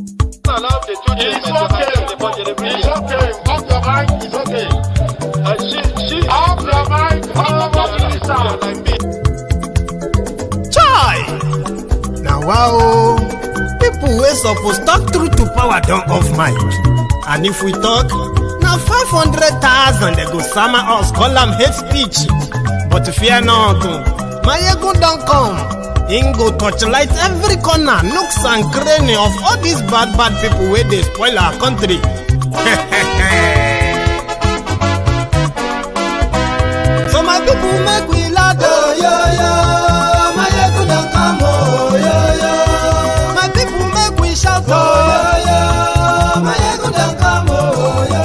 It's okay. Off your mic. It's okay. Off your mic. Chai! Now wow, people wey suppose talk truth to power don't off mic. And if we talk, now 500,000 they go sama us, call them hate speech. But fear not, my ego don't come. Him go torchlight every corner, nooks and cranny of all these bad people where they spoil our country. So my people make we laugh, oh, yo. My ego don't come, oh, yo. My people make we shout, oh, yo. My ego don't come, oh, yo.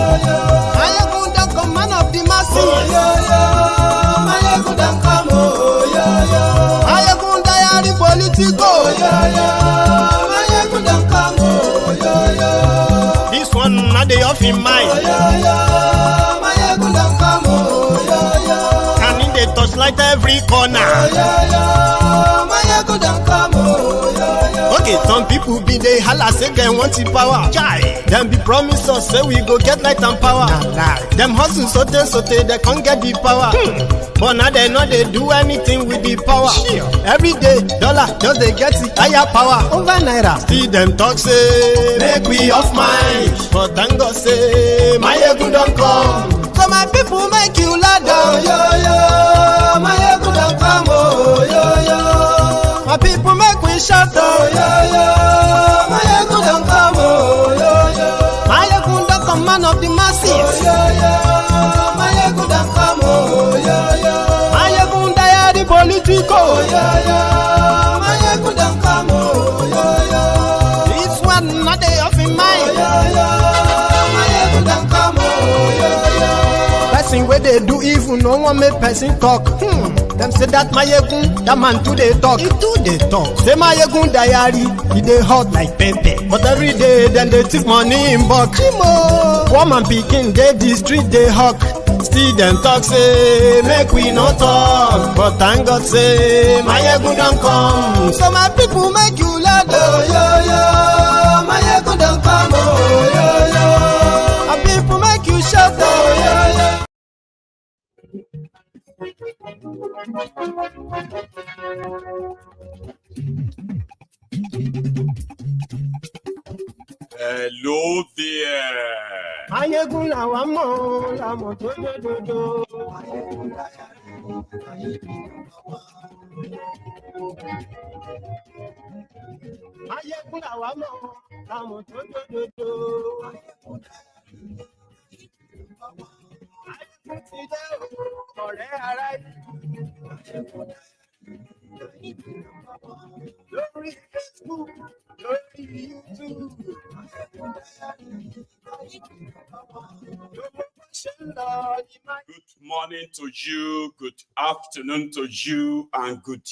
My ego don't come, man of the masses, oh, yo. My ego don't come, oh, yo. My ego diary political, yo. My ego don't come, oh, yo. This one not the off in mind, oh, yo. My ego don't come, oh, yo. And in the touchlight every corner, oh, yo. My ego don't come, oh, yo. Okay, some people be they holla say they want the power. Chai, them be promise us say we go get light and power. Nah. Them hustle sote they can't get the power. But now they know they do anything with the power. Every day, dollar just they get the higher power over naira. See them talk say make we off mind, but thank God say my ego don't come. So my people make you ladder, oh, yo. My ego don't come, oh, yo. My people make we shout, oh, yo. My ego don't come, oh, yo. My ego don't come, man of the masses, oh, yo. My ego don't come, oh, yo. My ego diary political, oh, yo. My ego don't come, oh, yo. This one not they off in mind, oh, yo. My ego don't come, oh, yo. Person where they do evil, no one make person talk. Them say that my yegun, that man too they talk. He too they talk. Say my yegun diary, he they hot like pepper. But every day then they take money in bulk. Woman picking, they the street they hawk. Still them talk say make we no talk. But thank God say my yegun don't come. So my people make you laugh, oh, yo. My yegun don't come, oh, yo. My people make you shout, oh, yo. Hello there. Mayegun la wa mo la mo to dodo. Mayegun la wa mo la mo to dodo. Ọ̀rẹ́ ara lórí Facebook, lórí YouTube. Good morning to you, good afternoon to you, and good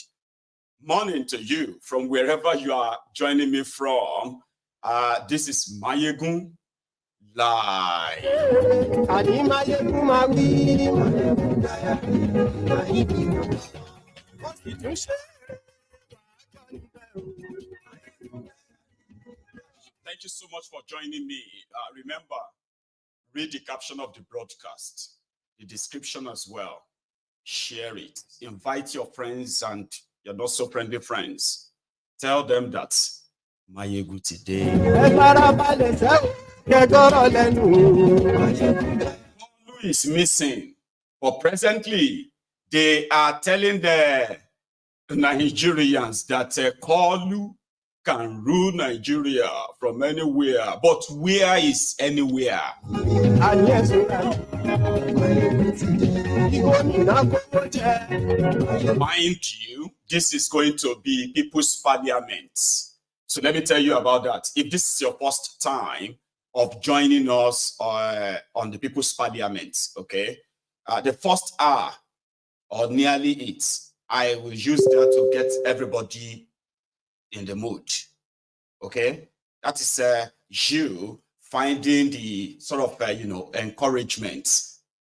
morning to you from wherever you are joining me from. This is Mayegun Live. Thank you so much for joining me. Remember, read the caption of the broadcast, the description as well. Share it. Invite your friends and your not so friendly friends. Tell them that Mayegun today. Who is missing? But presently, they are telling the Nigerians that Kolu can rule Nigeria from anywhere. But where is anywhere? Mind you, this is going to be People's Parliament. So let me tell you about that. If this is your first time of joining us on the People's Parliament, okay, the first hour or nearly it, I will use that to get everybody in the mood, okay? That is you finding the sort of, encouragement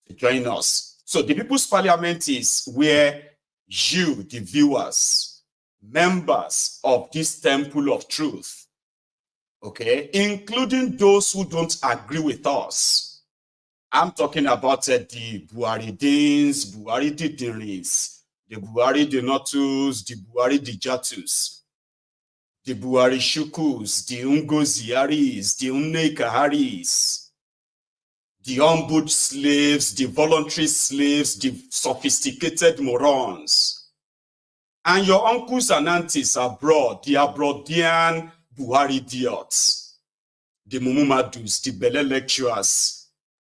to join us. So the People's Parliament is where you, the viewers, members of this temple of truth, okay, including those who don't agree with us. I'm talking about the Buharidins, Buhari Didirins, the Buhari Denotus, the Buhari Dijatus, the Buhari Shukus, the Ungoziaris, the Unnekaharis, the humbled slaves, the voluntary slaves, the sophisticated morons. And your uncles and aunties abroad, the Abroadian Buhari idiots, the Mumumadus, the Bele lecturers,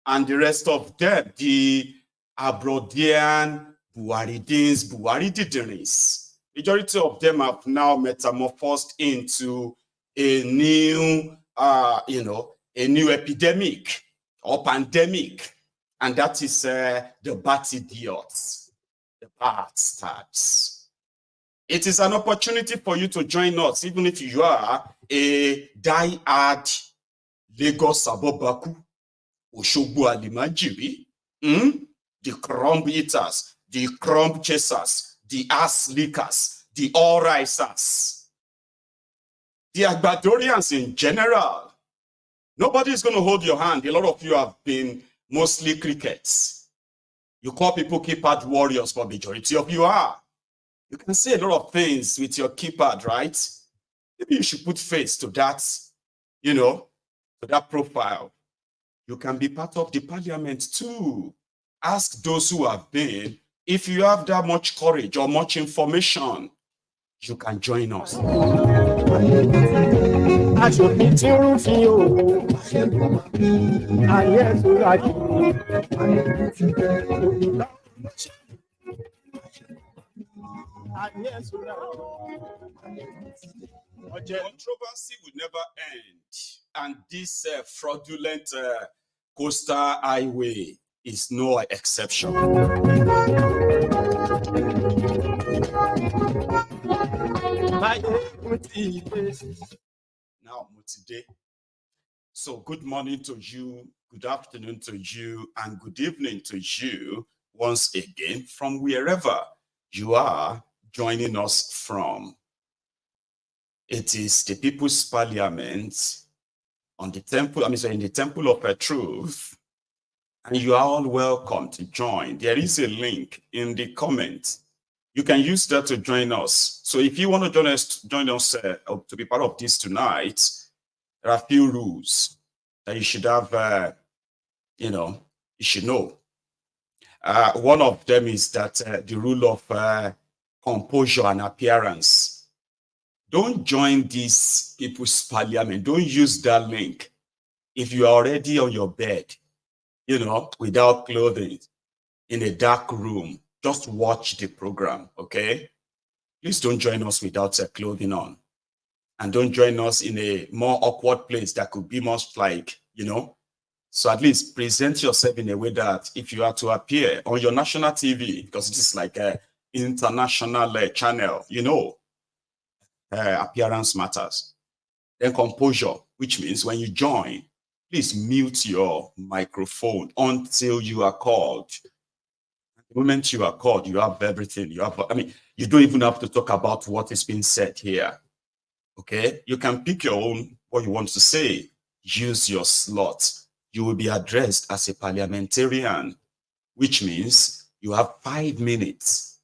and the rest of them, the Abroadian Buharidins, Buhari Didiris. Majority of them have now metamorphosed into a new, a new epidemic or pandemic, and that is the bat idiots, the bastards. It is an opportunity for you to join us, even if you are a die-hard Lagos-Calabar Oshogbo Alimajiri, the crumb eaters, the crumb chasers, the ass lickers, the all-risers, the Agbadorians in general. Nobody is going to hold your hand. A lot of you have been mostly crickets. You call people keypad warriors, but majority of you are. You can say a lot of things with your keypad, right? Maybe you should put face to that, to that profile. You can be part of the parliament too. Ask those who have been. If you have that much courage or much information, you can join us. Controversy will never end, and this fraudulent coastal highway is no exception. Now, Mutide. So, good morning to you, good afternoon to you, and good evening to you once again from wherever you are joining us from. It is the People's Parliament on the temple, in the Temple of Truth, and you are all welcome to join. There is a link in the comments. You can use that to join us. So if you want to join us to be part of this tonight, there are a few rules that you should have, you should know. One of them is that the rule of composure and appearance. Don't join this People's Parliament. Don't use that link if you are already on your bed, without clothing, in a dark room. Just watch the program, okay? Please don't join us without clothing on. And don't join us in a more awkward place that could be much like, So at least present yourself in a way that if you are to appear on your national TV, because it is like an international channel, appearance matters. Then composure, which means when you join, please mute your microphone until you are called. The moment you are called, you have everything. You don't even have to talk about what is being said here. Okay? You can pick your own, what you want to say. Use your slot. You will be addressed as a parliamentarian, which means you have 5 minutes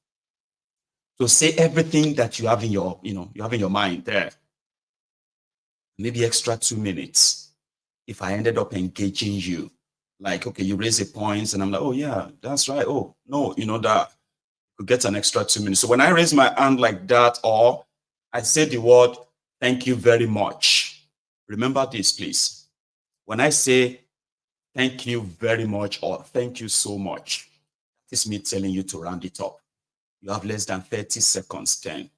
to say everything that you have in your, you have in your mind there. Maybe extra 2 minutes. If I ended up engaging you, like, okay, you raise a point and I'm like, oh yeah, that's right. Oh, no, that you get an extra 2 minutes. So when I raise my hand like that, or I say the word, thank you very much. Remember this, please. When I say thank you very much or thank you so much, it's me telling you to round it up. You have less than 30 seconds then.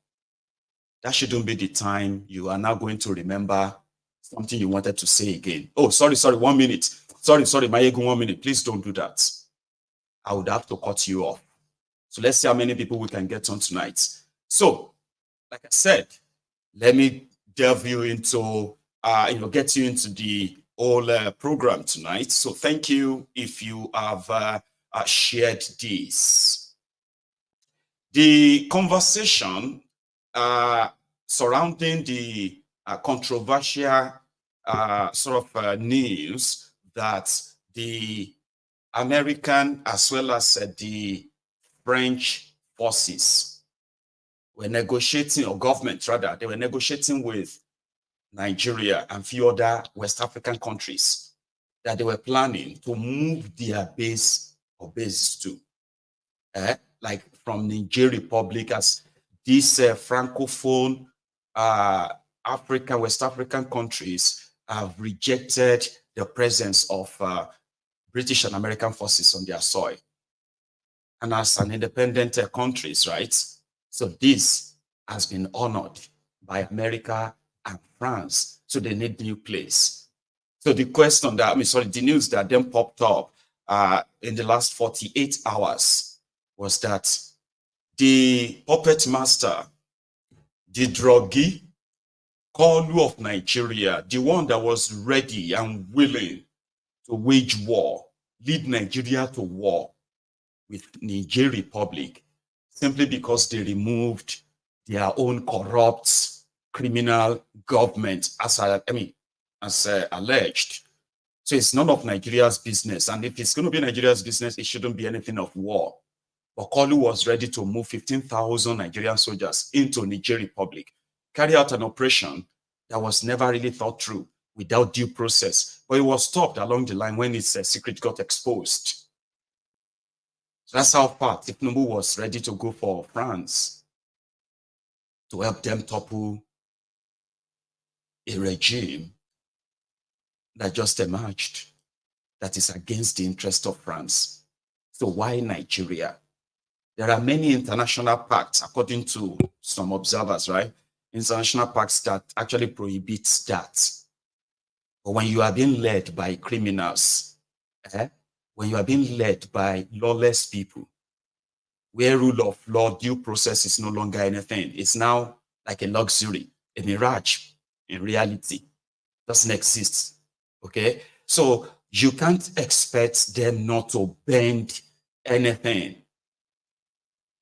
That shouldn't be the time you are now going to remember something you wanted to say again. Oh, sorry, 1 minute. Sorry, my ego, 1 minute. Please don't do that. I would have to cut you off. So let's see how many people we can get on tonight. So, like I said, let me delve you into, get you into the whole program tonight. So thank you if you have shared this. The conversation surrounding the controversial news that the American as well as the French forces were negotiating, or government rather, they were negotiating with Nigeria and few other West African countries that they were planning to move their base or bases to, like from Niger Republic, as these Francophone African, West African countries have rejected the presence of British and American forces on their soil. And as an independent countries, right? So this has been honored by America and France. So they need new place. So the question that, the news that then popped up in the last 48 hours was that the puppet master, the druggie, Kalu of Nigeria, the one that was ready and willing to wage war, lead Nigeria to war with Niger Republic, simply because they removed their own corrupt criminal government, as alleged. So it's none of Nigeria's business. And if it's going to be Nigeria's business, it shouldn't be anything of war. But Kalu was ready to move 15,000 Nigerian soldiers into Niger Republic, carry out an operation that was never really thought through without due process. But it was stopped along the line when its secret got exposed. So that's how far Tinubu was ready to go for France to help them topple a regime that just emerged that is against the interest of France. So why Nigeria? There are many international pacts, according to some observers, right? International pacts that actually prohibit that. But when you are being led by criminals, when you are being led by lawless people, where rule of law, due process is no longer anything, it's now like a luxury, a mirage in reality, doesn't exist, okay? So you can't expect them not to bend anything,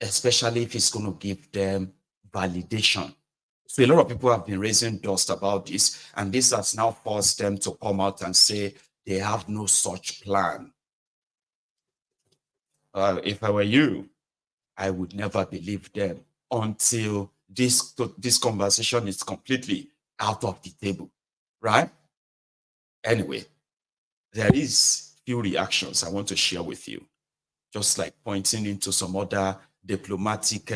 especially if it's going to give them validation. So a lot of people have been raising dust about this, and this has now forced them to come out and say they have no such plan. If I were you, I would never believe them until this conversation is completely out of the table, right? Anyway, there is few reactions I want to share with you, just like pointing into some other diplomatic,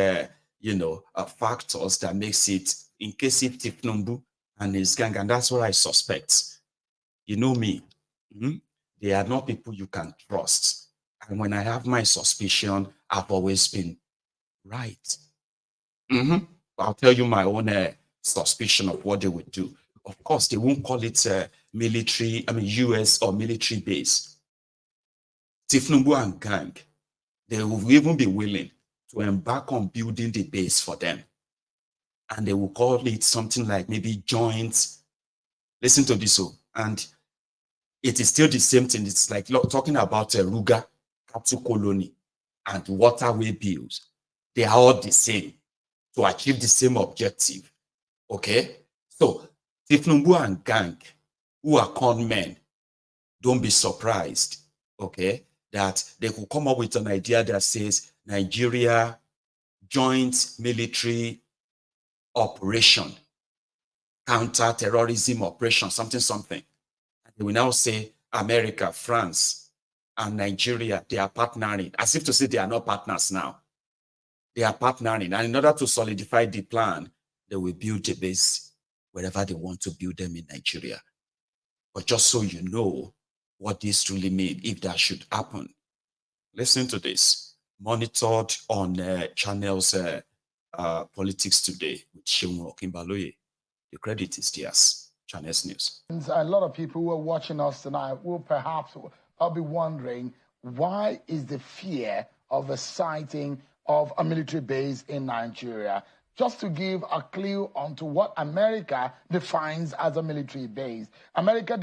factors that makes it, in case if Tinubu and his gang, and that's what I suspect. You know me, they are not people you can trust. And when I have my suspicion, I've always been right. I'll tell you my own suspicion of what they would do. Of course, they won't call it military, US or military base. Tinubu and gang, they will even be willing to embark on building the base for them. And they will call it something like maybe joint. Listen to this, and it is still the same thing. It's like talking about Ruga, Katu Colony, and waterway bills. They are all the same to achieve the same objective. Okay? So, Tinubu and gang, who are con men, don't be surprised, okay, that they could come up with an idea that says Nigeria joint military operation, counter-terrorism operation, something. And they will now say America, France, and Nigeria, they are partnering, as if to say they are not partners now. They are partnering. And in order to solidify the plan, they will build a base wherever they want to build them in Nigeria. But just so you know what this really means, if that should happen, listen to this. Monitored on channels Politics Today with Seun Okinbaloye. The credit is theirs. Channels News. A lot of people who are watching us tonight will perhaps be wondering, why is the fear of a sighting of a military base in Nigeria? Just to give a clue onto what America defines as a military base. America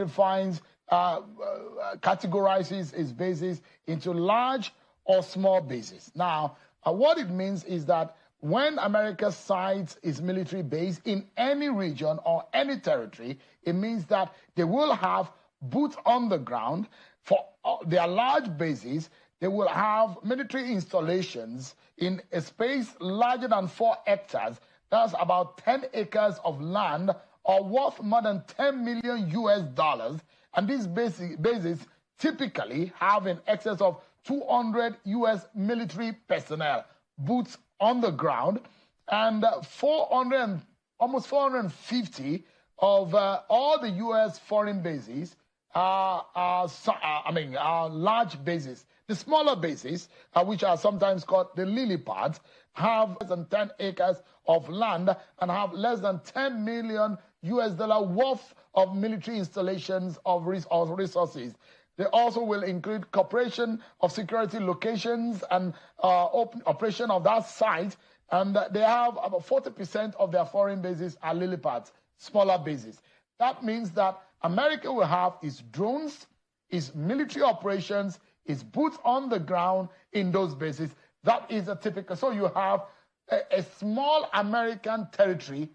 categorizes its bases into large or small bases. Now, what it means is that when America sites its military base in any region or any territory, it means that they will have boots on the ground. For their large bases, they will have military installations in a space larger than 4 hectares. That's about 10 acres of land, or worth more than $10 million US. And these bases typically have in excess of 200 US military personnel, boots on the ground, and almost 450 of all the US foreign bases are large bases. The smaller bases, which are sometimes called the lily pads, have less than 10 acres of land and have less than $10 million US worth of military installations of resources. They also will include cooperation of security locations and operation of that site. And they have about 40% of their foreign bases are lily pads, smaller bases. That means that America will have its drones, its military operations, its boots on the ground in those bases. That is a typical. So you have a small American territory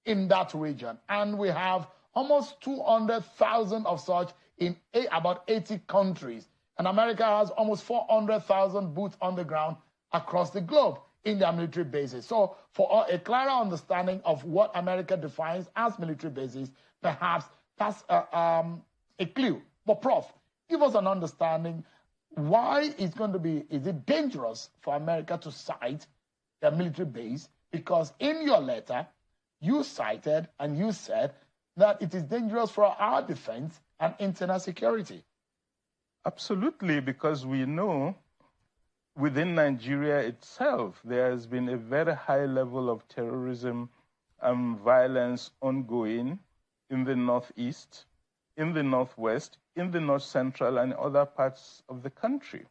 in that region. And we have almost 200,000 of such in about 80 countries. And America has almost 400,000 boots on the ground across the globe in their military bases. So for a clearer understanding of what America defines as military bases, perhaps that's a clue. But Prof, give us an understanding why is it dangerous for America to cite their military base? Because in your letter, you cited and you said that it is dangerous for our defense and internal security. Absolutely, because we know within Nigeria itself, there has been a very high level of terrorism and violence ongoing in the Northeast, in the Northwest, in the North Central, and other parts of the country.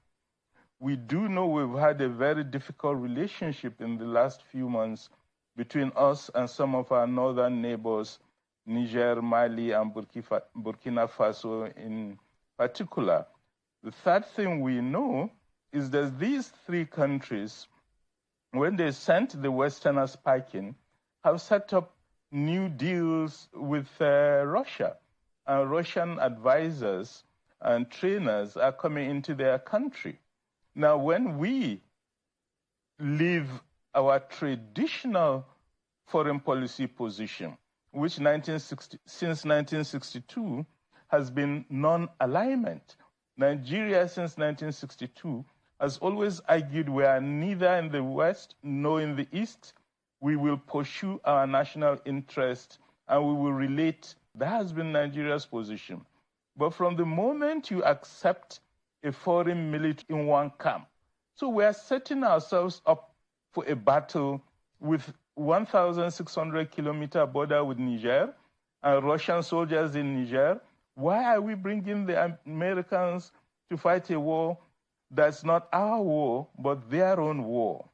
We do know we've had a very difficult relationship in the last few months between us and some of our northern neighbors, Niger, Mali, and Burkina Faso in particular. The third thing we know is that these 3 countries, when they sent the Westerners packing, have set up new deals with Russia. And Russian advisors and trainers are coming into their country. Now, when we leave our traditional foreign policy position, which since 1962 has been non-alignment. Nigeria, since 1962, has always argued we are neither in the West nor in the East. We will pursue our national interest and we will relate. That has been Nigeria's position. But from the moment you accept a foreign military in one camp, so we are setting ourselves up for a battle with 1,600-kilometer border with Niger and Russian soldiers in Niger. Why are we bringing the Americans to fight a war that's not our war, but their own war?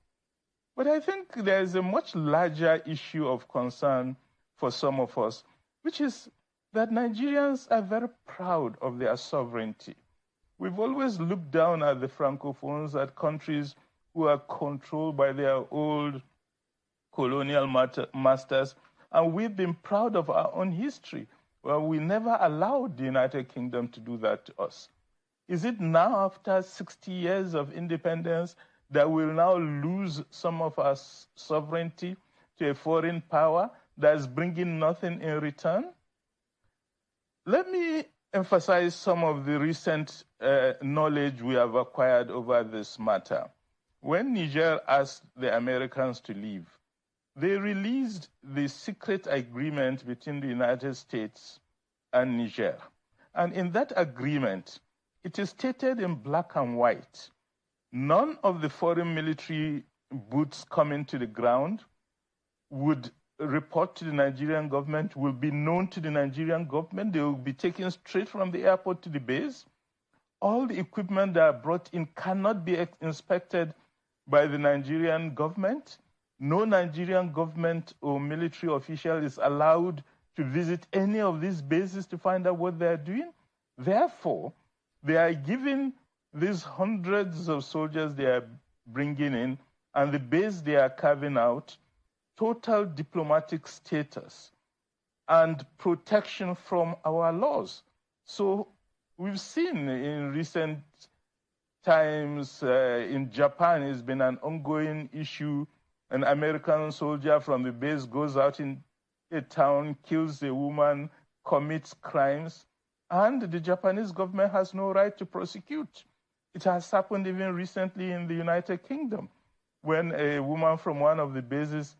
But I think there is a much larger issue of concern for some of us, which is that Nigerians are very proud of their sovereignty. We've always looked down at the Francophones, at countries who are controlled by their old colonial masters, and we've been proud of our own history. Well, we never allowed the United Kingdom to do that to us. Is it now, after 60 years of independence, that we'll now lose some of our sovereignty to a foreign power that's bringing nothing in return? Let me emphasize some of the recent knowledge we have acquired over this matter. When Niger asked the Americans to leave, they released the secret agreement between the United States and Niger. And in that agreement, it is stated in black and white, none of the foreign military boots coming to the ground would report to the Nigerian government, will be known to the Nigerian government. They will be taken straight from the airport to the base. All the equipment that are brought in cannot be inspected by the Nigerian government. No Nigerian government or military official is allowed to visit any of these bases to find out what they're doing. Therefore, they are giving these hundreds of soldiers they are bringing in And the base they are carving out, total diplomatic status and protection from our laws. So we've seen in recent times in Japan, it's been an ongoing issue. An American soldier from the base goes out in a town, kills a woman, commits crimes, and the Japanese government has no right to prosecute. It has happened even recently in the United Kingdom when a woman from one of the bases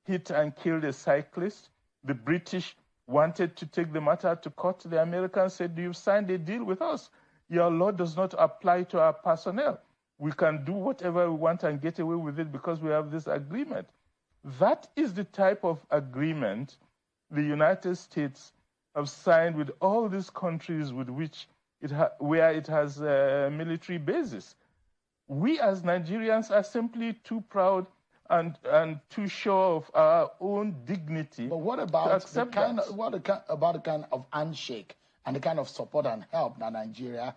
hit and killed a cyclist. The British wanted to take the matter to court. The Americans said, you've signed a deal with us. Your law does not apply to our personnel. We can do whatever we want and get away with it because we have this agreement. That is the type of agreement the United States have signed with all these countries with which where it has military bases. We as Nigerians are simply too proud and too sure of our own dignity. But what about the kind of handshake and the kind of support and help that Nigeria?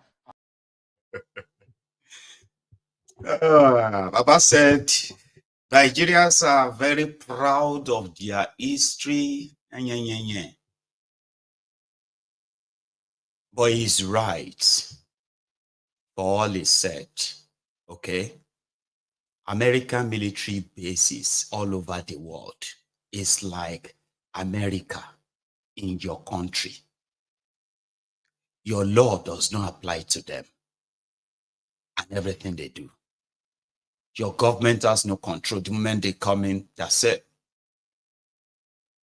Baba said Nigerians are very proud of their history. But he's right for all he said. Okay? American military bases all over the world is like America in your country. Your law does not apply to them and everything they do. Your government has no control. The moment they come in, that's it.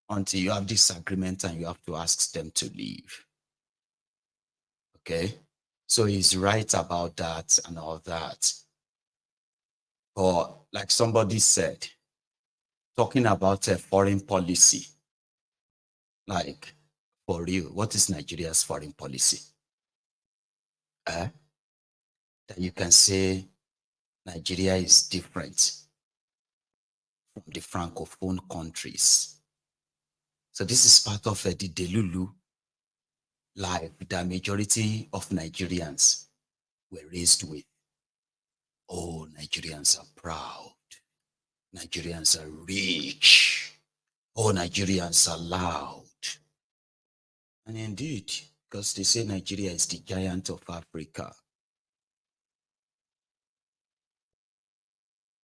Until you have disagreement and you have to ask them to leave. Okay? So he's right about that and all that. But like somebody said, talking about a foreign policy, like for real, what is Nigeria's foreign policy? That you can say Nigeria is different from the Francophone countries. So this is part of the Delulu life the majority of Nigerians were raised with. Oh, Nigerians are proud. Nigerians are rich. Oh, Nigerians are loud. And indeed, because they say Nigeria is the giant of Africa.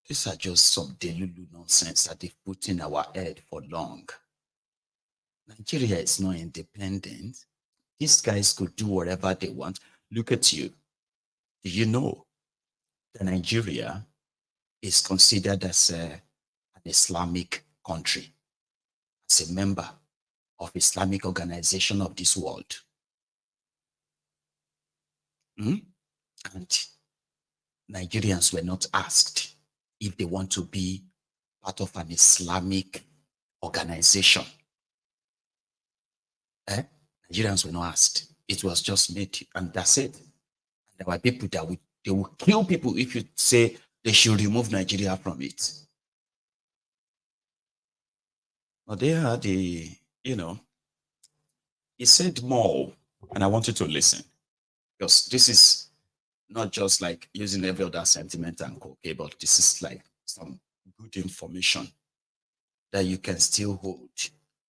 These are just some delulu nonsense that they've put in our head for long. Nigeria is not independent. These guys could do whatever they want. Look at you. Do you know that Nigeria is considered as an Islamic country, as a member of Islamic organization of this world? And Nigerians were not asked if they want to be part of an Islamic organization. Nigerians were not asked. It was just made, and that's it. And there were people that they will kill people if you say they should remove Nigeria from it. But they are the, he said more, and I want you to listen, because this is not just like using every other sentiment and okay, but this is like some good information that you can still hold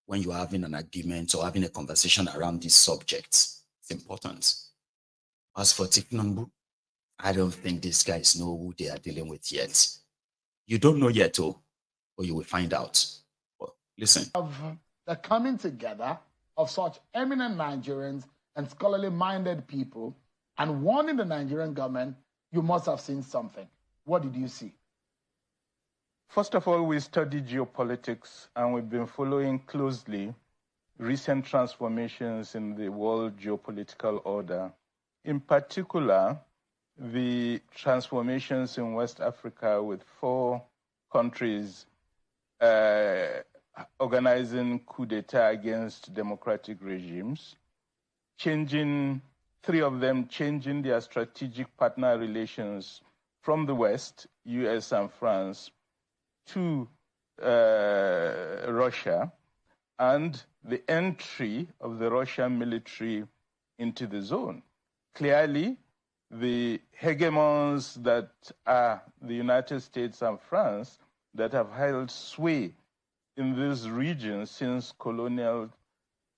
when you're having an argument or having a conversation around these subjects. It's important. As for Tinubu, I don't think these guys know who they are dealing with yet. You don't know yet, but you will find out. Well, listen. Of the coming together of such eminent Nigerians and scholarly minded people and warning the Nigerian government, you must have seen something. What did you see? First of all, we studied geopolitics, and we've been following closely recent transformations in the world geopolitical order. In particular, the transformations in West Africa with 4 countries organizing coup d'etat against democratic regimes, 3 of them changing their strategic partner relations from the West, US and France, to Russia, and the entry of the Russian military into the zone. Clearly, the hegemons that are the United States and France that have held sway in this region since colonial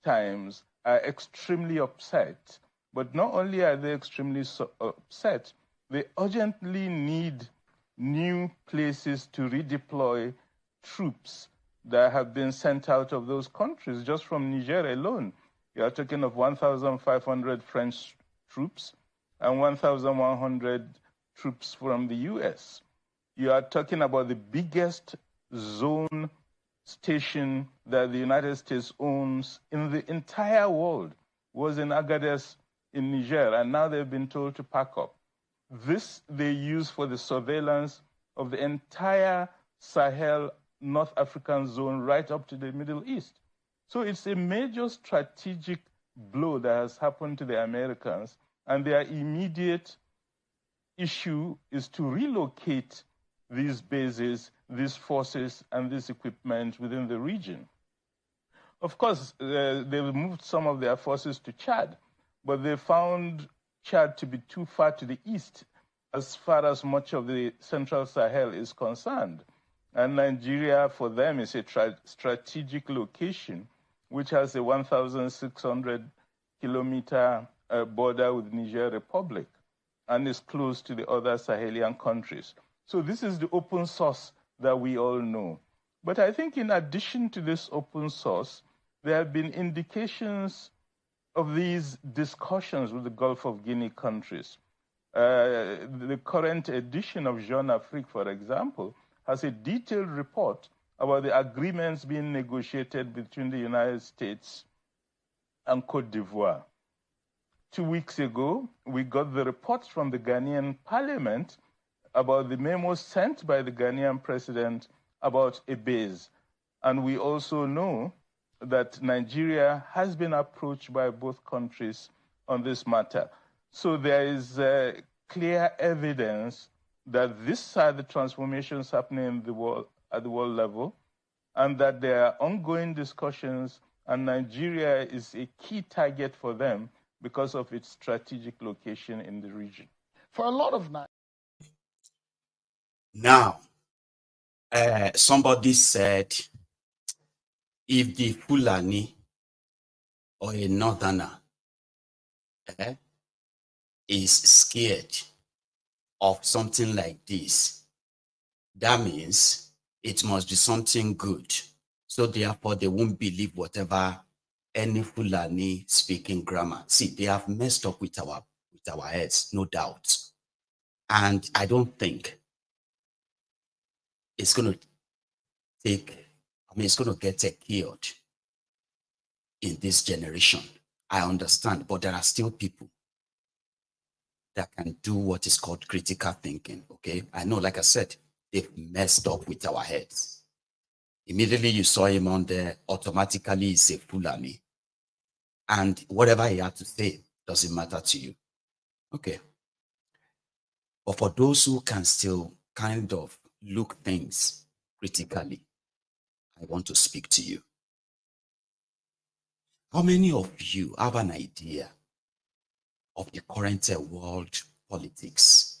times are extremely upset. But not only are they extremely upset, they urgently need new places to redeploy troops that have been sent out of those countries. Just from Niger alone, you are talking of 1,500 French troops and 1,100 troops from the US. You are talking about the biggest zone station that the United States owns in the entire world was in Agadez in Niger, and now they've been told to pack up. This they use for the surveillance of the entire Sahel North African zone right up to the Middle East. So it's a major strategic blow that has happened to the Americans, and their immediate issue is to relocate these bases, these forces, and this equipment within the region. Of course, they've moved some of their forces to Chad, but they found Chad to be too far to the east as far as much of the central Sahel is concerned. And Nigeria, for them, is a strategic location, which has a 1,600-kilometer border with Niger Republic and is close to the other Sahelian countries. So this is the open source that we all know. But I think in addition to this open source, there have been indications of these discussions with the Gulf of Guinea countries. The current edition of Jeune Afrique, for example, has a detailed report about the agreements being negotiated between the United States and Côte d'Ivoire. 2 weeks ago, we got the reports from the Ghanaian parliament about the memo sent by the Ghanaian president about a base. And we also know that Nigeria has been approached by both countries on this matter. So there is clear evidence that these are the transformations happening in the world, at the world level, and that there are ongoing discussions, and Nigeria is a key target for them because of its strategic location in the region. For a lot of Now, somebody said, if the Fulani or a northerner is scared of something like this, that means it must be something good. So therefore, they won't believe whatever any Fulani speaking grammar. See, they have messed up with our heads, no doubt. And I don't think it's going to it's going to get cured in this generation. I understand, but there are still people that can do what is called critical thinking, okay? I know, like I said, they've messed up with our heads. Immediately you saw him on there, automatically he's a Fulani. And whatever he had to say doesn't matter to you. Okay. But for those who can still kind of look things critically, I want to speak to you. How many of you have an idea of the current world politics?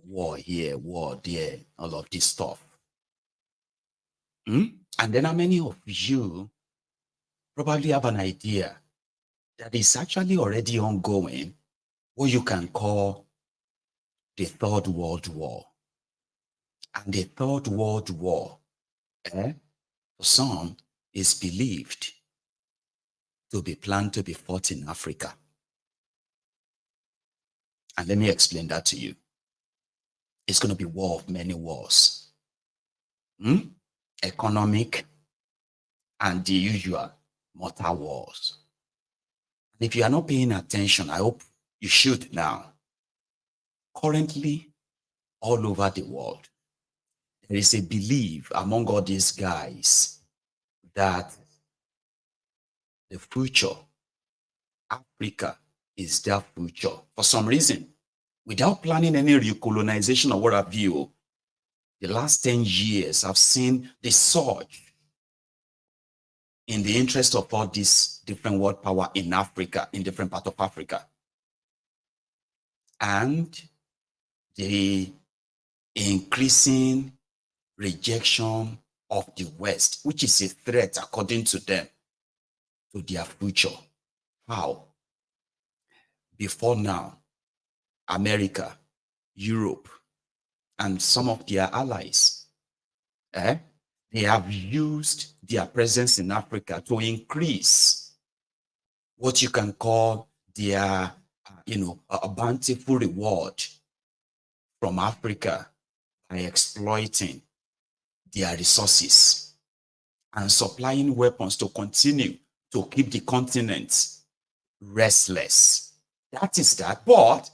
War here, war there, all of this stuff. And then how many of you probably have an idea that is actually already ongoing, what you can call the Third World War? And the Third World War, for some, is believed to be planned to be fought in Africa. And let me explain that to you. It's going to be war of many wars. Economic and the usual mortal wars. And if you are not paying attention, I hope you should now. Currently, all over the world, there is a belief among all these guys that the future, Africa, is their future. For some reason, without planning any recolonization or what have you, the last 10 years I've seen the surge in the interest of all these different world power in Africa, in different parts of Africa. and the increasing rejection of the West, which is a threat, according to them, to their future. How? Before now, America, Europe, and some of their allies, they have used their presence in Africa to increase what you can call their, a bountiful reward from Africa by exploiting their resources and supplying weapons to continue to keep the continent restless. That is that. But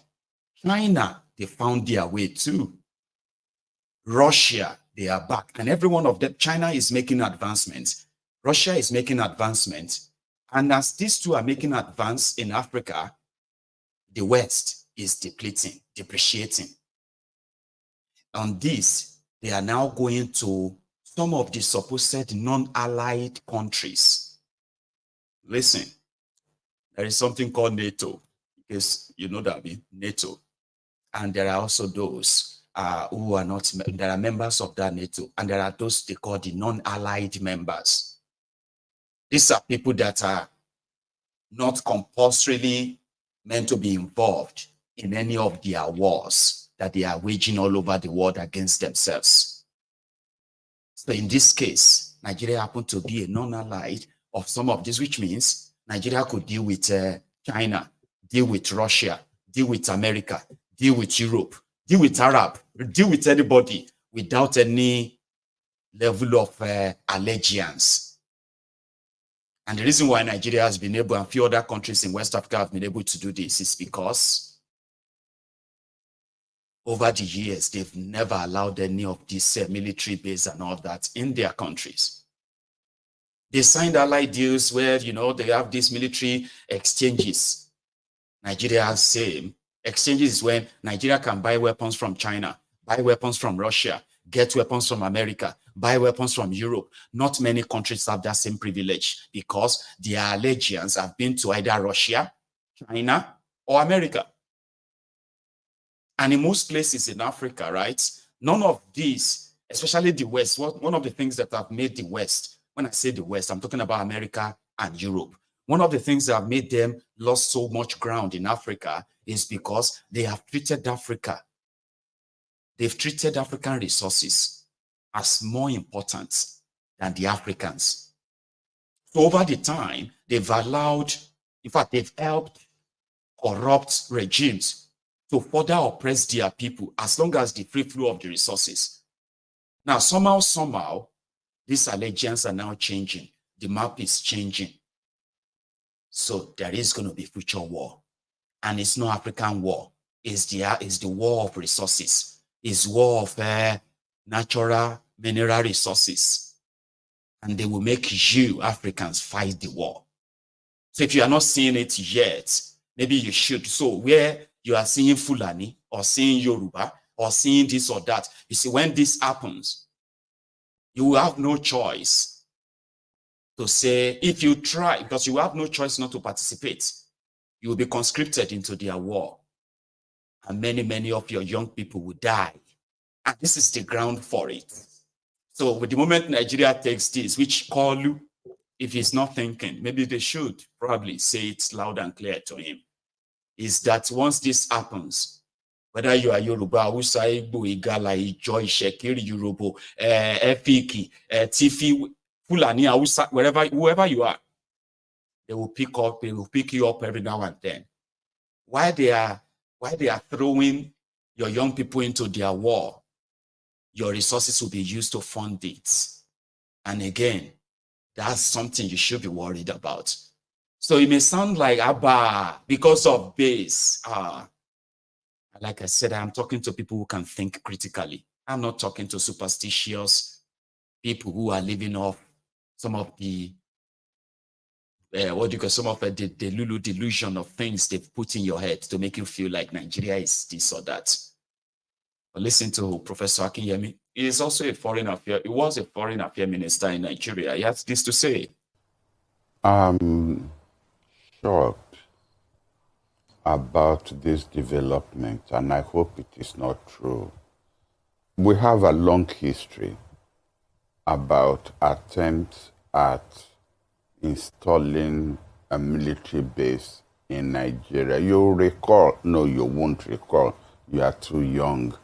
China, they found their way too. Russia, they are back. And every one of them, China is making advancements. Russia is making advancements. And as these two are making advance in Africa, the West is depreciating. On this, they are now going to some of the supposed non-allied countries. Listen, there is something called NATO, because you know that I mean NATO. And there are also those who are not, there are members of that NATO, and there are those they call the non-allied members. These are people that are not compulsorily meant to be involved in any of their wars that they are waging all over the world against themselves. So in this case, Nigeria happened to be a non-allied of some of this, which means Nigeria could deal with China, deal with Russia, deal with America, deal with Europe, deal with Arab, deal with anybody without any level of allegiance. And the reason why Nigeria has been able, and a few other countries in West Africa have been able to do this, is because over the years, they've never allowed any of these military base and all that in their countries. They signed allied deals where, they have these military exchanges. Nigeria has same. Exchanges is when Nigeria can buy weapons from China, buy weapons from Russia, get weapons from America, buy weapons from Europe. Not many countries have that same privilege because their allegiance have been to either Russia, China, or America. And in most places in Africa, right, none of these, especially the West, one of the things that have made the West, when I say the West, I'm talking about America and Europe. One of the things that have made them lost so much ground in Africa is because they have treated Africa, they've treated African resources as more important than the Africans. So over the time, they've allowed, in fact, they've helped corrupt regimes to further oppress their people as long as the free flow of the resources. Now, somehow, these allegiances are now changing. The map is changing. So there is going to be future war. And it's no African war. It's the war of resources. It's war of natural mineral resources. And they will make you, Africans, fight the war. So if you are not seeing it yet, maybe you should. So where you are seeing Fulani or seeing Yoruba or seeing this or that, you see, when this happens, you will have no choice to say, if you try, because you have no choice not to participate, you will be conscripted into their war. And many of your young people will die. And this is the ground for it. So with the moment Nigeria takes this, which Kalu, if he's not thinking, maybe they should probably say it loud and clear to him, is that once this happens, whether you are Yoruba, Hausa, Igbo, Igala, Ijo, Ishekiri, Yoruba, Efiki, Tifi, Fulani, Hausa, whoever you are, they will pick you up every now and then. Why they are throwing your young people into their war, your resources will be used to fund it. And again, that's something you should be worried about. So it may sound like Abba because of base. Like I said, I'm talking to people who can think critically. I'm not talking to superstitious people who are living off some of the some of the Lulu delusion of things they've put in your head to make you feel like Nigeria is this or that. But listen to Professor Akinyemi. He is also a foreign affairs. He was a foreign affairs minister in Nigeria. He has this to say. Shocked about this development, and I hope it is not true. We have a long history about attempts at installing a military base in Nigeria. You'll recall, no, you won't recall, you are too young.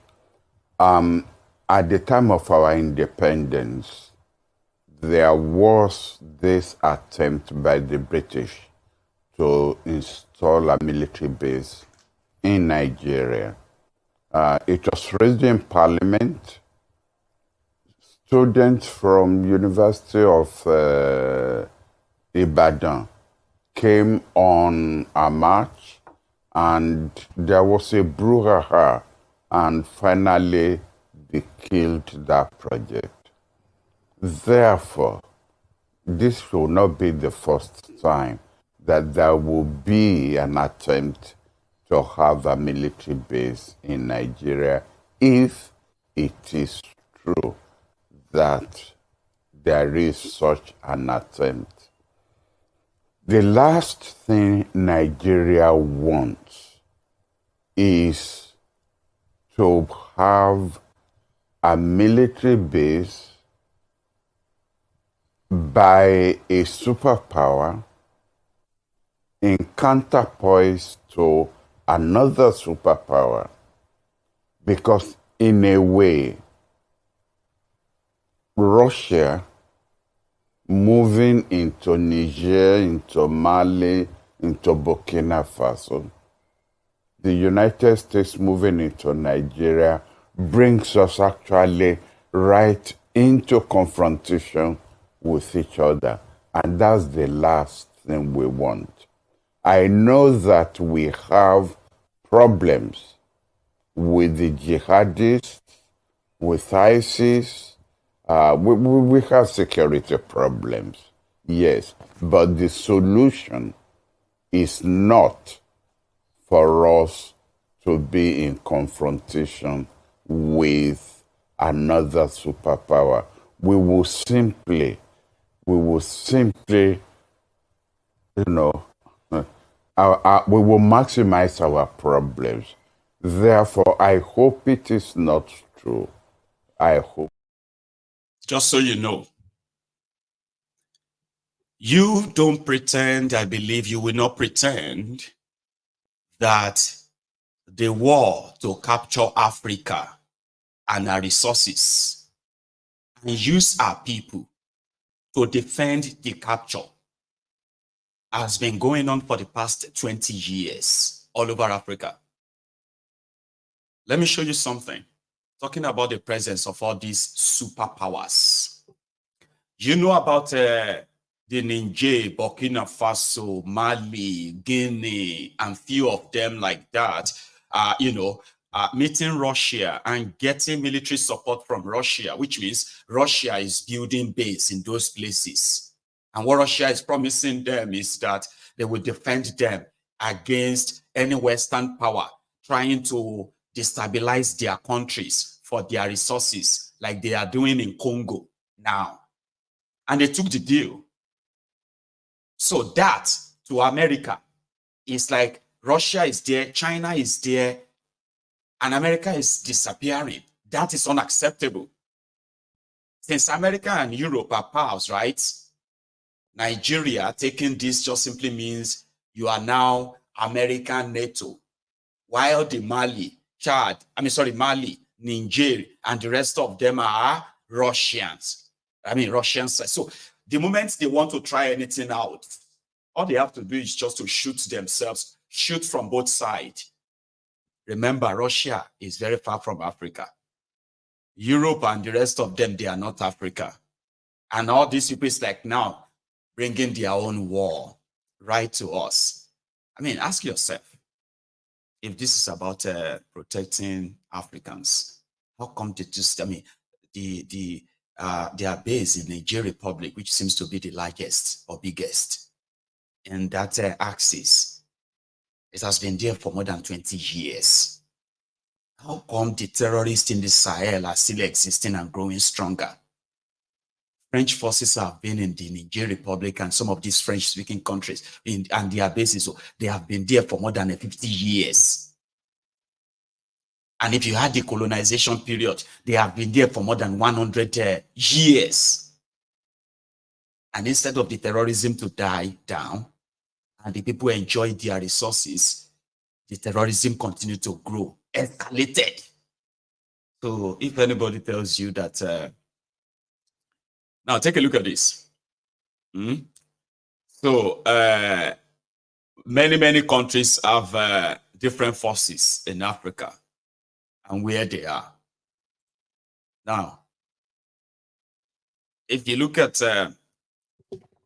At the time of our independence, there was this attempt by the British to install a military base in Nigeria. It was raised in Parliament. Students from University of Ibadan came on a march, and there was a brouhaha, and finally they killed that project. Therefore, this will not be the first time that there will be an attempt to have a military base in Nigeria if it is true that there is such an attempt. The last thing Nigeria wants is to have a military base by a superpower in counterpoise to another superpower, because in a way, Russia moving into Niger, into Mali, into Burkina Faso, the United States moving into Nigeria brings us actually right into confrontation with each other. And that's the last thing we want. I know that we have problems with the jihadists, with ISIS. We have security problems, yes, but the solution is not for us to be in confrontation with another superpower. We will simply, we will maximize our problems. Therefore, I hope it is not true. I hope. Just so you know, you don't pretend, I believe you will not pretend that the war to capture Africa and our resources and use our people to defend the capture has been going on for the past 20 years all over Africa. Let me show you something. Talking about the presence of all these superpowers. You know about the Niger, Burkina Faso, Mali, Guinea, and few of them like that, meeting Russia and getting military support from Russia, which means Russia is building base in those places. And what Russia is promising them is that they will defend them against any Western power trying to destabilize their countries for their resources, like they are doing in Congo now. And they took the deal. So that to America is like Russia is there, China is there, and America is disappearing. That is unacceptable. Since America and Europe are pals, right? Nigeria taking this just simply means you are now American NATO, while the Mali, Mali, Niger, and the rest of them are Russians. Russians. So the moment they want to try anything out, all they have to do is just to shoot themselves, shoot from both sides. Remember, Russia is very far from Africa. Europe and the rest of them, they are not Africa. And all these people is like now bringing their own war right to us. Ask yourself, if this is about protecting Africans, how come they just, their base in Niger Republic, which seems to be the largest or biggest in that axis, it has been there for more than 20 years. How come the terrorists in the Sahel are still existing and growing stronger? French forces have been in the Niger Republic and some of these French-speaking countries, and their bases, so they have been there for more than 50 years. And if you had the colonization period, they have been there for more than 100 years. And instead of the terrorism to die down and the people enjoy their resources, the terrorism continued to grow, escalated. So if anybody tells you that, now take a look at this. So many countries have different forces in Africa and where they are. Now, if you look at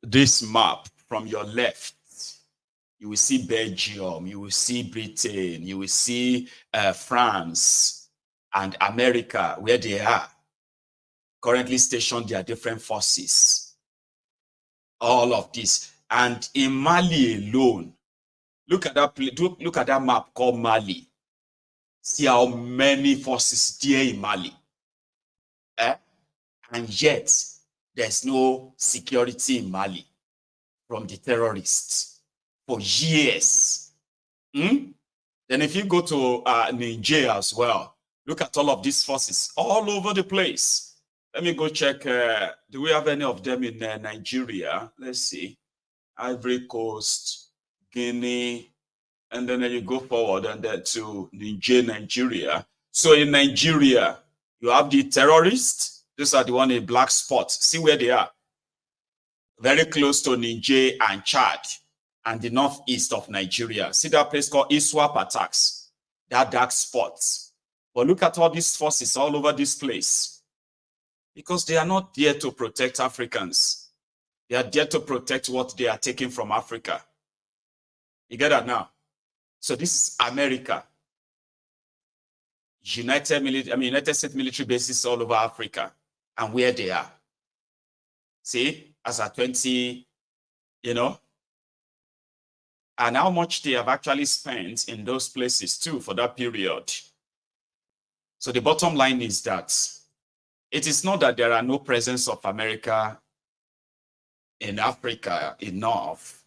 this map from your left, you will see Belgium, you will see Britain, you will see France and America, where they are currently stationed their different forces. All of this. And in Mali alone, look at that map called Mali. See how many forces there in Mali. And yet, there's no security in Mali from the terrorists for years. Then if you go to Niger as well, look at all of these forces all over the place. Let me go check. Do we have any of them in Nigeria? Let's see. Ivory Coast, Guinea, and then you go forward and then to Nigeria. So in Nigeria, you have the terrorists. These are the one in black spots. See where they are. Very close to Niger and Chad and the northeast of Nigeria. See that place called ISWAP attacks, that dark spots. But look at all these forces all over this place. Because they are not there to protect Africans. They are there to protect what they are taking from Africa. You get that now? So this is America. United States military bases all over Africa and where they are. See, as at 20, and how much they have actually spent in those places too for that period. So the bottom line is that it is not that there are no presence of America in Africa enough.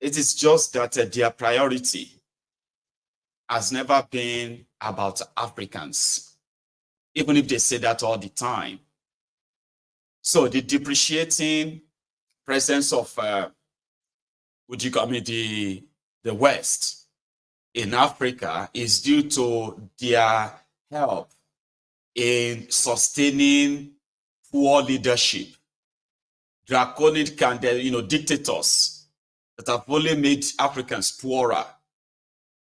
It is just that their priority has never been about Africans, even if they say that all the time. So the depreciating presence of, the West in Africa is due to their help in sustaining poor leadership, draconic and dictators that have only made Africans poorer.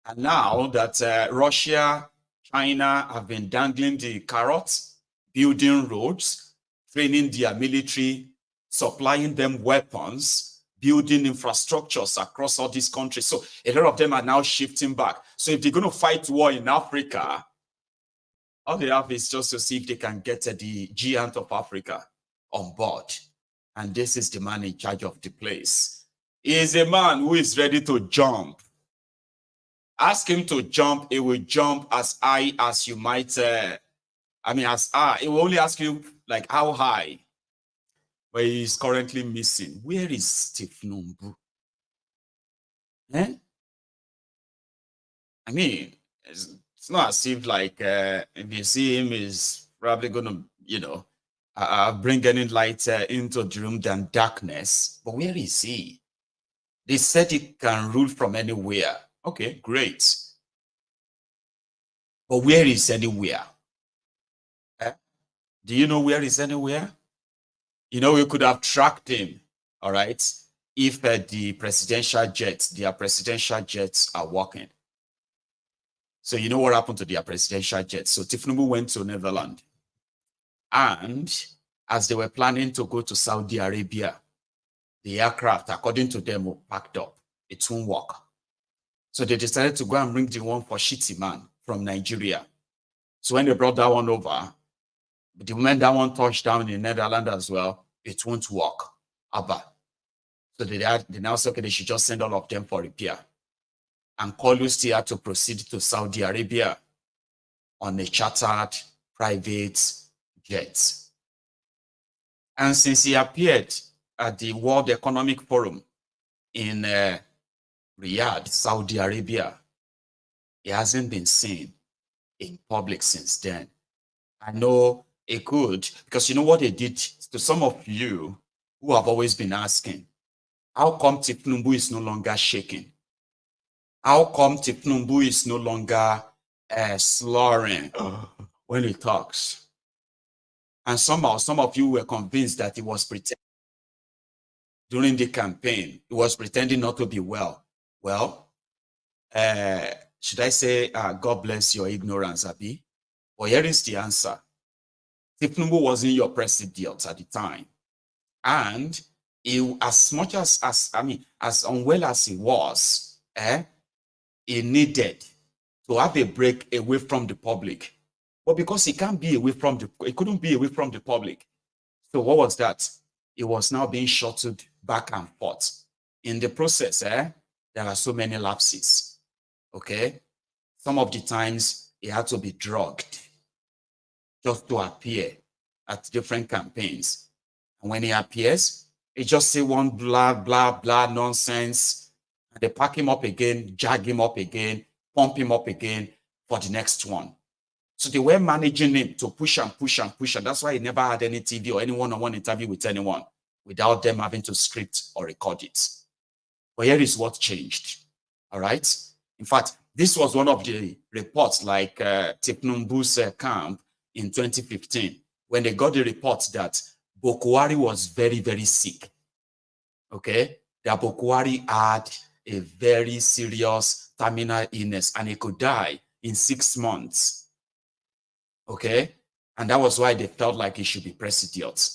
And now that Russia, China have been dangling the carrots, building roads, training their military, supplying them weapons, building infrastructures across all these countries. So a lot of them are now shifting back. So if they're going to fight war in Africa, all they have is just to see if they can get the giant of Africa on board. And this is the man in charge of the place. He is a man who is ready to jump. Ask him to jump, he will jump as high as you might, as high. He will only ask you, like, how high? But he is currently missing. Where is Seyi Tinubu? It's not as if, like, if you see him, he's probably going to, bring any light into the room than darkness. But where is he? They said he can rule from anywhere. Okay, great. But where is anywhere? Do you know where is anywhere? We could have tracked him, all right, if the presidential jets, their presidential jets are working. So you know what happened to their presidential jets? So Tinubu went to Netherlands. And as they were planning to go to Saudi Arabia, the aircraft, according to them, were packed up. It won't work. So they decided to go and bring the one for Shitty Man from Nigeria. So when they brought that one over, the moment that one touched down in Netherlands as well, it won't work. Abba. So they now said, okay, they should just send all of them for repair. And Kolu still had to proceed to Saudi Arabia on a chartered private jet. And since he appeared at the World Economic Forum in Riyadh, Saudi Arabia, he hasn't been seen in public since then. I know it could, because you know what they did to some of you who have always been asking, how come Tinubu is no longer shaking? How come Tinubu is no longer slurring when he talks? And somehow, some of you were convinced that he was pretending during the campaign. He was pretending not to be well. Well, should I say, God bless your ignorance, Abi? Well, here is the answer. Tinubu wasn't your president at the time. And he, as much as unwell as he was, he needed to have a break away from the public. But because he couldn't be away from the public. So what was that? It was now being shuttled back and forth. In the process, there are so many lapses. Okay? Some of the times he had to be drugged just to appear at different campaigns. And when he appears, he just say one blah, blah, blah nonsense. And they pack him up again, jag him up again, pump him up again for the next one. So they were managing him to push and push and push. And that's why he never had any TV or any one-on-one interview with anyone without them having to script or record it. But here is what changed. All right. In fact, this was one of the reports, like Tinubu's camp in 2015, when they got the report that Bokwari was very, very sick. Okay. That Bokwari had a very serious terminal illness and he could die in 6 months. Okay, and that was why they felt like he should be president.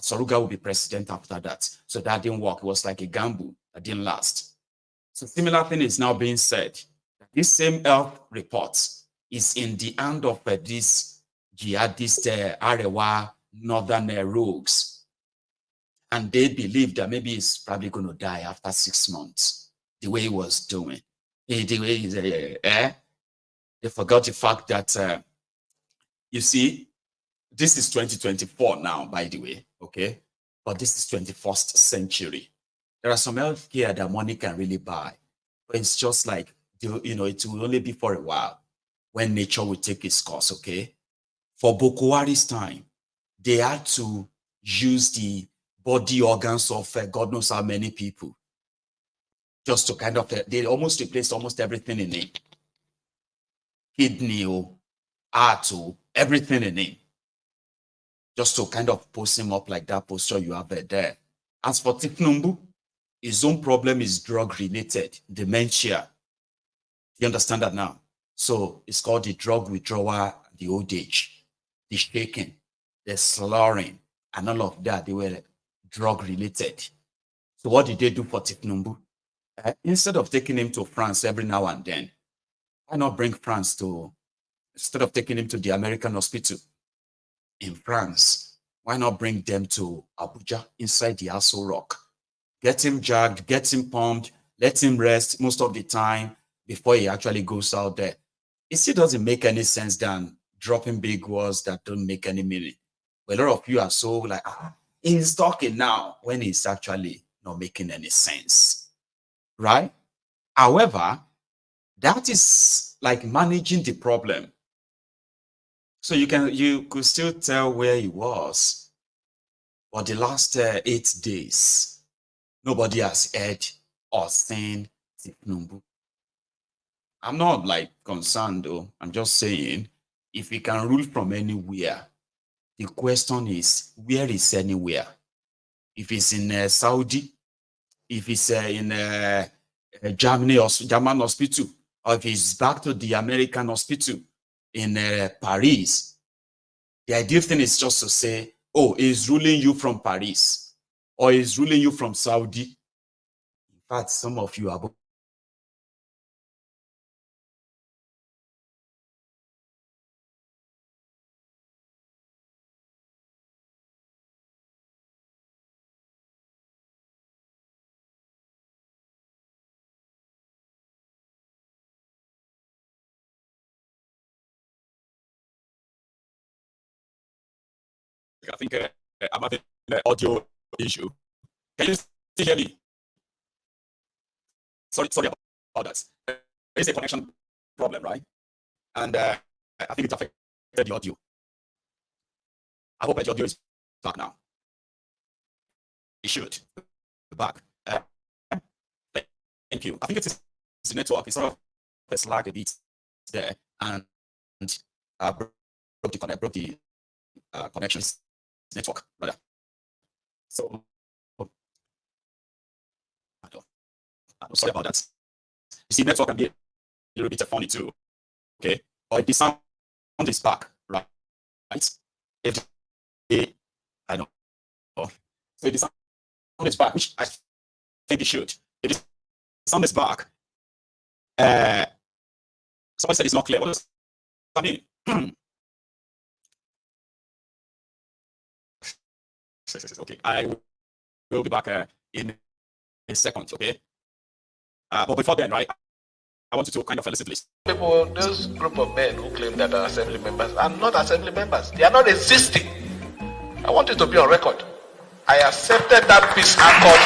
Soruga will be president after that. So that didn't work. It was like a gamble that didn't last. So similar thing is now being said. This same health report is in the hand of these jihadist Arewa northern rogues. And they believe that maybe he's probably going to die after 6 months, the way he was doing. The way he's, they forgot the fact that you see, this is 2024 now, by the way, okay? But this is 21st century. There are some healthcare that money can really buy, but it's just like, you know, it will only be for a while when nature will take its course, okay? For Bokwari's time, they had to use the body organs of God knows how many people just to kind of, they almost replaced almost everything in it. Kidney, heart, everything in him, just to kind of post him up like that posture you have there. As for Tinubu, his own problem is drug-related, dementia. You understand that now? So it's called the drug withdrawal, the old age, the shaking, the slurring, and all of that. They were drug-related. So what did they do for Tinubu? Instead of taking him to France every now and then, why not bring France to, instead of taking him to the American hospital in France, why not bring them to Abuja inside the Aso Rock? Get him jagged, get him pumped, let him rest most of the time before he actually goes out there. It still doesn't make any sense than dropping big words that don't make any meaning. But a lot of you are so like, he's talking now when he's actually not making any sense, right? However, that is like managing the problem. So you could still tell where he was. But the last 8 days, nobody has heard or seen Tinubu. I'm not like concerned though. I'm just saying, if he can rule from anywhere, the question is, where is anywhere? If it's in Saudi, if it's in German hospital, or if he's back to the American hospital in Paris, the ideal thing is just to say, oh, he's ruling you from Paris, or he's ruling you from Saudi. In fact, some of you are I think I'm the audio issue. Can you still hear me? Sorry about that. There is a connection problem, right? And I think it affected the audio. I hope the audio is back now. It should be back. Thank you. I think it's the network. It's sort of lag a bit there, and broke the connections network rather. So I'm sorry about that. You see, network can be a little bit funny too. Okay, but the sound is back, right? If I know. So if the sound is back, which I think it should. If the sound is back, someone said it's not clear. What does that mean? Okay, I will be back in a second, okay? But before then, right, I want you to kind of listen to this. People, those group of men who claim that are assembly members are not assembly members. They are not existing. I want you to be on record. I accepted that peace accord.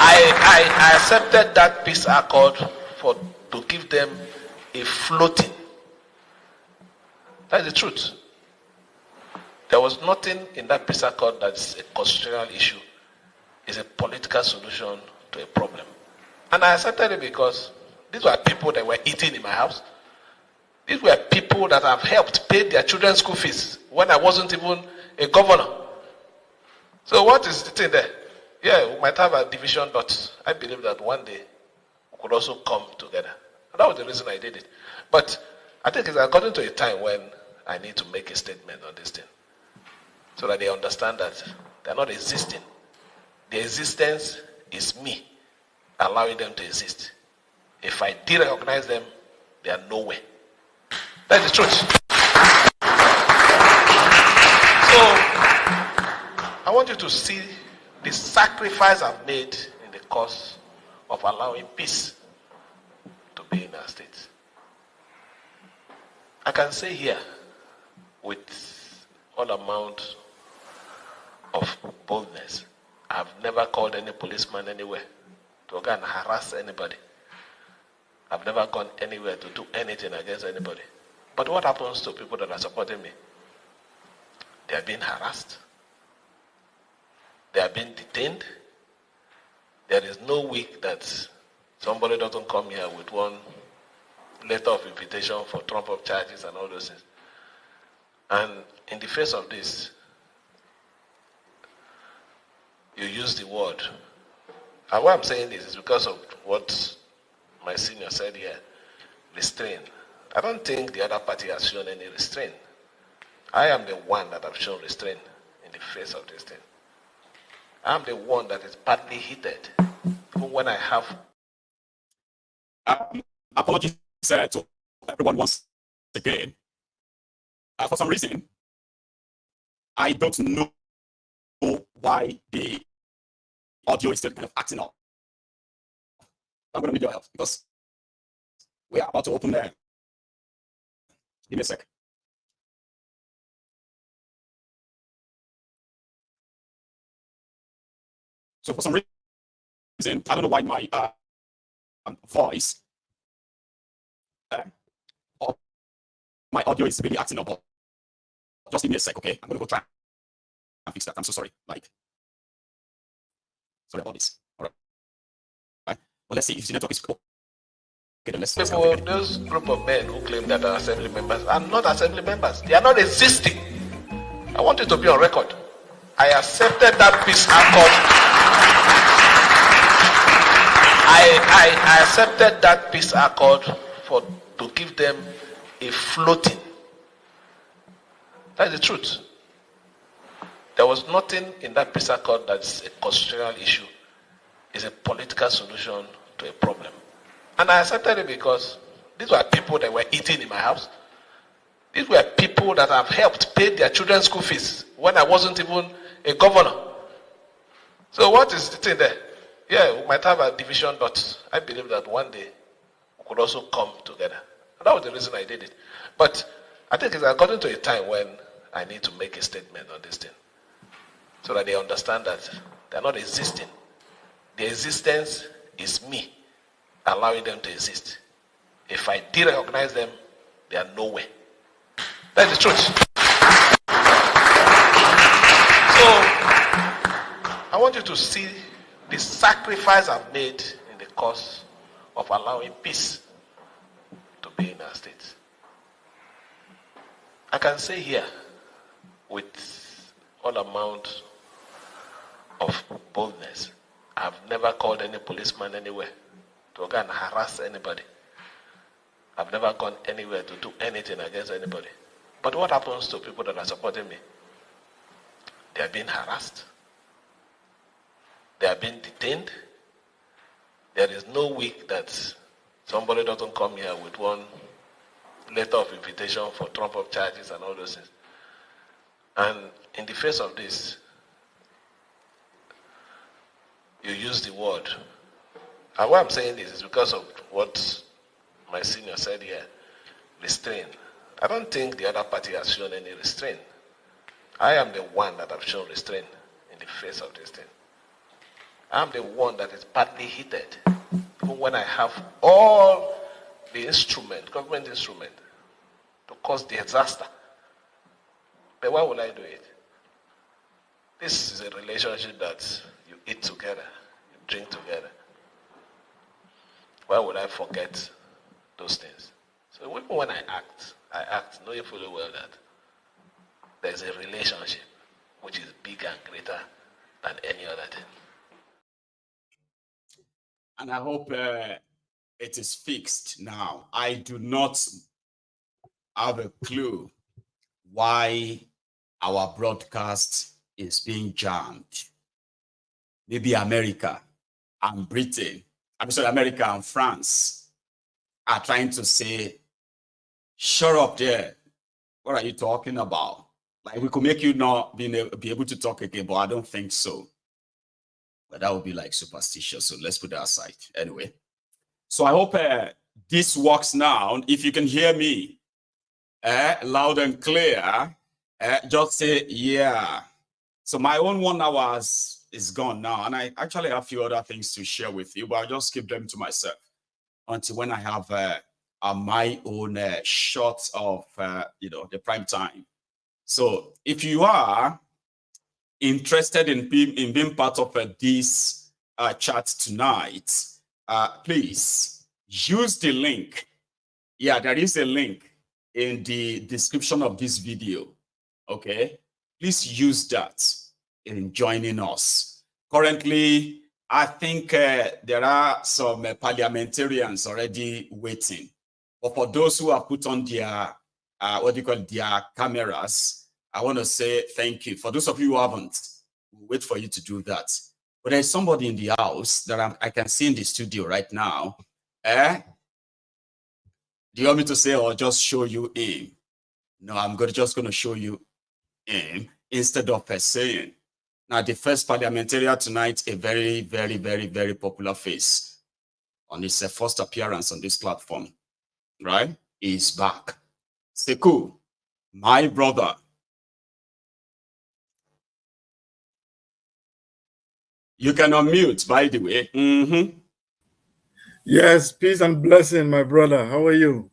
I accepted that peace accord to give them a floating. That's the truth. There was nothing in that peace accord that's a constitutional issue. It's a political solution to a problem. And I accepted it because these were people that were eating in my house. These were people that have helped pay their children's school fees when I wasn't even a governor. So what is the thing there? Yeah, we might have a division, but I believe that one day we could also come together. And that was the reason I did it. But I think it's according to a time when I need to make a statement on this thing, so that they understand that they're not existing. Their existence is me allowing them to exist. If I did recognize them, they are nowhere. That's the truth. So, I want you to see the sacrifice I've made in the cause of allowing peace to be in our state. I can say here, with all amount of boldness, I've never called any policeman anywhere to go and harass anybody. I've never gone anywhere to do anything against anybody. But what happens to people that are supporting me? They are being harassed. They are being detained. There is no week that somebody doesn't come here with one letter of invitation for trump-up charges and all those things. And in the face of this, you use the word. And why I'm saying this is because of what my senior said here, restraint. I don't think the other party has shown any restraint. I am the one that have shown restraint in the face of this thing. I'm the one that is badly heated, even when I have. Apologies to everyone once again. For some reason, I don't know why the audio is still kind of acting up. I'm going to need your help because we are about to open there. Give me a sec. So for some reason, I don't know why my voice or my audio is really acting up. Just give me a sec, okay? I'm going to go try and fix that. I'm so sorry. Sorry about this. All right. Well, let's see if the network is okay. Then let's people, those group of men who claim that are assembly members are not assembly members. They are not existing. I want you to be on record. I accepted that peace accord. I accepted that peace accord to give them a floating. That's the truth. There was nothing in that peace accord that's a constitutional issue. It's a political solution to a problem. And I accepted it because these were people that were eating in my house. These were people that have helped pay their children's school fees when I wasn't even a governor. So what is the thing there? Yeah, we might have a division, but I believe that one day we could also come together. And that was the reason I did it. But I think it's according to a time when I need to make a statement on this thing so that they understand that they're not existing. Their existence is me allowing them to exist. If I de-recognize them, they are nowhere. That's the truth. So, I want you to see the sacrifice I've made in the cause of allowing peace to be in our state. I can say here, with all amount of boldness, I've never called any policeman anywhere to go and harass anybody. I've never gone anywhere to do anything against anybody. But what happens to people that are supporting me? They are being harassed. They are being detained. There is no week that somebody doesn't come here with one letter of invitation for trump-up charges and all those things. And in the face of this, you use the word. And why I'm saying this is because of what my senior said here, restraint. I don't think the other party has shown any restraint. I am the one that have shown restraint in the face of this thing. I'm the one that is badly heated, even when I have all the instrument, government instrument, to cause the disaster. But why would I do it? This is a relationship that you eat together, you drink together. Why would I forget those things? So even when I act knowing fully well that there's a relationship which is bigger and greater than any other thing. And I hope it is fixed now. I do not have a clue why our broadcast is being jammed. Maybe America and Britain, I'm sorry, America and France are trying to say, shut up there. What are you talking about? Like, we could make you not be able to talk again, but I don't think so. But that would be like superstitious. So let's put that aside. Anyway, so I hope this works now. If you can hear me loud and clear, just say, yeah. So my own 1 hour is gone now. And I actually have a few other things to share with you, but I'll just keep them to myself until when I have my own shot of, the prime time. So if you are interested in being part of this chat tonight, please use the link. Yeah, there is a link in the description of this video. Okay, please use that in joining us. Currently, I think there are some parliamentarians already waiting. But for those who have put on their their cameras, I want to say thank you. For those of you who haven't, we'll wait for you to do that. But there's somebody in the house that I can see in the studio right now. Do you want me to say or just show you him? No, I'm just going to show you him instead of saying. Now, the first parliamentarian tonight, a very, very, very, very popular face on his first appearance on this platform, right? He's back. Seku, my brother. You can unmute, by the way. Mm-hmm. Yes, peace and blessing, my brother. How are you?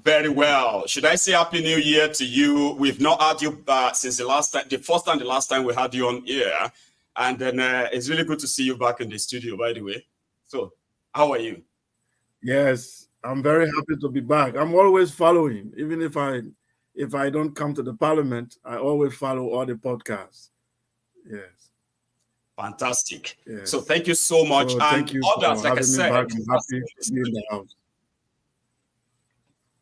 Very well. Should I say Happy New Year to you? We've not had you since the last time, the first and the last time we had you on air. And then it's really good to see you back in the studio, by the way. So, how are you? Yes, I'm very happy to be back. I'm always following, even if I don't come to the parliament, I always follow all the podcasts. Yes. Fantastic. Yes. So thank you so much. So and thank you others, for like I having said, me back. I'm happy to be in the house.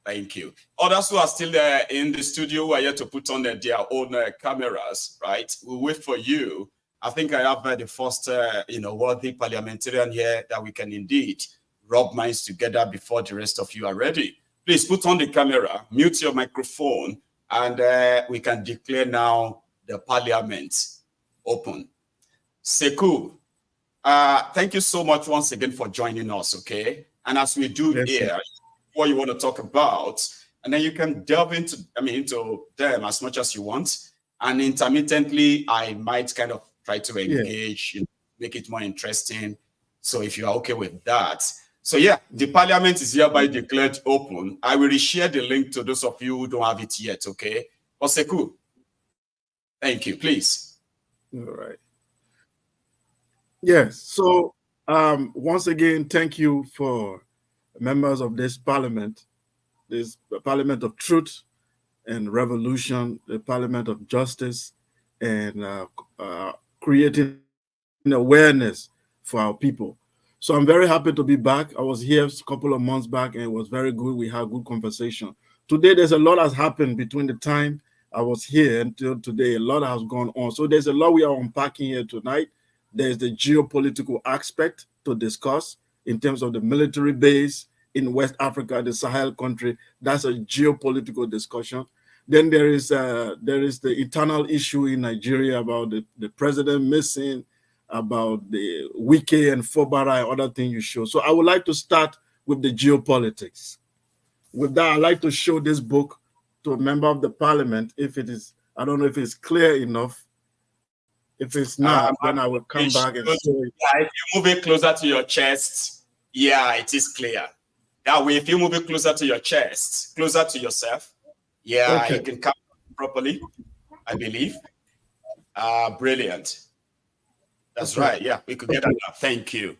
Thank you. Others who are still there in the studio who are yet to put on their own cameras, right? We'll wait for you. I think I have the first, worthy parliamentarian here that we can indeed rub minds together before the rest of you are ready. Please put on the camera, mute your microphone, and we can declare now the parliament open. Seku, thank you so much once again for joining us, okay? And as we do here, what you want to talk about, and then you can delve into them as much as you want. And intermittently, I might kind of try to engage, make it more interesting. So if you are okay with that. So yeah, the parliament is hereby declared open. I will share the link to those of you who don't have it yet, okay? Oseku, thank you, please. All right. Yes, so once again, thank you for members of this parliament of truth and revolution, the parliament of justice, and creating awareness for our people. So I'm very happy to be back. I was here a couple of months back and it was very good. We had good conversation. Today, there's a lot has happened between the time I was here until today. A lot has gone on. So there's a lot we are unpacking here tonight. There's the geopolitical aspect to discuss in terms of the military base in West Africa, the Sahel country. That's a geopolitical discussion. Then there is the eternal issue in Nigeria about the president missing, about the Wike and Fobara and other things you show. So I would like to start with the geopolitics. With that, I'd like to show this book to a member of the parliament. If it is, I don't know if it's clear enough. If it's not, then I will come back and show it. Yeah, if you move it closer to your chest, yeah, it is clear. That way, if you move it closer to your chest, closer to yourself, yeah, okay, you can come properly, I believe. Brilliant. That's okay. Right. Yeah, we could get that now. Thank you.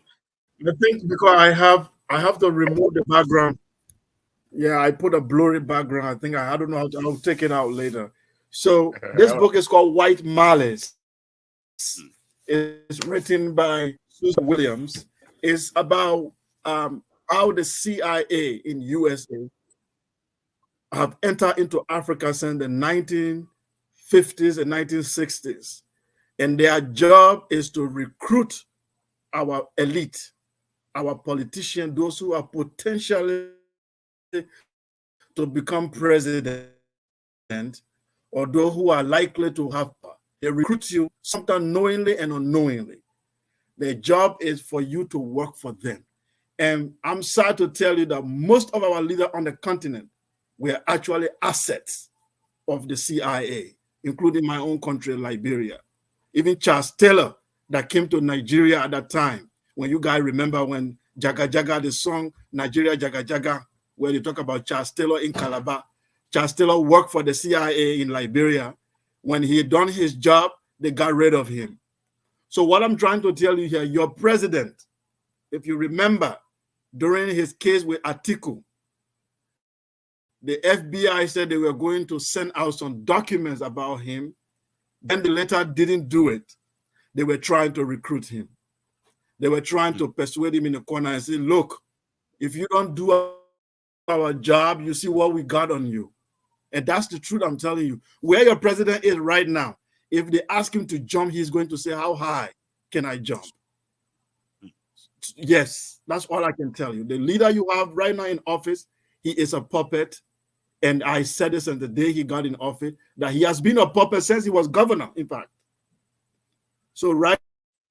I think because I have to remove the background. Yeah, I put a blurry background. I think I don't know how to. I'll take it out later. So this book is called White Malice. It's written by Susan Williams. It's about how the CIA in USA have entered into Africa since the 1950s and 1960s. And their job is to recruit our elite, our politicians, those who are potentially to become president, or those who are likely to have power. They recruit you sometimes knowingly and unknowingly. Their job is for you to work for them. And I'm sad to tell you that most of our leaders on the continent were actually assets of the CIA, including my own country, Liberia. Even Charles Taylor that came to Nigeria at that time, when you guys remember when Jaga Jaga, the song Nigeria Jaga Jaga, where they talk about Charles Taylor in Calabar. Charles Taylor worked for the CIA in Liberia. When he had done his job, they got rid of him. So what I'm trying to tell you here, your president, if you remember, during his case with Atiku, the FBI said they were going to send out some documents about him. Then the letter didn't do it. They were trying to recruit him. They were trying to persuade him in the corner and say, look, if you don't do our job, you see what we got on you. And that's the truth I'm telling you. Where your president is right now, if they ask him to jump, he's going to say, how high can I jump? Yes, that's all I can tell you. The leader you have right now in office, he is a puppet. And I said this on the day he got in office, that he has been a puppet since he was governor, in fact. So right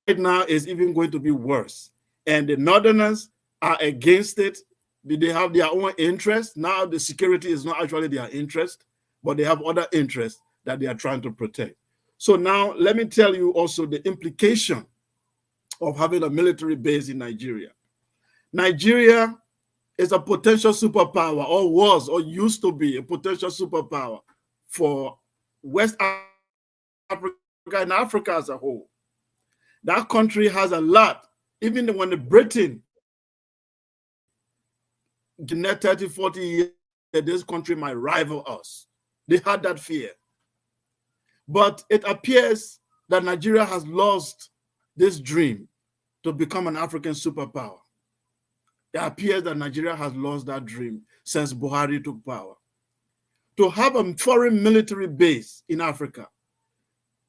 now it's even going to be worse. And the Northerners are against it. They have their own interest. Now the security is not actually their interest, but they have other interests that they are trying to protect. So now let me tell you also the implication of having a military base in Nigeria. Nigeria is a potential superpower, or was, or used to be a potential superpower for West Africa and Africa as a whole. That country has a lot. Even when the Britain, in the next 30, 40 years, this country might rival us. They had that fear. But it appears that Nigeria has lost this dream to become an African superpower. It appears that Nigeria has lost that dream since Buhari took power. To have a foreign military base in Africa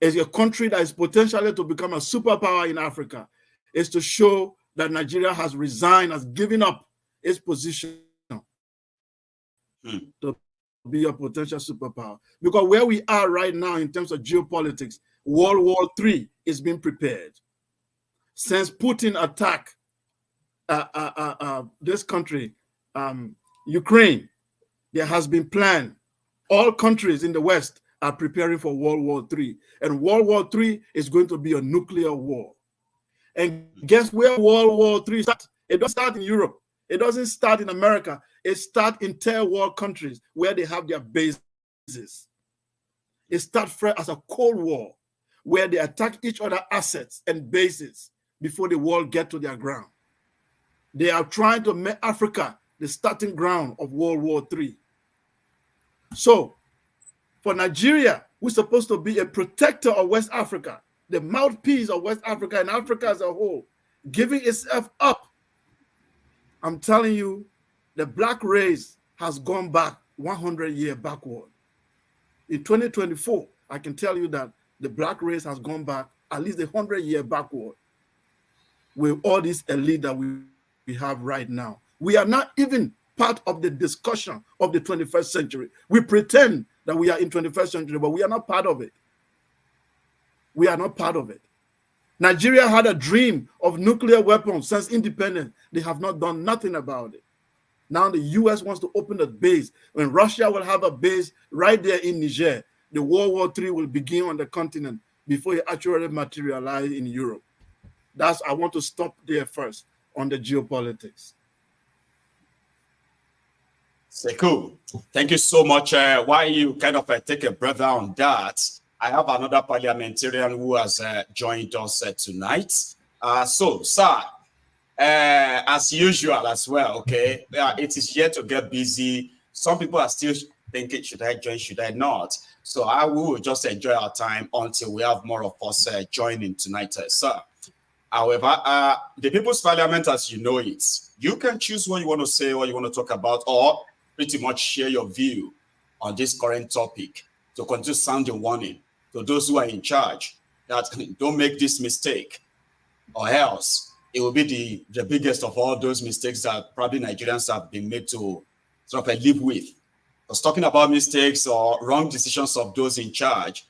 is a country that is potentially to become a superpower in Africa, is to show that Nigeria has resigned, has given up its position to be a potential superpower. Because where we are right now in terms of geopolitics, World War III is being prepared. Since Putin attacked this country, Ukraine, there has been planned. All countries in the West are preparing for World War III. And World War III is going to be a nuclear war. And guess where World War III starts? It doesn't start in Europe. It doesn't start in America. It starts in third world countries where they have their bases. It starts as a Cold War where they attack each other's assets and bases before the world get to their ground. They are trying to make Africa the starting ground of World War III. So, for Nigeria, we're supposed to be a protector of West Africa, the mouthpiece of West Africa and Africa as a whole, giving itself up. I'm telling you, the black race has gone back 100 years backward. In 2024, I can tell you that the black race has gone back at least 100 years backward with all this elite that we have right now. We are not even part of the discussion of the 21st century. We pretend that we are in 21st century, but we are not part of it. We are not part of it. Nigeria had a dream of nuclear weapons since independence. They have not done nothing about it. Now the US wants to open a base. When Russia will have a base right there in Niger, the World War III will begin on the continent before it actually materializes in Europe. I want to stop there first on the geopolitics. Seku, thank you so much. While you kind of take a breather on that, I have another parliamentarian who has joined us tonight. So, sir, as usual as well, okay, it is yet to get busy. Some people are still thinking, should I join, should I not? So I will just enjoy our time until we have more of us joining tonight, sir. However, the People's Parliament, as you know it, you can choose what you want to say, what you want to talk about, or pretty much share your view on this current topic to continue sounding warning to those who are in charge that don't make this mistake, or else it will be the biggest of all those mistakes that probably Nigerians have been made to sort of live with. Because talking about mistakes or wrong decisions of those in charge,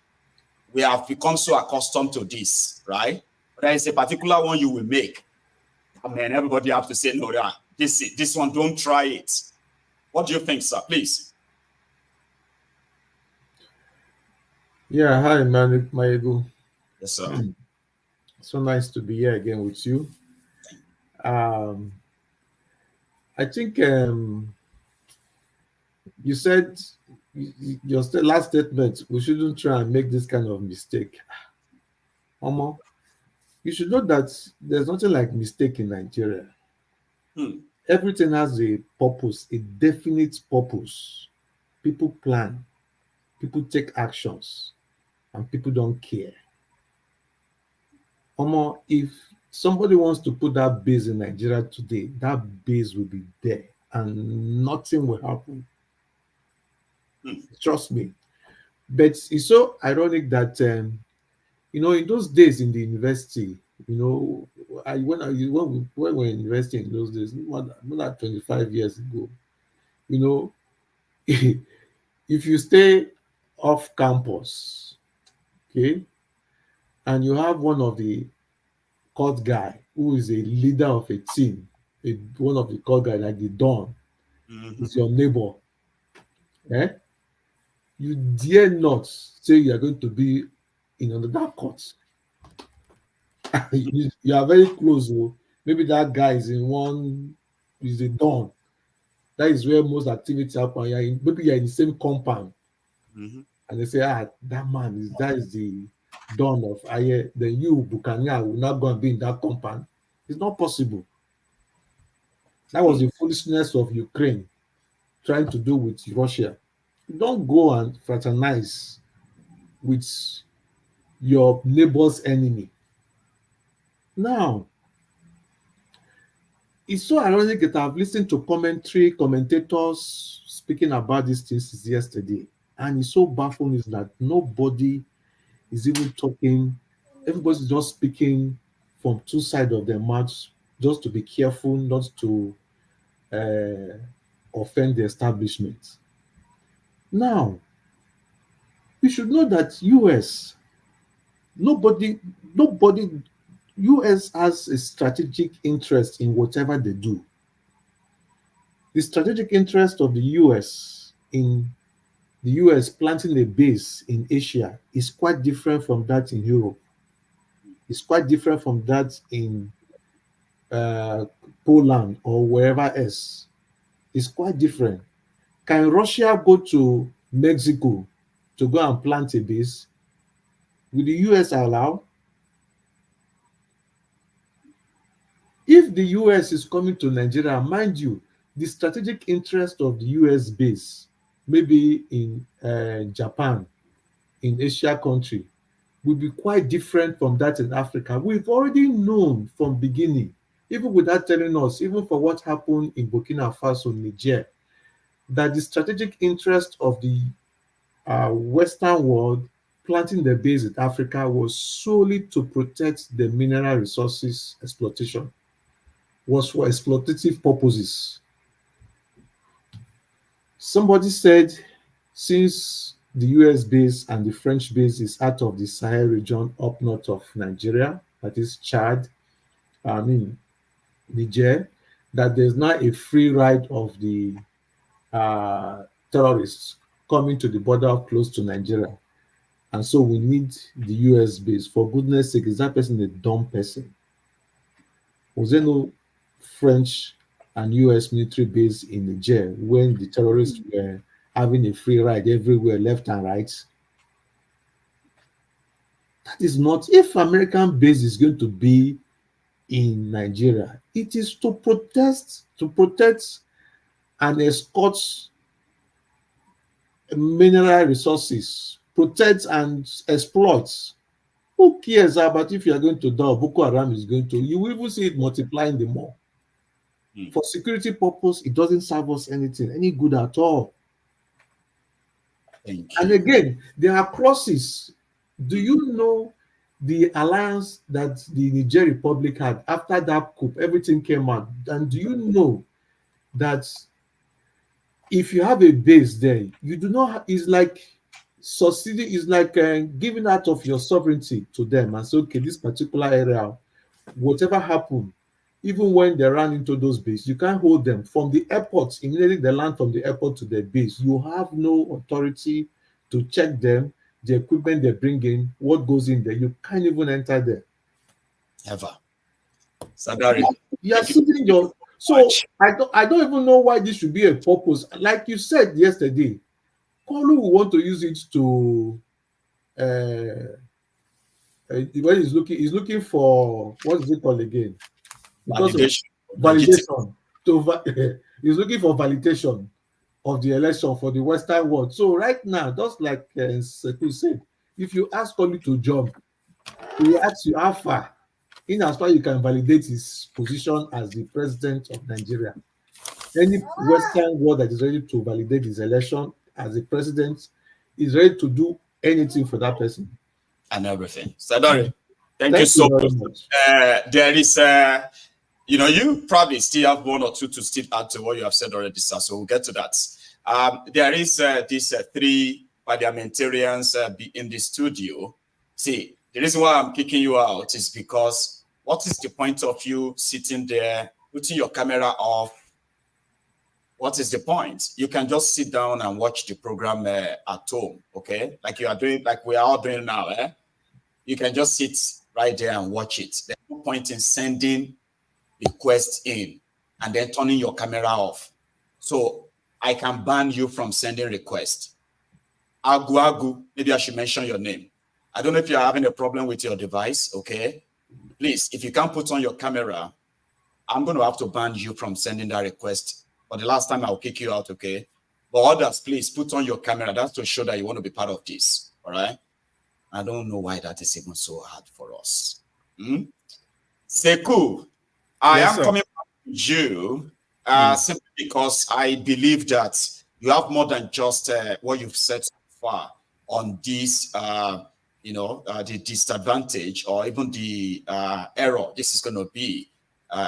we have become so accustomed to this, right? But there is a particular one you will make. I mean, everybody has to say, no, this one, don't try it. What do you think, sir? Please. Yeah, hi, Maegu. Yes, sir. So nice to be here again with you. I think you said your last statement, we shouldn't try and make this kind of mistake. Omo, you should know that there's nothing like mistake in Nigeria. Everything has a purpose, a definite purpose. People plan, people take actions, and people don't care. Omo, if somebody wants to put that base in Nigeria today, that base will be there and nothing will happen. Trust me. But it's so ironic that, in those days in the university, when we were in university in those days, more than 25 years ago, if you stay off campus, okay, and you have one of the court guy who is a leader of a team, one of the court guys like the Don, is your neighbor, you dare not say you are going to be in another court. You are very close. Maybe that guy is is a Don. That is where most activity happen. Maybe you're in the same compound. And they say, that man that is the Don of Aye. Then you, Bukania, will not go and be in that compound. It's not possible. That was the foolishness of Ukraine trying to do with Russia. You don't go and fraternize with your neighbor's enemy. Now, it's so ironic that I've listened to commentators speaking about these things yesterday, and it's so baffling is that nobody is even talking. Everybody's just speaking from two sides of their mouths, just to be careful not to offend the establishment. Now, you should know that US has a strategic interest in whatever they do. The strategic interest of the US in the US planting a base in Asia is quite different from that in Europe. It's quite different from that in Poland or wherever else. It's quite different. Can Russia go to Mexico to go and plant a base? Will the US allow? If the US is coming to Nigeria, mind you, the strategic interest of the US base, maybe in Japan, in Asia country, will be quite different from that in Africa. We've already known from beginning, even without telling us, even for what happened in Burkina Faso, Niger, that the strategic interest of the Western world planting the base in Africa was solely to protect the mineral resources exploitation, was for exploitative purposes. Somebody said, since the US base and the French base is out of the Sahel region up north of Nigeria, that is Chad, Niger, that there's now a free ride of the terrorists coming to the border close to Nigeria. And so we need the US base. For goodness sake, is that person a dumb person? Was there no French and US military base in Niger when the terrorists were having a free ride everywhere, left and right? That is not, if American base is going to be in Nigeria, it is to protect and escort mineral resources, protect and exploit. Who cares about if you are going to die or Boko Haram is going to? You will even see it multiplying the more. For security purpose, it doesn't serve us any good at all. And again, there are clauses. Do you know the alliance that the Niger Republic had after that coup? Everything came out. And do you know that if you have a base there, you do not have, it's like subsidy, is like giving out of your sovereignty to them and say, okay, this particular area, whatever happened, even when they ran into those bases, you can't hold them. From the airport, immediately they land from the airport to their base, you have no authority to check them, the equipment they bring in, what goes in there. You can't even enter there. Ever. Sadari. You are sitting your... So I don't even know why this should be a purpose. Like you said yesterday, Kolu will want to use it to when he's looking for, what is it called again? Because validation. He's looking for validation of the election for the Western world. So right now, just like Seku said, if you ask Kolu to jump, he will ask you how far, in as far you can validate his position as the president of Nigeria. Any Western world that is ready to validate his election as the president is ready to do anything for that person. And everything. Sadari, thank you so much. There is, you probably still have one or two to still add to what you have said already, sir. So we'll get to that. There is these three parliamentarians in the studio. See, the reason why I'm kicking you out is because what is the point of you sitting there, putting your camera off? What is the point? You can just sit down and watch the program at home, okay? Like you are doing, like we are all doing now, eh? You can just sit right there and watch it. There's no point in sending requests in and then turning your camera off. So I can ban you from sending requests. Agu, maybe I should mention your name. I don't know if you're having a problem with your device, okay? Please, if you can't put on your camera, I'm going to have to ban you from sending that request. For the last time, I'll kick you out, okay? But others, please put on your camera. That's to show that you want to be part of this, all right? I don't know why that is even so hard for us. Seku, I am coming back to you simply because I believe that you have more than just what you've said so far on this, the disadvantage or even the error this is going to be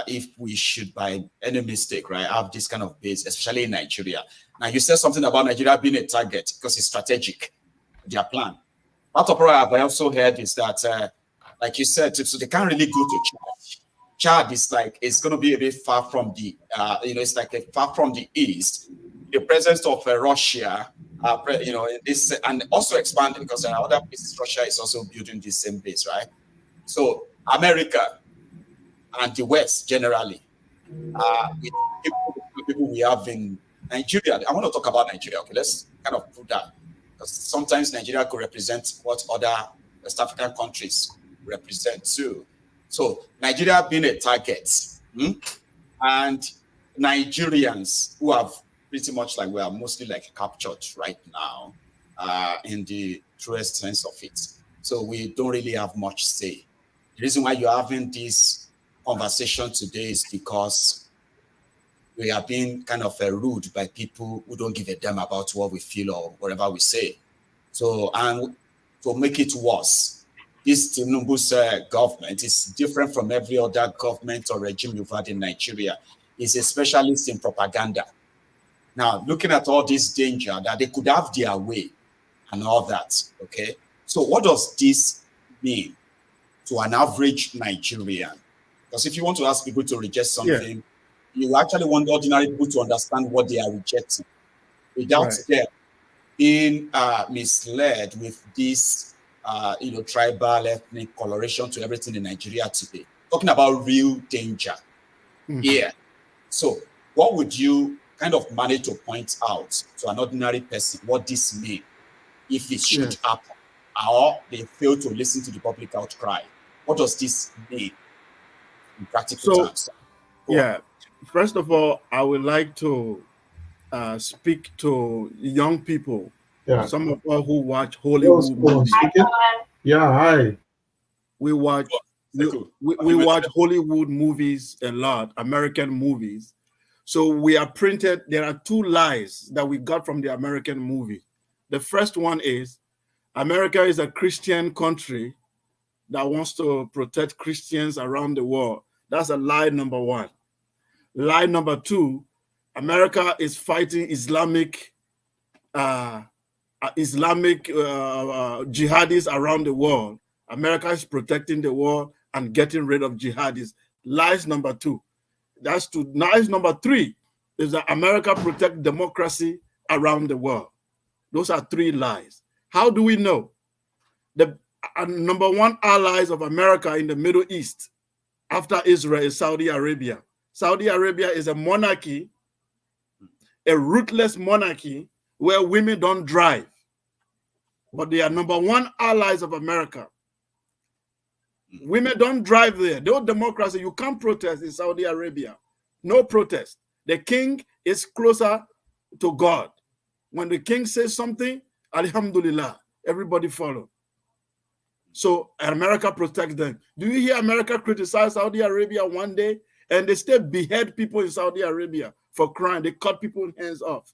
if we should, by any mistake, right, have this kind of base, especially in Nigeria. Now, you said something about Nigeria being a target because it's strategic, their plan. Part of what I've also heard is that, like you said, so they can't really go to Chad. Chad is like, it's going to be a bit far from the, it's like far from the east. the presence of Russia, in this, and also expanding, because there are other places Russia is also building the same base, right? So America and the West generally, with people we have in Nigeria. I want to talk about Nigeria. Okay, let's kind of put that, because sometimes Nigeria could represent what other West African countries represent too. So Nigeria being a target, and Nigerians who have pretty much like, we are mostly like captured right now, in the truest sense of it. So we don't really have much say. The reason why you're having this conversation today is because we are being kind of rude by people who don't give a damn about what we feel or whatever we say. So, and to make it worse, this Tinubu's government is different from every other government or regime you've had in Nigeria. It's a specialist in propaganda. Now, looking at all this danger that they could have their way and all that, okay? So what does this mean to an average Nigerian? Because if you want to ask people to reject something, you actually want ordinary people to understand what they are rejecting without them being misled with this, tribal, ethnic coloration to everything in Nigeria today. Talking about real danger here. So what would you kind of manage to point out to an ordinary person what this means if it should happen, or they fail to listen to the public outcry? What does this mean in practical terms? First of all, I would like to speak to young people. Some of us who watch Hollywood movies. Hi. We watch watch Hollywood movies a lot, American movies. So we are printed. There are two lies that we got from the American movie. The first one is America is a Christian country that wants to protect Christians around the world. That's a lie number one. Lie number two, America is fighting Islamic jihadis around the world. America is protecting the world and getting rid of jihadis. Lies number two. That's two. Lies number three is that America protects democracy around the world. Those are three lies. How do we know? The number one allies of America in the Middle East after Israel is Saudi Arabia. Saudi Arabia is a monarchy, a ruthless monarchy where women don't drive. But they are number one allies of America. Women don't drive there. No democracy. You can't protest in Saudi Arabia. No protest. The king is closer to God. When the king says something, alhamdulillah, everybody follow. So America protects them. Do you hear America criticize Saudi Arabia one day? And they still behead people in Saudi Arabia for crime. They cut people's hands off.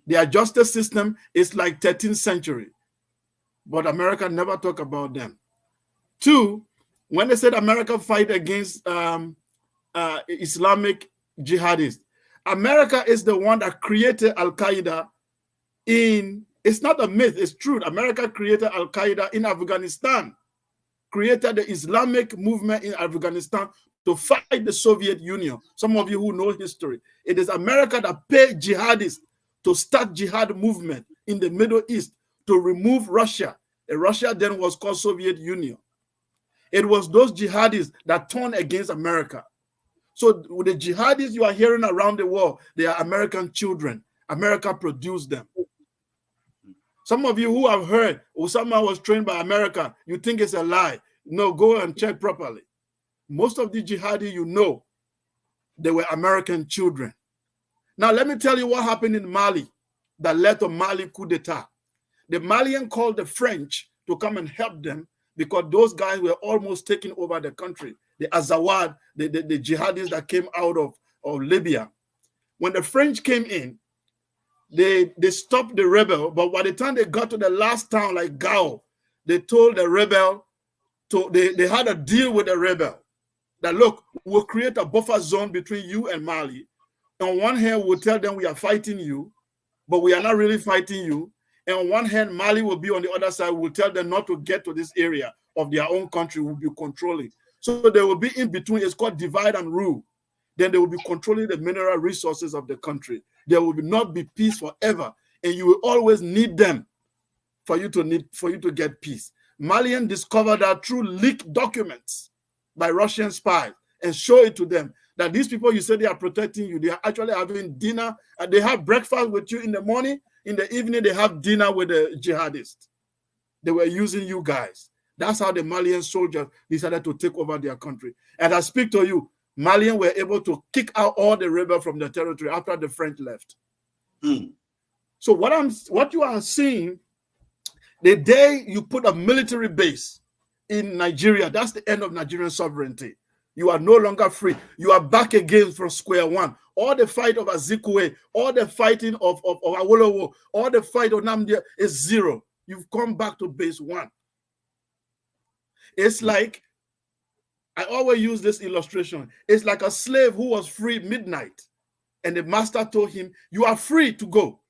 Their justice system is like 13th century. But America never talk about them. Two, when they said America fight against Islamic jihadists, America is the one that created Al-Qaeda it's not a myth, it's true. America created Al-Qaeda in Afghanistan, created the Islamic movement in Afghanistan to fight the Soviet Union. Some of you who know history, it is America that paid jihadists to start jihad movement in the Middle East to remove Russia. And Russia then was called Soviet Union. It was those jihadists that turned against America. So the jihadists you are hearing around the world, they are American children. America produced them. Some of you who have heard Osama was trained by America, you think it's a lie. No, go and check properly. Most of the jihadi you know, they were American children. Now, let me tell you what happened in Mali that led to Mali coup d'etat. The Malian called the French to come and help them because those guys were almost taking over the country. The Azawad, the jihadis that came out of Libya. When the French came in, they stopped the rebel, but by the time they got to the last town, like Gao, they told the rebel, they had a deal with the rebel that, look, we'll create a buffer zone between you and Mali. On one hand, we'll tell them we are fighting you, but we are not really fighting you. And on one hand, Mali will be on the other side. We'll tell them not to get to this area of their own country. We'll be controlling. So they will be in between. It's called divide and rule. Then they will be controlling the mineral resources of the country. there will not be peace forever, and you will always need them for you to get peace. Malian discovered that through leaked documents by Russian spies and show it to them that these people you say they are protecting you, they are actually having dinner, and they have breakfast with you in the morning, in the evening they have dinner with the jihadists. They were using you guys. That's how the Malian soldiers decided to take over their country. And I speak to you, Malians were able to kick out all the rebels from the territory after the French left. So what you are seeing, the day you put a military base in Nigeria, that's the end of Nigerian sovereignty. You are no longer free. You are back again from square one. All the fight of Azikwe, all the fighting of Awolowo, all the fight of Namdia is zero. You've come back to base one. It's like, I always use this illustration. It's like a slave who was free midnight, and the master told him, you are free to go.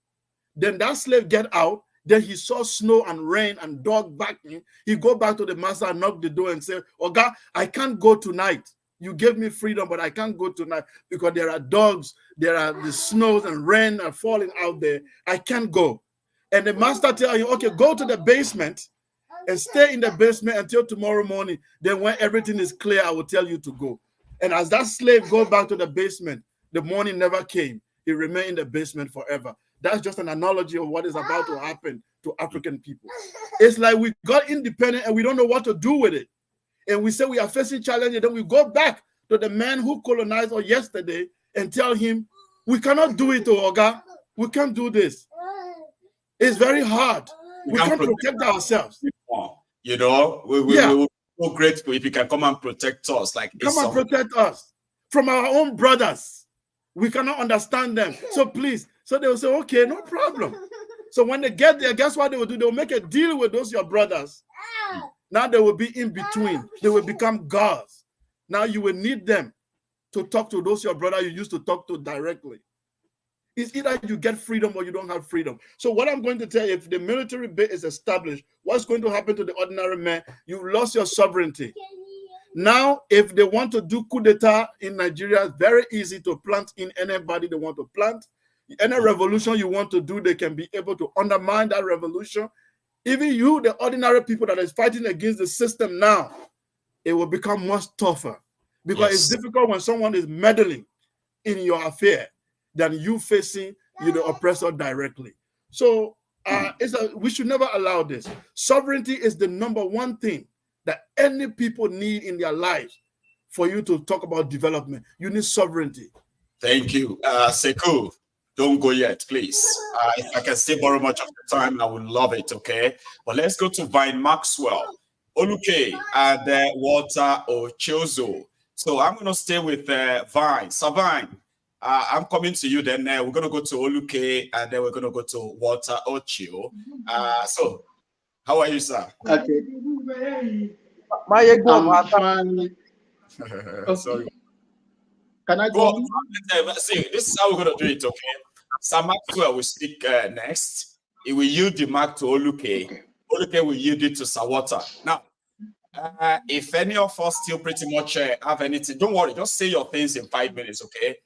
Then that slave get out. Then he saw snow and rain and dog barking. He go back to the master and knock the door and say, Oga, I can't go tonight. You gave me freedom, but I can't go tonight because there are dogs, there are the snows and rain are falling out there. I can't go. And the master tell you, okay, go to the basement and stay in the basement until tomorrow morning. Then when everything is clear, I will tell you to go. And as that slave go back to the basement, the morning never came. He remained in the basement forever. That's just an analogy of what is about to happen to African people. It's like we got independent and we don't know what to do with it. And we say we are facing challenges, then we go back to the man who colonized us yesterday and tell him, we cannot do it, Oga. We can't do this. It's very hard. We can't protect ourselves. You know, we will be so grateful if you can come and protect us. Like, come and protect us from our own brothers. We cannot understand them. So please, so they will say, okay, no problem. So when they get there, guess what they will do? They will make a deal with those your brothers. Now they will be in between. They will become gods. Now you will need them to talk to those your brother you used to talk to directly. It's either you get freedom or you don't have freedom. So what I'm going to tell you, if the military base is established, what's going to happen to the ordinary man? You've lost your sovereignty. Now, if they want to do coup d'etat in Nigeria, it's very easy to plant in anybody they want to plant. Any revolution you want to do, they can be able to undermine that revolution. Even you, the ordinary people that is fighting against the system now, it will become much tougher because it's difficult when someone is meddling in your affair than you facing the oppressor directly. So we should never allow this. Sovereignty is the number one thing that any people need in their lives for you to talk about development. You need sovereignty. Thank you. Sekou, don't go yet, please. If I can still borrow much of the time, I would love it, okay? But let's go to Vine Maxwell, Oluke, and Walter Ochozo. So I'm going to stay with Vine. So Vine, I'm coming to you then. We're going to go to Oluke, and then we're going to go to Walter Ocho. So how are you, sir? Okay. I'm fine. Sorry. Can I go? See, this is how we're going to do it, okay? Sir Maxwell will speak next. He will yield the mic to Oluke. Oluke will yield it to Sir Walter. Now, if any of us still pretty much have anything, don't worry. Just say your things in 5 minutes, okay?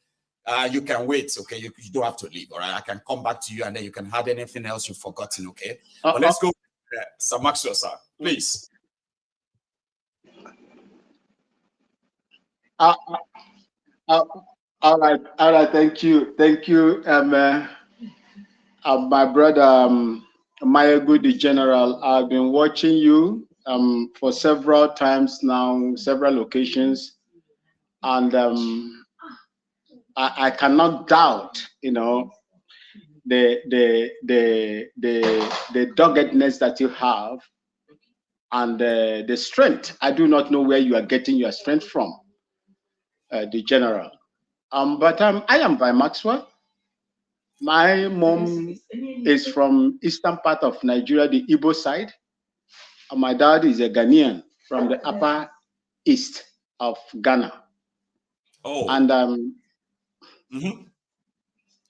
You can wait, okay? You don't have to leave, all right? I can come back to you, and then you can add anything else you've forgotten, okay? But let's go. Sir Maxwell, sir, please. All right, thank you, my brother Mayegu the General. I've been watching you for several times now, several occasions, and I cannot doubt, the doggedness that you have and the strength. I do not know where you are getting your strength from, the General. But I am by Maxwell. My mom is from eastern part of Nigeria, the Igbo side. And my dad is a Ghanaian from the upper east of Ghana. Oh. And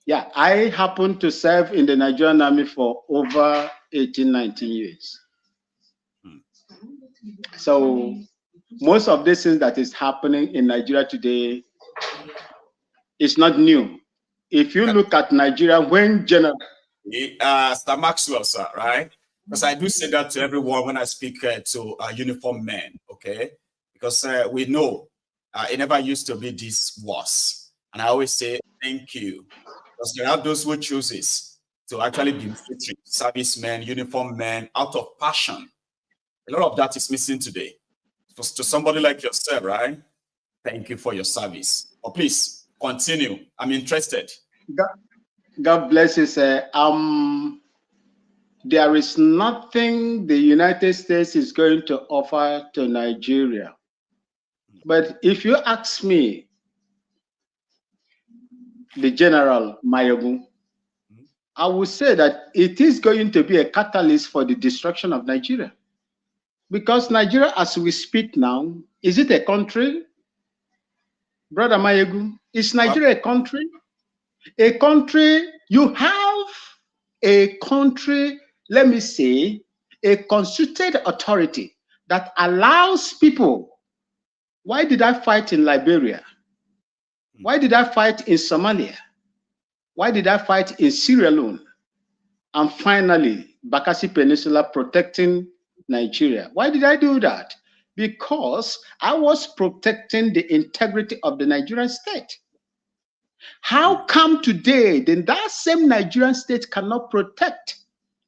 yeah, I happened to serve in the Nigerian army for over 18, 19 years. So most of this things that is happening in Nigeria today is not new. if you look at Nigeria, when General... Sir Maxwell, sir, right? Because I do say that to everyone when I speak to uniformed men, okay? Because we know it never used to be this worse. And I always say thank you. Because there are those who chooses to actually be military, servicemen, uniformed men, out of passion. A lot of that is missing today. To somebody like yourself, right? Thank you for your service. But please, continue. I'm interested. God bless you, sir. There is nothing the United States is going to offer to Nigeria. But if you ask me, the General Mayogu, I would say that it is going to be a catalyst for the destruction of Nigeria. Because Nigeria, as we speak now, is it a country? Brother Mayogu, is Nigeria a country? A country, you have a country, let me say, a constituted authority that allows people. Why did I fight in Liberia? Why did I fight in Somalia? Why did I fight in Sierra Leone? And finally, Bakassi Peninsula protecting Nigeria. Why did I do that? Because I was protecting the integrity of the Nigerian state. How come today then that same Nigerian state cannot protect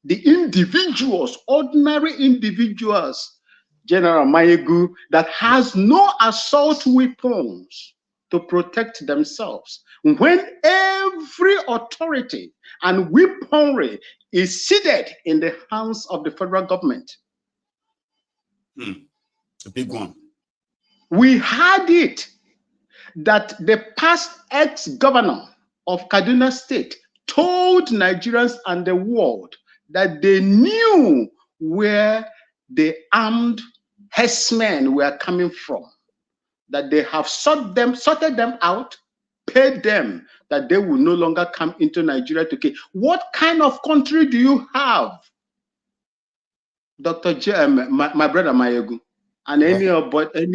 the individuals, ordinary individuals, General Mayogu, that has no assault weapons to protect themselves, when every authority and weaponry is seated in the hands of the federal government? A big one. We had it that the past ex-governor of Kaduna State told Nigerians and the world that they knew where the armed herdsmen were coming from, that they have sorted them out, paid them, that they will no longer come into Nigeria to kill. What kind of country do you have, Dr. My brother Mayogu, and any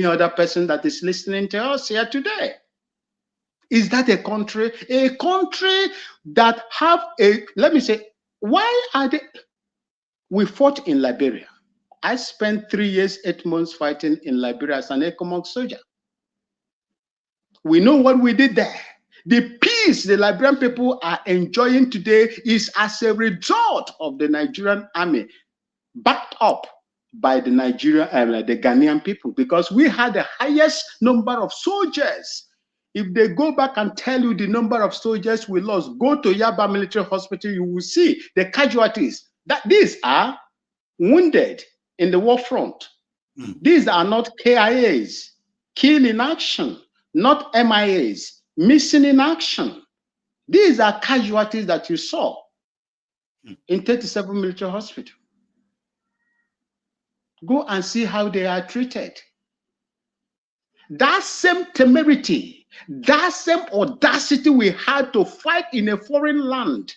other person that is listening to us here today? Is that a country? A country that have a, let me say, why are they? We fought in Liberia. I spent 3 years, 8 months fighting in Liberia as an economic soldier. We know what we did there. The peace the Liberian people are enjoying today is as a result of the Nigerian army, backed up by the the Ghanaian people, because we had the highest number of soldiers. If they go back and tell you the number of soldiers we lost, go to Yaba Military Hospital, you will see the casualties. That these are wounded in the war front. These are not KIAs, kill in action, not MIAs, missing in action. These are casualties that you saw in 37 military hospital. Go and see how they are treated. That same temerity, that same audacity we had to fight in a foreign land.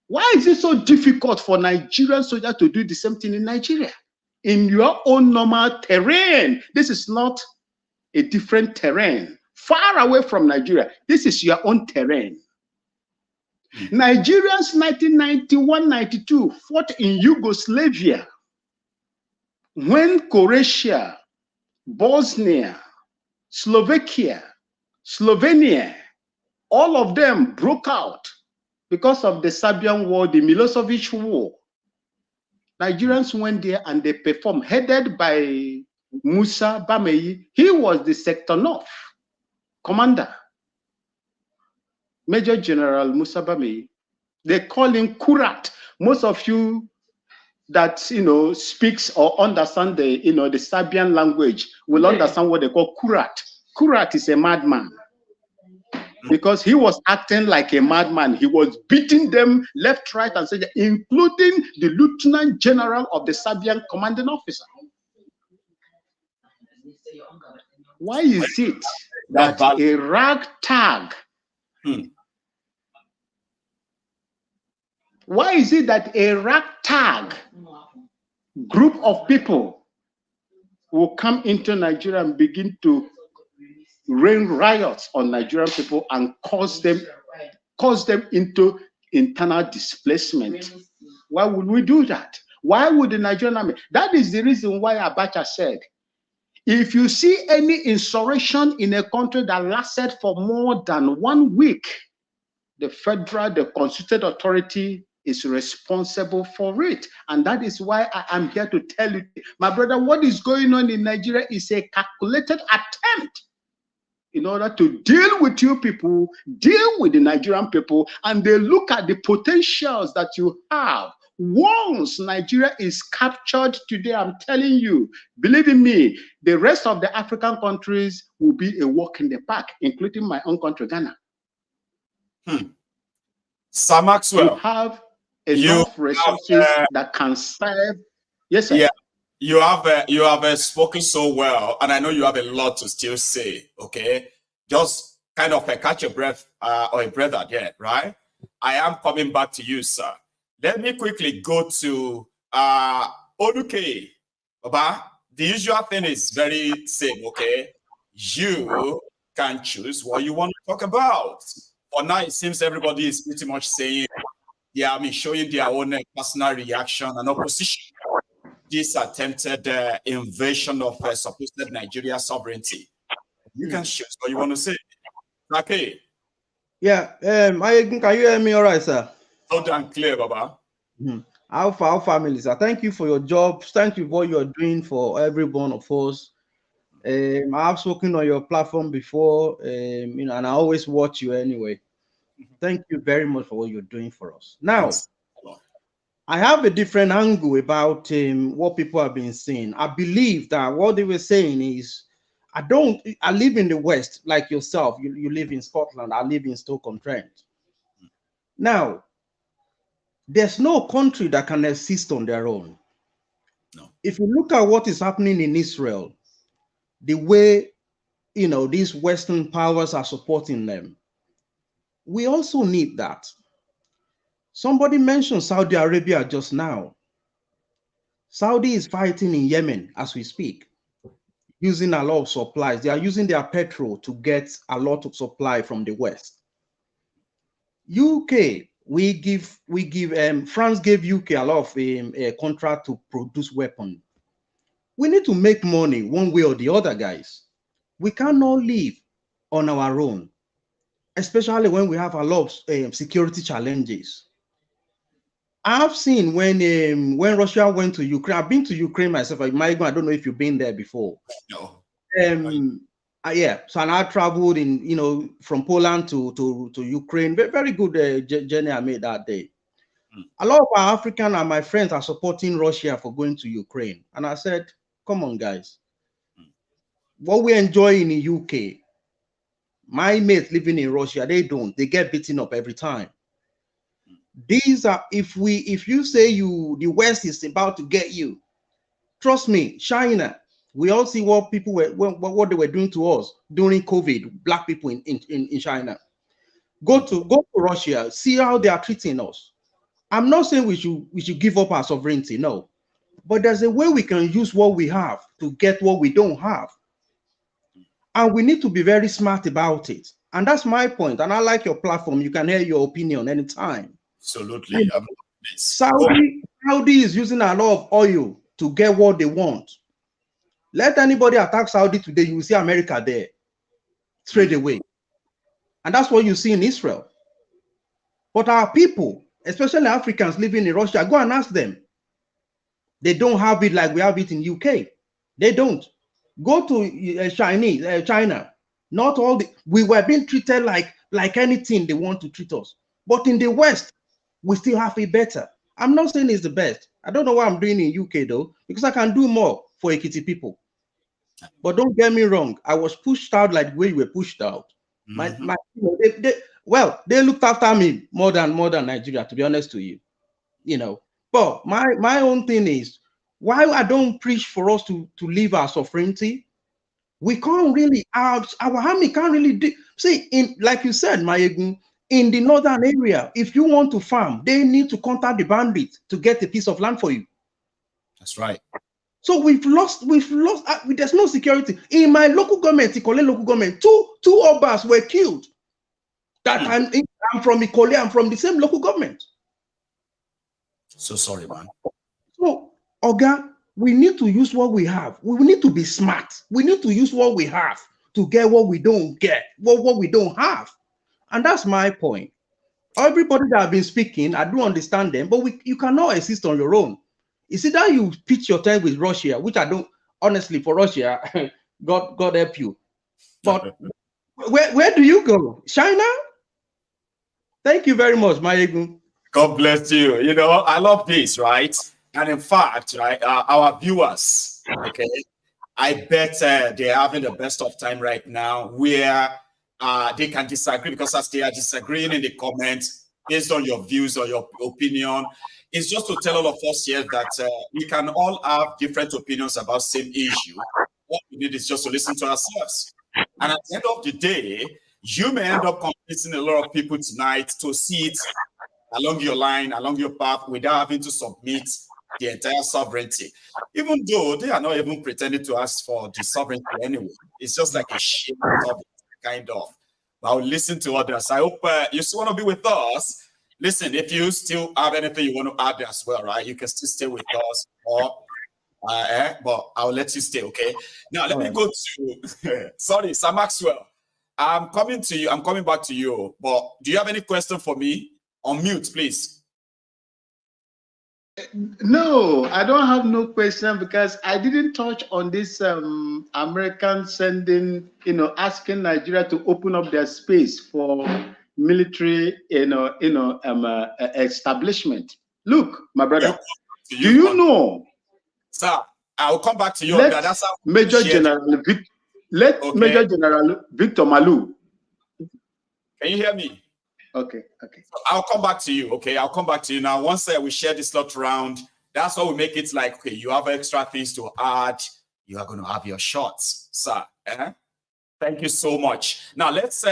Why is it so difficult for Nigerian soldiers to do the same thing in Nigeria? In your own normal terrain. This is not a different terrain. Far away from Nigeria. This is your own terrain. Nigerians 1991-92 fought in Yugoslavia. When Croatia, Bosnia, Slovakia, Slovenia, all of them broke out because of the Serbian war, the Milosevic war. Nigerians went there and they performed, headed by Musa Bameyi. He was the Sector North commander, Major General Musa Bameyi. They call him Kurat. Most of you that speaks or understand the the Serbian language will understand what they call Kurat. Kurat is a madman, because he was acting like a madman. He was beating them left, right, and center, including the Lieutenant General of the Serbian commanding officer. Why is it that a ragtag? Why is it that a ragtag group of people will come into Nigeria and begin to rain riots on Nigerian people and cause them cause them into internal displacement. Why would we do that? Why would the Nigerian army? That is the reason why Abacha said, if you see any insurrection in a country that lasted for more than 1 week, the constituted authority is responsible for it. And that is why I am here to tell you, my brother, what is going on in Nigeria is a calculated attempt in order to deal with you people, deal with the Nigerian people, and they look at the potentials that you have. Once Nigeria is captured today, I'm telling you, believe in me, the rest of the African countries will be a walk in the park, including my own country, Ghana. Sir Maxwell, you have enough resources that can serve. Yes, sir. Yeah, you have spoken so well, and I know you have a lot to still say. Okay, just kind of catch a breath or a breather there, right? I am coming back to you, sir. Let me quickly go to Oluke. Baba, the usual thing is very same. Okay, you can choose what you want to talk about. For now, it seems everybody is pretty much saying, yeah, I mean, showing their own personal reaction and opposition. This attempted invasion of supposed Nigeria sovereignty. You can choose what you want to say. Okay. Yeah, can you hear me all right, sir? Loud and clear, Baba. Our family, sir. Thank you for your job. Thank you for what you are doing for every one of us. I have spoken on your platform before, and I always watch you anyway. Thank you very much for what you're doing for us. Now, I have a different angle about what people have been saying. I believe that what they were saying is, I live in the West like yourself. You live in Scotland. I live in Stoke-on-Trent. Now, there's no country that can exist on their own. No. If you look at what is happening in Israel, the way, these Western powers are supporting them, we also need that. Somebody mentioned Saudi Arabia just now. Saudi is fighting in Yemen as we speak, using a lot of supplies. They are using their petrol to get a lot of supply from the West. UK, France gave UK a lot of a contract to produce weapons. We need to make money one way or the other, guys. We cannot live on our own, especially when we have a lot of security challenges. I've seen when Russia went to Ukraine. I've been to Ukraine myself. I don't know if you've been there before. No. Yeah. So I traveled from Poland to Ukraine. Very, very good journey I made that day. A lot of our African and my friends are supporting Russia for going to Ukraine. And I said, come on, guys. What we enjoy in the UK, my mates living in Russia, they don't. They get beaten up every time. These are, if you say the West is about to get you, trust me, China, we all see what people what they were doing to us during COVID, black people in China. Go to Russia, see how they are treating us. I'm not saying we should give up our sovereignty, no. But there's a way we can use what we have to get what we don't have. And we need to be very smart about it. And that's my point. And I like your platform. You can hear your opinion anytime. Absolutely. Saudi is using a lot of oil to get what they want. Let anybody attack Saudi today, you will see America there straight away. And that's what you see in Israel. But our people, especially Africans living in Russia, go and ask them. They don't have it like we have it in UK. They don't. Go to China. Not all we were being treated like anything they want to treat us. But in the West, we still have it better. I'm not saying it's the best. I don't know what I'm doing in UK though, because I can do more for Ekiti people. But don't get me wrong. I was pushed out like the way you were pushed out. They looked after me more than Nigeria, to be honest to you. But my own thing is, why I don't preach for us to leave our sovereignty. We can't really, our army can't really do. See, like you said, Mayegun, in the northern area, if you want to farm, they need to contact the bandits to get a piece of land for you. That's right. So we've lost. There's no security in my local government. Ikole local government, two obas were killed. That I'm from Ikole, I'm from the same local government. So sorry, man. So, Oga, we need to use what we have. We need to be smart. We need to use what we have to get what we don't get, what we don't have. And that's my point. Everybody that have been speaking, I do understand them, but you cannot exist on your own. It's either you pitch your tent with Russia, which I don't, honestly, for Russia, God help you. But where do you go? China? Thank you very much, Mayegun. God bless you. You know, I love this, right? And in fact, right, our viewers, okay, I bet they're having the best of time right now where they can disagree, because as they are disagreeing in the comments based on your views or your opinion, it's just to tell all of us here that we can all have different opinions about same issue. What we need is just to listen to ourselves. And at the end of the day, you may end up convincing a lot of people tonight to see it along your line, along your path, without having to submit the entire sovereignty. Even though they are not even pretending to ask for the sovereignty anyway. It's just like a shame of it, kind of. But I'll listen to others. I hope you still want to be with us. Listen, if you still have anything you want to add as well, right, you can still stay with us. Or but I'll let you stay, okay? Now, let me go to, sorry, Sir Maxwell. I'm coming to you. I'm coming back to you. But do you have any question for me? On mute, please. No, I don't have no question because I didn't touch on this American sending, asking Nigeria to open up their space for military, establishment. Look, my brother, do you know? Sir, I'll come back to you. Let Major General Victor Malu. Can you hear me? Okay. So I'll come back to you. Okay, I'll come back to you now. Once we share this slot round, that's how we make it like, okay, you have extra things to add. You are going to have your shots, sir. Thank you so much. Now let's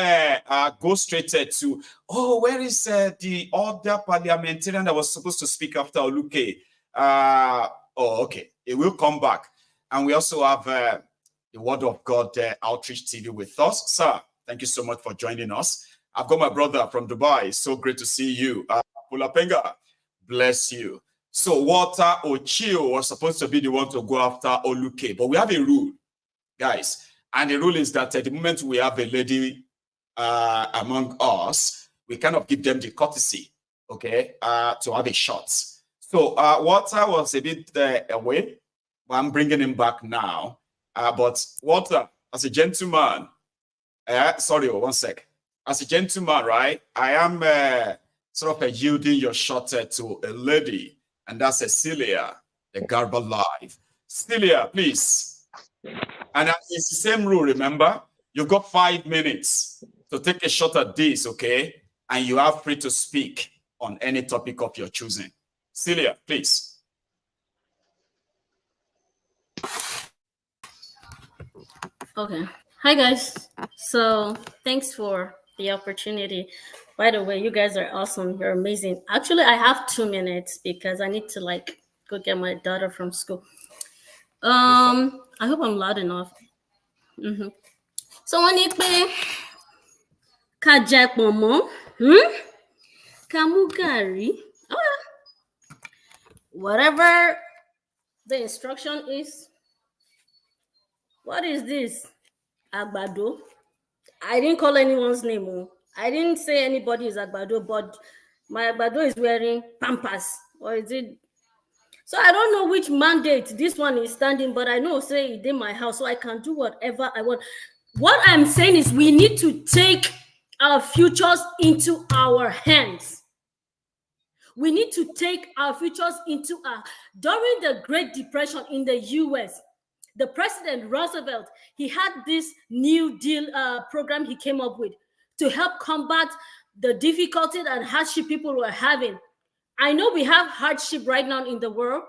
go straight to, where is the other parliamentarian that was supposed to speak after Oluke? Okay, it will come back. And we also have the Word of God Outreach TV with us. Sir, thank you so much for joining us. I've got my brother from Dubai. So great to see you. Pulapenga, bless you. So Walter Ochio was supposed to be the one to go after Oluke, but we have a rule, guys. And the rule is that at the moment we have a lady among us, we kind of give them the courtesy, okay, to have a shot. So Walter was a bit away, but I'm bringing him back now. But Walter, as a gentleman, sorry, one sec. As a gentleman, right, I am sort of yielding your shot to a lady, and that's Celia, the Garba Live. Celia, please. And it's the same rule, remember? You've got 5 minutes to take a shot at this, okay? And you are free to speak on any topic of your choosing. Celia, please. Okay. Hi, guys. So thanks for the opportunity. By the way, you guys are awesome. You're amazing. Actually, I have 2 minutes because I need to go get my daughter from school. I hope I'm loud enough. So when it be kajapomo, kamugari, whatever the instruction is. What is this? Agbado. I didn't call anyone's name. I didn't say anybody is Agbado, but my Agbado is wearing Pampers. Or is it? So I don't know which mandate this one is standing, but I know say it's in my house, so I can do whatever I want. What I'm saying is we need to take our futures into our hands. We need to take our futures into during the Great Depression in the US, the President Roosevelt, he had this New Deal program he came up with to help combat the difficulty and hardship people were having. I know we have hardship right now in the world.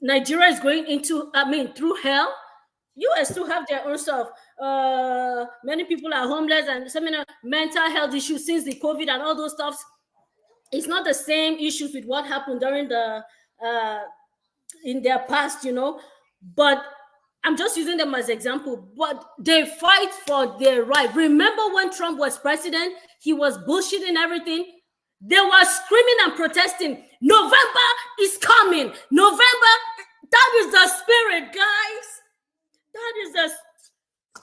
Nigeria is going through hell. US still have their own stuff. Many people are homeless and some mental health issues since the COVID and all those stuff. It's not the same issues with what happened during the in their past, but I'm just using them as example, but they fight for their right. Remember when Trump was president, he was bullshitting everything. They were screaming and protesting. November is coming. November, that is the spirit, guys. That is the,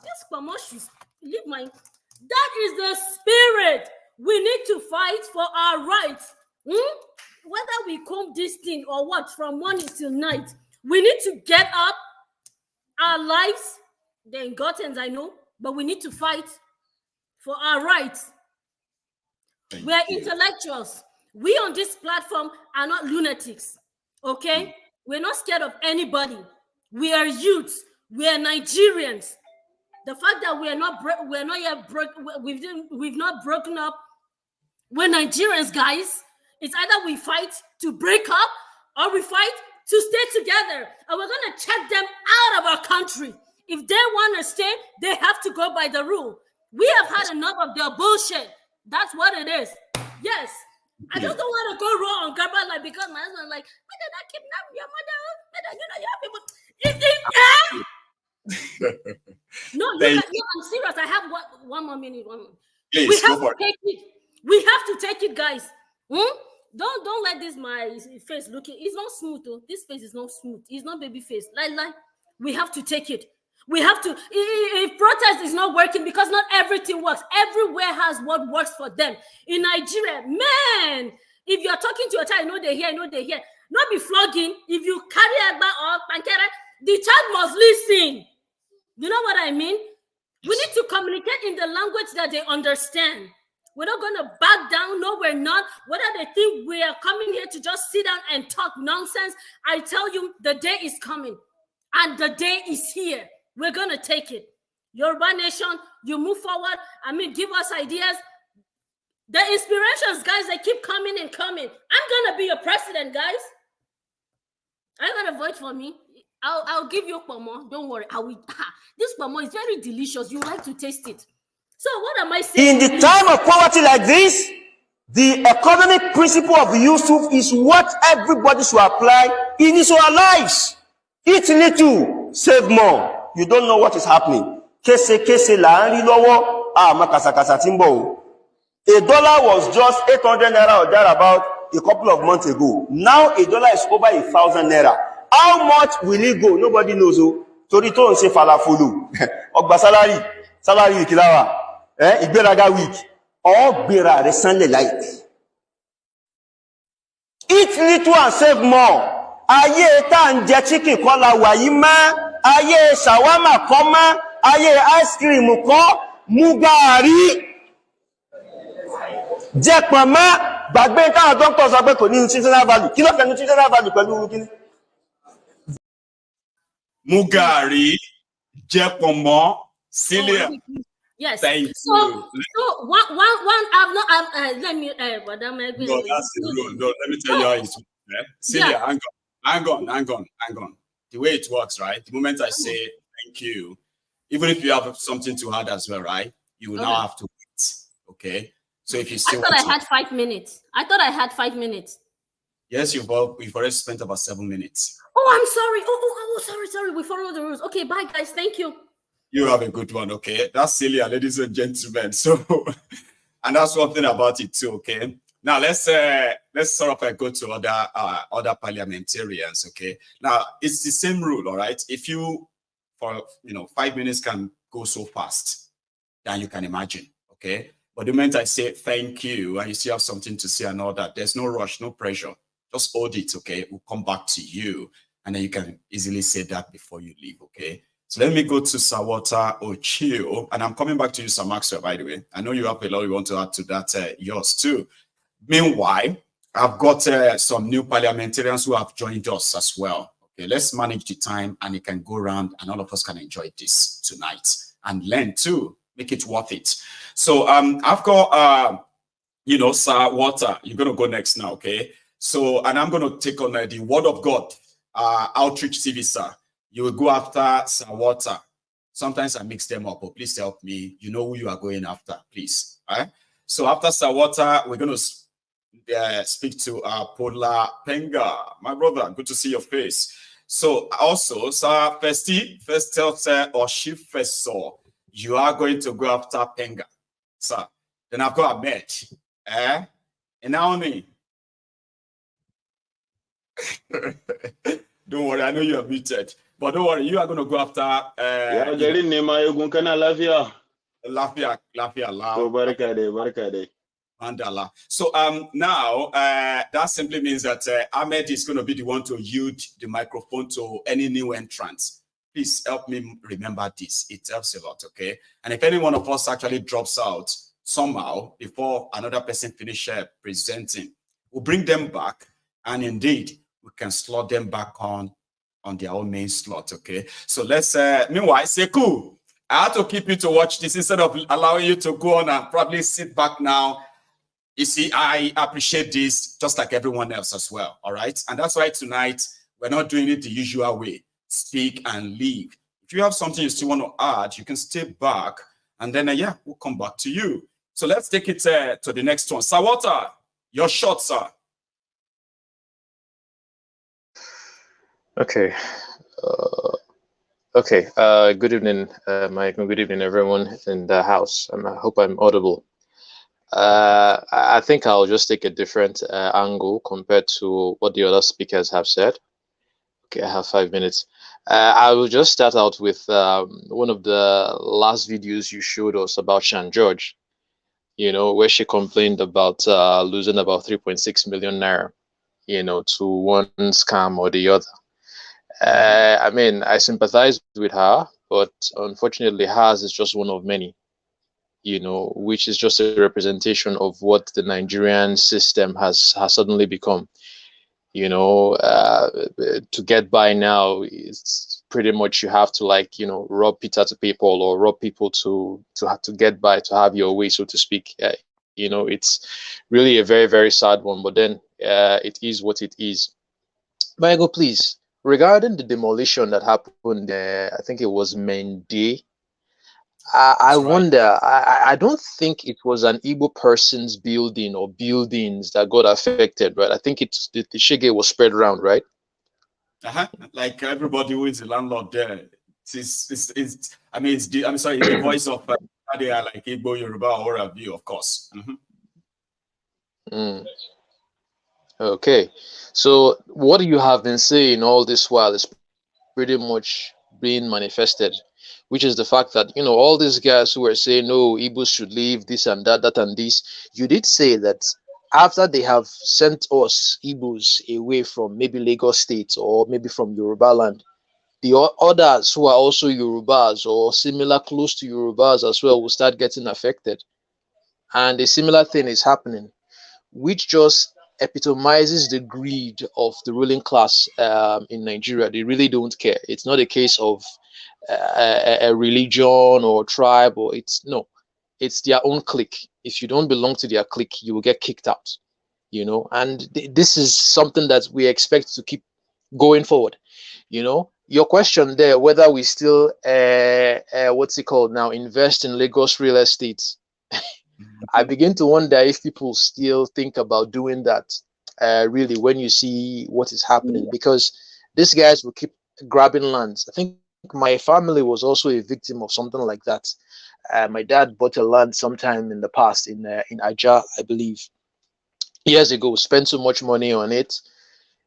this promotion, leave my, that is the spirit. We need to fight for our rights. Whether we comb this thing or what, from morning till night, we need to get up. Our lives, they're gotten, I know, but we need to fight for our rights. We are intellectuals. We on this platform are not lunatics, okay? We're not scared of anybody. We are youths. We are Nigerians. The fact that we've not broken up. We're Nigerians, guys. It's either we fight to break up or we fight to stay together. And we're going to check them out of our country. If they want to stay, they have to go by the rule. We have had enough of their bullshit. That's what it is. Yes. I just don't want to go wrong, like, because my husband's like, why did I kidnap your mother? No, I'm serious. I have one more minute. Please, we have to take it. We have to take it, guys. Don't let this my face looking. It's not smooth, though. This face is not smooth. It's not baby face. Like, we have to take it. We have to. If protest is not working, because not everything works. Everywhere has what works for them. In Nigeria, man, if you're talking to your child, they hear. Not be flogging. If you carry a bag or pankera, the child must listen. You know what I mean? We need to communicate in the language that they understand. We're not going to back down. No, we're not. Whether they think we are coming here to just sit down and talk nonsense, I tell you, the day is coming. And the day is here. We're going to take it. Yoruba Nation, you move forward. Give us ideas. The inspirations, guys, they keep coming and coming. I'm going to be your president, guys. Are you going to vote for me? I'll give you pomo. Don't worry. This pomo is very delicious. You like to taste it. So what am I saying? In the time of poverty like this, the economic principle of Yusuf is what everybody should apply in his own lives. Eat little, save more. You don't know what is happening. $1 was just 800 naira or thereabout a couple of months ago. Now $1 is over 1,000 naira. How much will it go? Nobody knows. Torito and say falafulu. Ogba salary ikilawa. Igberaga week. Or bera recently like. Eat little and save more. Aye tan je chicken kola wayima. Aye shawama koma. Aye ice cream ko. Mugari. Jack mama. Bagbe tan doctor sọ pé kò ní nutritional value. Kí ló fẹ́ nutritional value pẹ̀lú kíni? Mugari, Jepomo, Celia. Yes. Thank you. So one. Let me. Madam, no, that's the rule. No, let me tell you how it works. Celia, hang on. The way it works, right? The moment I say thank you, even if you have something to add as well, right? You will now have to wait. Okay. So if you still, I thought I had 5 minutes. Yes, we've already spent about 7 minutes. Oh, I'm sorry. Sorry. We follow the rules. Okay, bye, guys. Thank you. You have a good one, okay? That's Celia, ladies and gentlemen. So, and that's one thing about it too, okay? Now let's sort of go to other parliamentarians, okay? Now it's the same rule, all right? If you, for 5 minutes can go so fast, then you can imagine, okay? But the moment I say thank you, and you still have something to say and all that, there's no rush, no pressure. Just hold it, okay? We'll come back to you, and then you can easily say that before you leave, okay? So let me go to Sawata Ochio, and I'm coming back to you, Sir Maxwell, by the way. I know you have a lot you want to add to that, yours too. Meanwhile, I've got some new parliamentarians who have joined us as well. Okay, let's manage the time, and it can go around, and all of us can enjoy this tonight and learn too. Make it worth it. So I've got, Sir Walter, you're going to go next now, okay? So, and I'm going to take on the Word of God Outreach TV, sir. You will go after Sir Walter. Sometimes I mix them up, but please help me. You know who you are going after, please. All right? So after Sir Walter, we're going to speak to Pola Penga. My brother, good to see your face. So also, sir, first tell sir or chief first saw you are going to go after Penga, sir. Then I've got a bet. And now me. Don't worry, I know you are muted. But don't worry, you are going to go after Lafia. Mandala. So now that simply means that Ahmed is going to be the one to yield the microphone to any new entrants. Please help me remember this. It helps a lot, okay? And if any one of us actually drops out somehow before another person finishes presenting, we'll bring them back, and indeed we can slot them back on their own main slot, okay? So let's meanwhile, Seku, I had to keep you to watch this instead of allowing you to go on and probably sit back now. You see, I appreciate this just like everyone else as well, all right? And that's why tonight we're not doing it the usual way, speak and leave. If you have something you still want to add, you can stay back, and then, yeah, we'll come back to you. So let's take it to the next one. Sawata, your shot, sir. Okay. Good evening, Mike. Good evening, everyone in the house. I hope I'm audible. I think I'll just take a different angle compared to what the other speakers have said. Okay, I have 5 minutes. I will just start out with one of the last videos you showed us about Shan George, you know, where she complained about losing about 3.6 million naira, you know, to one scam or the other. I mean, I sympathize with her, but unfortunately hers is just one of many, you know, which is just a representation of what the Nigerian system has suddenly become. You know, to get by now, it's pretty much you have to, like, you know, rob Peter to people, or rob people to have to get by, to have your way, so to speak. You know, it's really a very, very sad one, but then it is what it is. Michael, please, regarding the demolition that happened, I think it was Mende. I wonder, I don't think it was an Igbo person's building or buildings that got affected, right? I think it's the shege was spread around, right? Like everybody who is a landlord there. I mean, it's the, I'm sorry, the voice of they are like Igbo, Yoruba, or a view, of course. Okay, so what you have been saying all this while is pretty much being manifested, which is the fact that, you know, all these guys who were saying, no, Igbos should leave, this and that, that and this, you did say that after they have sent us Igbos away from maybe Lagos State or maybe from Yoruba land, the others who are also Yorubas or similar close to Yorubas as well will start getting affected. And a similar thing is happening, which just epitomizes the greed of the ruling class in Nigeria. They really don't care. It's not a case of a religion or tribe, or it's their own clique. If you don't belong to their clique, you will get kicked out, you know. And this is something that we expect to keep going forward, you know. Your question there, whether we still what's it called now, invest in Lagos real estate. I begin to wonder if people still think about doing that, really, when you see what is happening, because these guys will keep grabbing lands. I think my family was also a victim of something like that. My dad bought a land sometime in the past in Aja, I believe, years ago, spent so much money on it,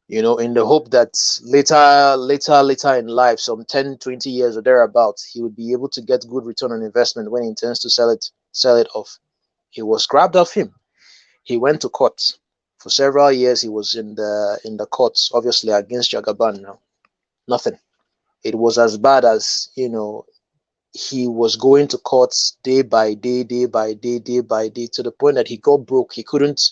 you know, in the hope that later in life, some 10, 20 years or thereabouts, he would be able to get good return on investment when he intends to sell it off. It was grabbed off him. He went to court for several years. He was in the courts, obviously against Jagaban. Now, nothing. It was as bad as, you know, he was going to courts day by day, to the point that he got broke. He couldn't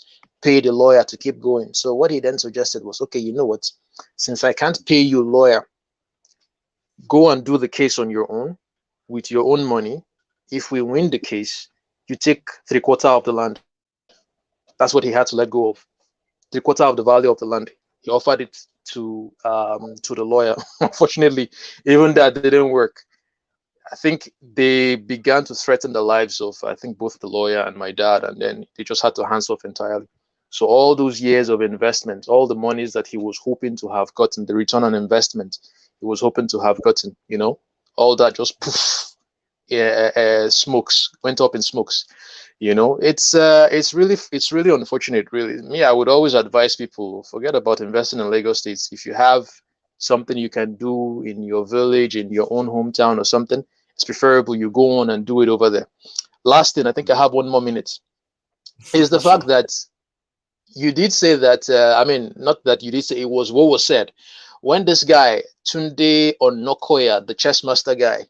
pay the lawyer to keep going. So what he then suggested was, okay, you know what? Since I can't pay you, lawyer, go and do the case on your own with your own money. If we win the case, you take 3/4 of the land. That's what he had to let go of. 3/4 of the value of the land. He offered it to the lawyer. Unfortunately, even that didn't work. I think they began to threaten the lives of, I think, both the lawyer and my dad, and then they just had to hands off entirely. So all those years of investment, all the monies that he was hoping to have gotten, the return on investment he was hoping to have gotten, you know, all that just poof, smokes, went up in smokes. You know, it's really unfortunate. Really, me, I would always advise people, forget about investing in Lagos State. If you have something you can do in your village, in your own hometown or something, it's preferable you go on and do it over there. Last thing, I think I have 1 more minute, is the fact that you did say that, I mean, not that you did say, it was what was said. When this guy, Tunde Onokoya, the chess master guy,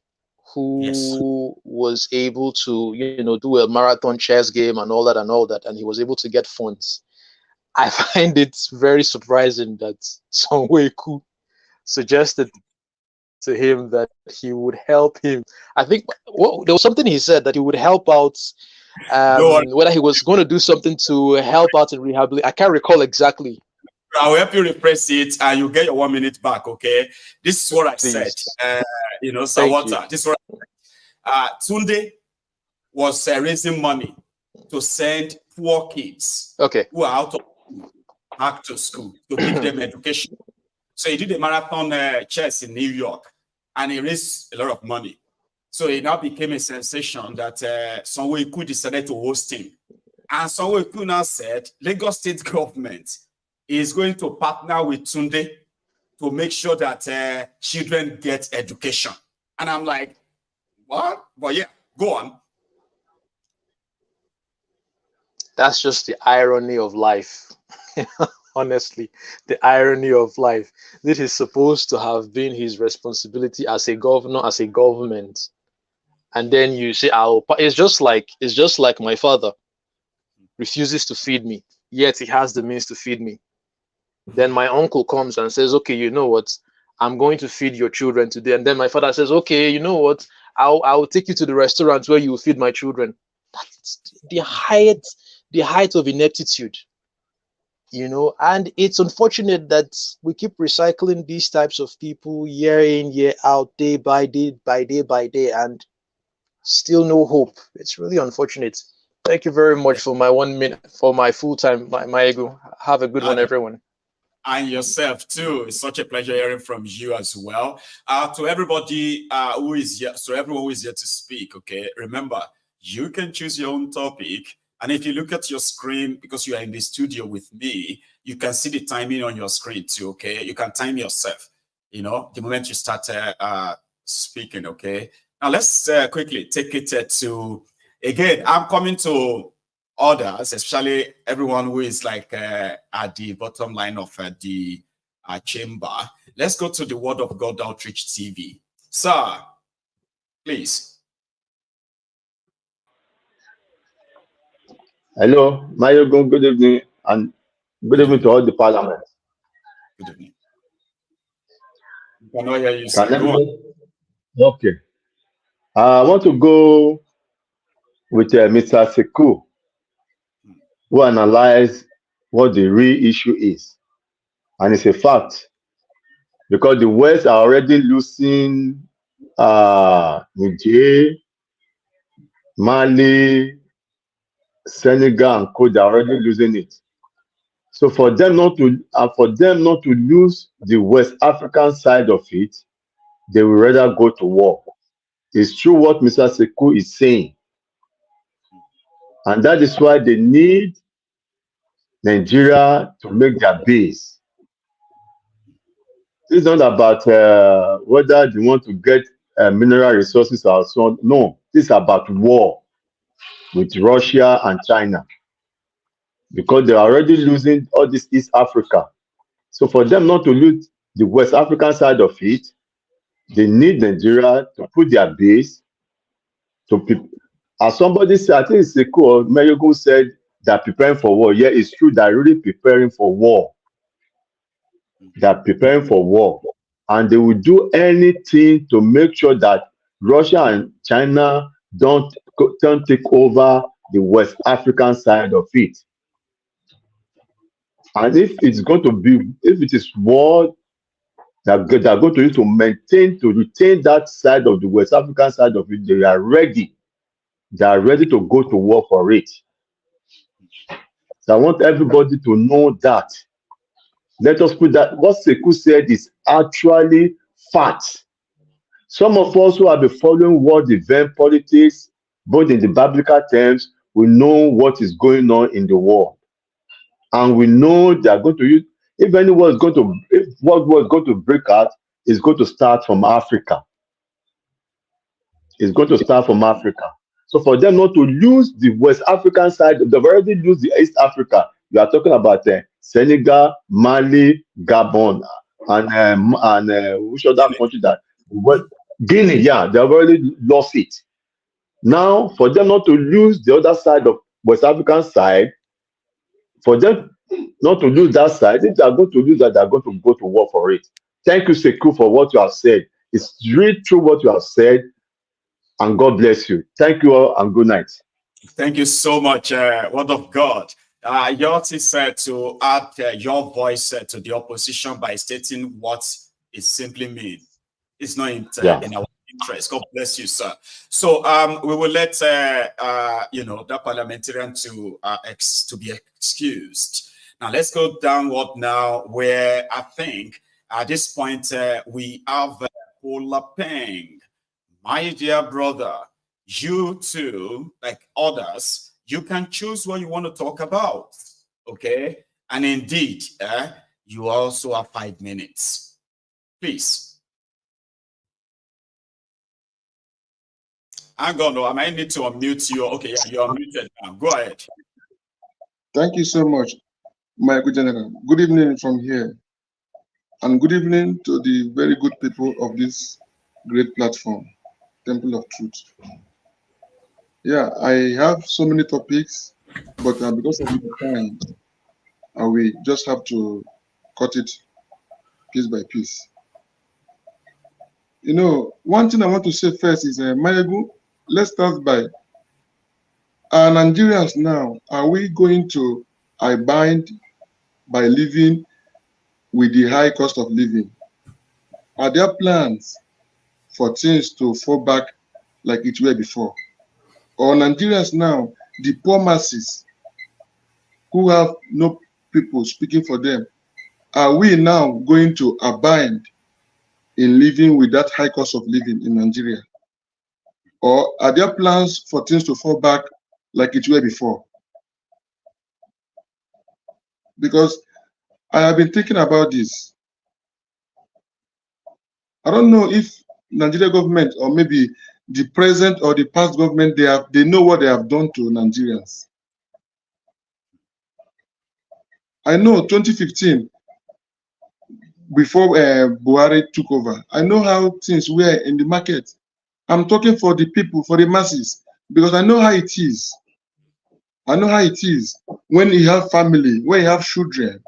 who was able to, you know, do a marathon chess game and all that, and he was able to get funds. I find it very surprising that Sonweku suggested to him that he would help him. I think there was something he said that he would help out, whether he was going to do something to help out in rehabilitation. I can't recall exactly. I'll help you repress it and you get your 1 minute back, okay? This is what I said. You know, Sawata, this is what I said. Tunde was raising money to send poor kids who are out of school back to school to give them education. So he did a marathon chess in New York and he raised a lot of money. So it now became a sensation that Sonweku decided to host him. And Sonweku now said, Lagos State government is going to partner with Tunde to make sure that children get education. And I'm like, what? But yeah, go on. That's just the irony of life. Honestly, the irony of life. This is supposed to have been his responsibility as a governor, as a government. And then you say, it's just like my father refuses to feed me, yet he has the means to feed me. Then my uncle comes and says, okay, you know what? I'm going to feed your children today. And then my father says, okay, you know what? I'll take you to the restaurant where you will feed my children. That's the height of ineptitude, you know. And it's unfortunate that we keep recycling these types of people year in, year out, day by day, and still no hope. It's really unfortunate. Thank you very much for my 1 minute, for my full time, my ego. Have a good one, everyone. And yourself too. It's such a pleasure hearing from you as well. To everybody who is here, so everyone who is here to speak, okay, remember, you can choose your own topic. And if you look at your screen, because you are in the studio with me, you can see the timing on your screen too, okay? You can time yourself, you know, the moment you start speaking, okay? Now let's quickly take it to, again, I'm coming to others, especially everyone who is like at the bottom line of the chamber. Let's go to the Word of God Outreach TV. Sir, please. Hello, Mayogun, good evening, and good evening to all the parliament. Good evening. I cannot hear you, sir. Okay. I want to go with Mr. Seku, who analyzed what the real issue is. And it's a fact, because the West are already losing Niger, Mali, Senegal, and Co. They're already losing it. So for them not to lose the West African side of it, they will rather go to war. It's true what Mr. Seku is saying. And that is why they need Nigeria to make their base. This is not about whether they want to get mineral resources or so on. No, this is about war with Russia and China, because they're already losing all this East Africa. So for them not to lose the West African side of it, they need Nigeria to put their base to people. As somebody said, I think it's Seku or Mayogun said, they're preparing for war. Yeah, it's true, they're really preparing for war. They're preparing for war. And they will do anything to make sure that Russia and China don't take over the West African side of it. And if it is war that they're going to use to retain that side of the West African side of it, they are ready. They are ready to go to war for it. So I want everybody to know that. Let us put that. What Seku said is actually fact. Some of us who have been following world event politics, both in the biblical terms, we know what is going on in the world. And we know they are going to use, if anyone is going to, if World War is going to break out, it's going to start from Africa. It's going to start from Africa. So for them not to lose the West African side, they've already used the East Africa. You are talking about Senegal, Mali, Gabon, and which other country that? Guinea, yeah, they've already lost it. Now, for them not to lose the other side of West African side, for them not to lose that side, if they are going to lose that, they are going to go to war for it. Thank you, Seku, for what you have said. It's really true what you have said, and God bless you. Thank you all, and good night. Thank you so much, Word of God. Yoti said to add your voice to the opposition by stating what it simply means. It's not in our interest. God bless you, sir. So we will let the parliamentarian to be excused. Now let's go downward now, where I think at this point we have Paula Peng. My dear brother, you too, like others, you can choose what you want to talk about, okay? And indeed, you also have 5 minutes. Please. Hang on, I might need to unmute you. Okay, yeah, you're unmuted now. Go ahead. Thank you so much, my good general. Good evening from here. And good evening to the very good people of this great platform, Temple of Truth. Yeah, I have so many topics, but because of the time, we just have to cut it piece by piece. You know, one thing I want to say first is, Mayegu, let's start by, Nigerians now, are we going to abide by living with the high cost of living? Are there plans for things to fall back like it were before? Or Nigerians now, the poor masses who have no people speaking for them, are we now going to abide in living with that high cost of living in Nigeria? Or are there plans for things to fall back like it were before? Because I have been thinking about this. I don't know if Nigeria government or maybe the present or the past government, they know what they have done to Nigerians. I know 2015, before Buhari took over, I know how things were in the market. I'm talking for the people, for the masses, because I know how it is. I know how it is when you have family, when you have children,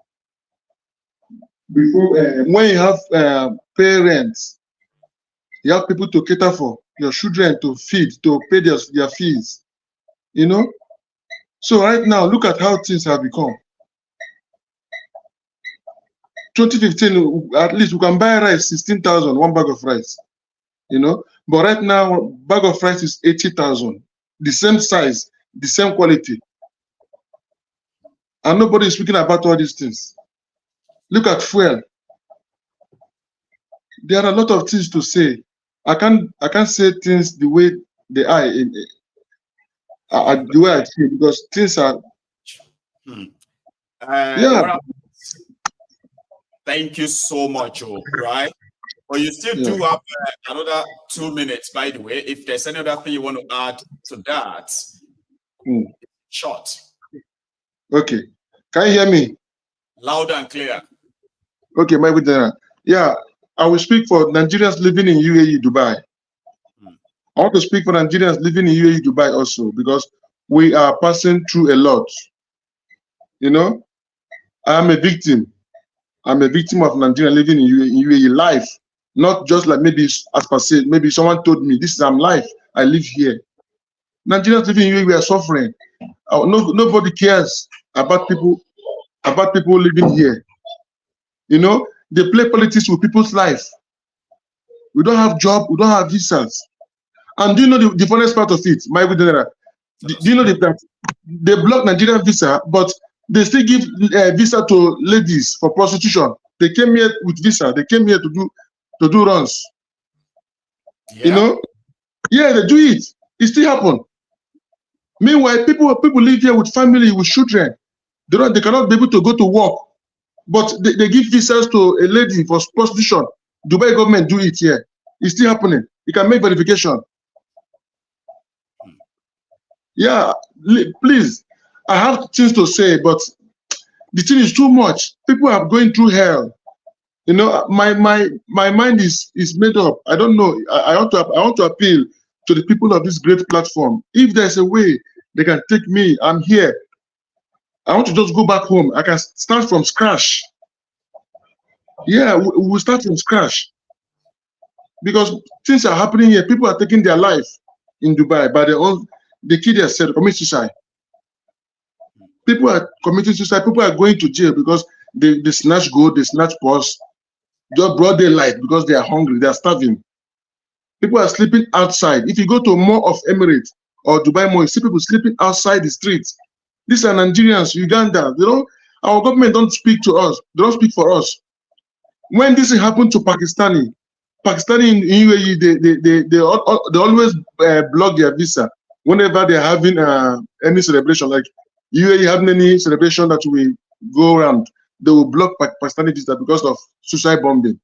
before when you have parents, you have people to cater for, your children to feed, to pay their fees, you know. So right now, look at how things have become. 2015, at least we can buy rice 16,000, one bag of rice, you know. But right now, bag of rice is 80,000, the same size, the same quality. And nobody is speaking about all these things. Look at fuel. There are a lot of things to say. I can't say things the way they are, the way I feel, because things are. Yeah. Thank you so much, right? But you still do have another 2 minutes, by the way. If there's any other thing you want to add to that, short. Okay. Can you hear me? Loud and clear. Okay, my good general. Yeah, I will speak for Nigerians living in UAE, Dubai. I want to speak for Nigerians living in UAE, Dubai also, because we are passing through a lot. You know, I'm a victim. I'm a victim of Nigeria living in UAE life, not just like maybe as per se, maybe someone told me this is my life. I live here. Nigerians living in UAE, we are suffering. Nobody cares about people living here. You know, they play politics with people's life. We don't have job, we don't have visas. And do you know the funniest part of it, my good general? Do you know that they block Nigerian visa, but They still give visa to ladies for prostitution. They came here with visa. They came here to do runs. Yeah. You know, yeah, they do it. It still happen. Meanwhile, people live here with family, with children. They cannot be able to go to work, but they give visas to a lady for prostitution. Dubai government do it here. It's still happening. You can make verification. Yeah, please. I have things to say, but the thing is too much. People are going through hell. You know, my mind is made up. I don't know. I want to appeal to the people of this great platform. If there's a way they can take me, I'm here. I want to just go back home. I can start from scratch. Yeah, we'll start from scratch. Because things are happening here. People are taking their life in Dubai by their own. They kill themselves, commit suicide. People are committing suicide. People are going to jail because they snatch gold, they snatch purse, just broad daylight because they are hungry, they are starving. People are sleeping outside. If you go to Mall of Emirates or Dubai Mall, you see people sleeping outside the streets. These are Nigerians, Uganda. Our government don't speak to us. They don't speak for us. When this happened to Pakistani in UAE, they always block their visa whenever they're having any celebration. Like UAE having any celebration that we go around, they will block Pakistani visa because of suicide bombing.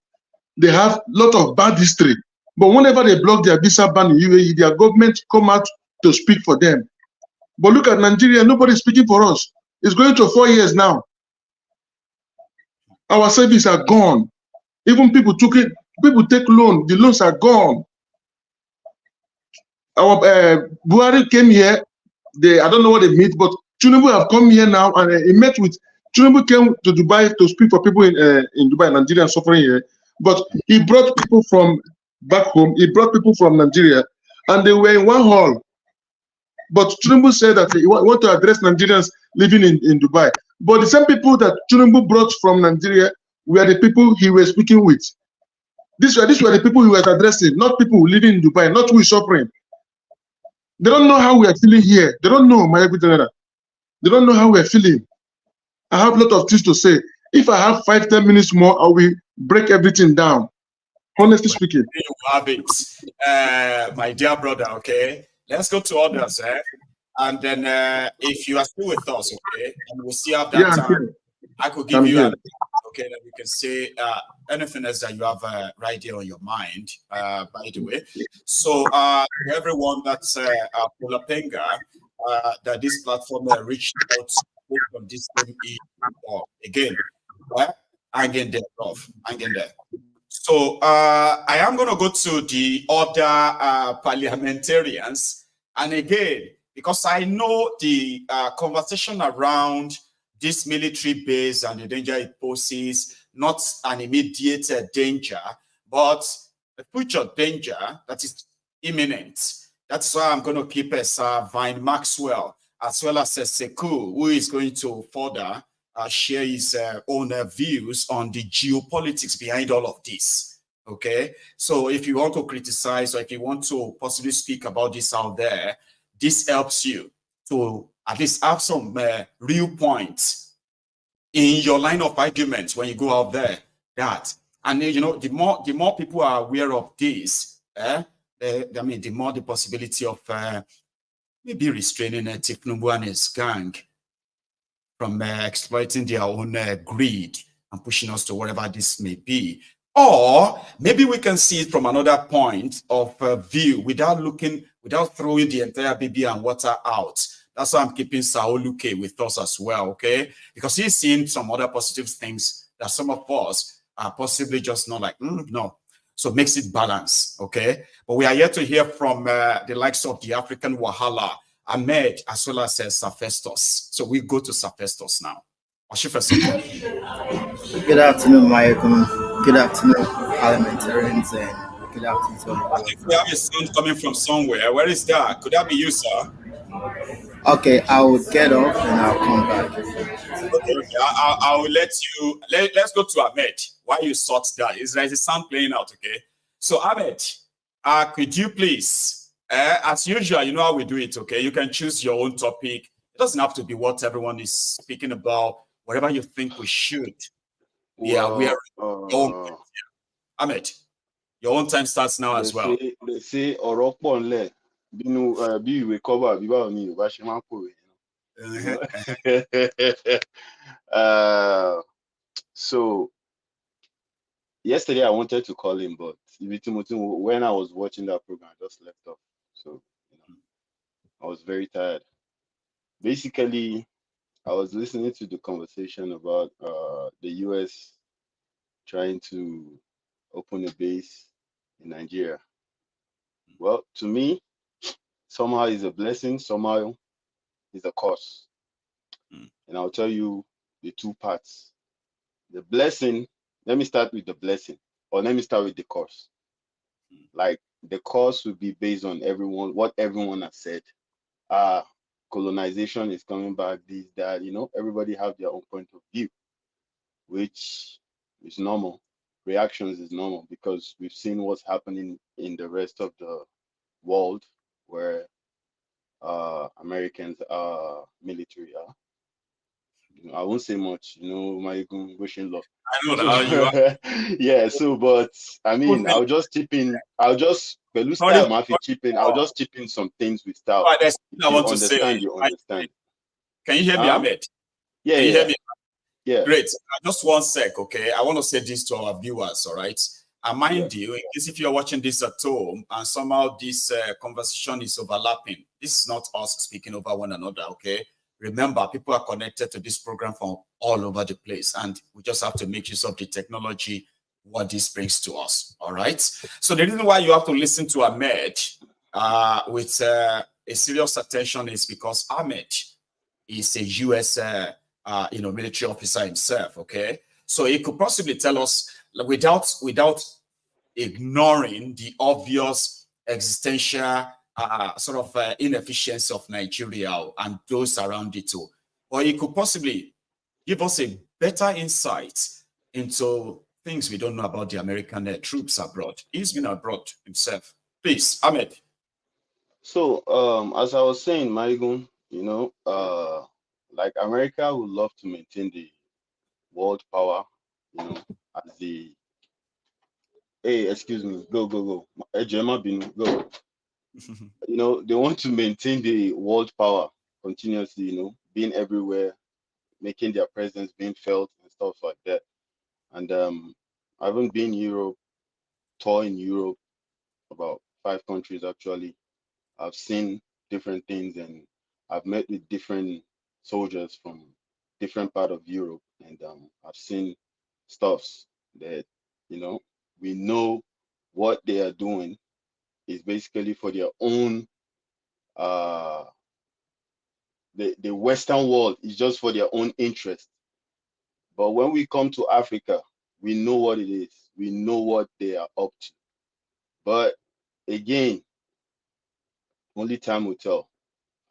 They have a lot of bad history. But whenever they block their visa ban in UAE, their government come out to speak for them. But look at Nigeria, nobody's speaking for us. It's going to 4 years now. Our savings are gone. Even people take loan, the loans are gone. Our Buhari came here, I don't know what they meet, but Tinubu have come here now and he met with, Tinubu came to Dubai to speak for people in Dubai, Nigerians suffering here, but he brought people from back home, he brought people from Nigeria, and they were in one hall. But Tinubu said that he want to address Nigerians living in Dubai. But the same people that Tinubu brought from Nigeria were the people he was speaking with. These were the people he was addressing, not people living in Dubai, not who is suffering. They don't know how we are feeling here. They don't know, my general. They don't know how we are feeling. I have a lot of things to say. If I have 5-10 minutes more, I will break everything down. Honestly speaking. You have it, my dear brother, okay? Let's go to others, and then if you are still with us, okay, and we'll see have that time, I could give you an okay, that we can say anything else that you have right here on your mind, by the way. So everyone that's Pulapenga, that this platform reached out from this again, hanging there. So I am going to go to the other parliamentarians. And again, because I know the conversation around this military base and the danger it poses, not an immediate danger, but a future danger that is imminent. That's why I'm going to keep as Vine Maxwell, as well as Seku, who is going to further share his own views on the geopolitics behind all of this. Okay, so if you want to criticize or if you want to possibly speak about this out there, this helps you to at least have some real points in your line of arguments when you go out there. And you know, the more people are aware of this, the more the possibility of maybe restraining Tinubu and his gang from exploiting their own greed and pushing us to wherever this may be. Or maybe we can see it from another point of view without throwing the entire baby and water out. That's why I'm keeping Saoluke with us as well, okay? Because he's seen some other positive things that some of us are possibly just not like, no. So it makes it balance, okay? But we are here to hear from the likes of the African Wahala, Ahmed, as well as Safestos. So we go to Safestos now. Good afternoon, Michael. Good afternoon, parliamentarians, and good afternoon to all. I think we have a sound coming from somewhere. Where is that? Could that be you, sir? Okay, I will get off and I'll come back. Okay. I will let you. Let's go to Ahmed. Why you sort that? There's a sound playing out, okay? So Ahmed, could you please, as usual, you know how we do it, okay? You can choose your own topic. It doesn't have to be what everyone is speaking about. Whatever you think we should be aware of. Ahmed, your own time starts now as well. They say ọ̀rọ̀ pọ̀ ńlẹ̀ bínú bí ìwé cover bí báwo ni Yorùbá ṣe máa ń pòwe. So yesterday I wanted to call him, but when I was watching that program, I just left off. So I was very tired. Basically, I was listening to the conversation about the US trying to open a base in Nigeria. Well, to me, somehow it's a blessing, somehow it's a curse. And I'll tell you the two parts. The blessing, let me start with the blessing, or let me start with the curse. Like the curse would be based on what everyone has said. Colonization is coming back, this, that, everybody have their own point of view, which is normal. Reactions is normal because we've seen what's happening in the rest of the world where Americans are military are. I won't say much, my wishing law. I know how you are. Yeah, so but I mean I'll just chip in some things with style. If you understand. Can you hear me, Ahmed? Yeah, Can you hear me? Yeah. Great. Just 1 sec, okay? I want to say this to our viewers, all right? And mind you, in case if you're watching this at home and somehow this conversation is overlapping, this is not us speaking over one another, okay? Remember, people are connected to this program from all over the place, and we just have to make use of the technology, what this brings to us, all right? So the reason why you have to listen to Ahmed with a serious attention is because Ahmed is a U.S. Military officer himself, okay? So he could possibly tell us without ignoring the obvious existential inefficiency of Nigeria and those around it too. Or he could possibly give us a better insight into things we don't know about the American troops abroad. He's been abroad himself. Please, Ahmed. So, as I was saying, Marigun, like America would love to maintain the world power, as the hey, excuse me, go. Ejema Binu, go. They want to maintain the world power continuously, being everywhere, making their presence being felt and stuff like that. And I haven't been tour in Europe, about 5 countries actually. I've seen different things and I've met with different soldiers from different part of Europe, and I've seen stuffs that we know what they are doing is basically for their own the Western world is just for their own interest. But when we come to Africa, we know what it is. We know what they are up to. But again, only time will tell.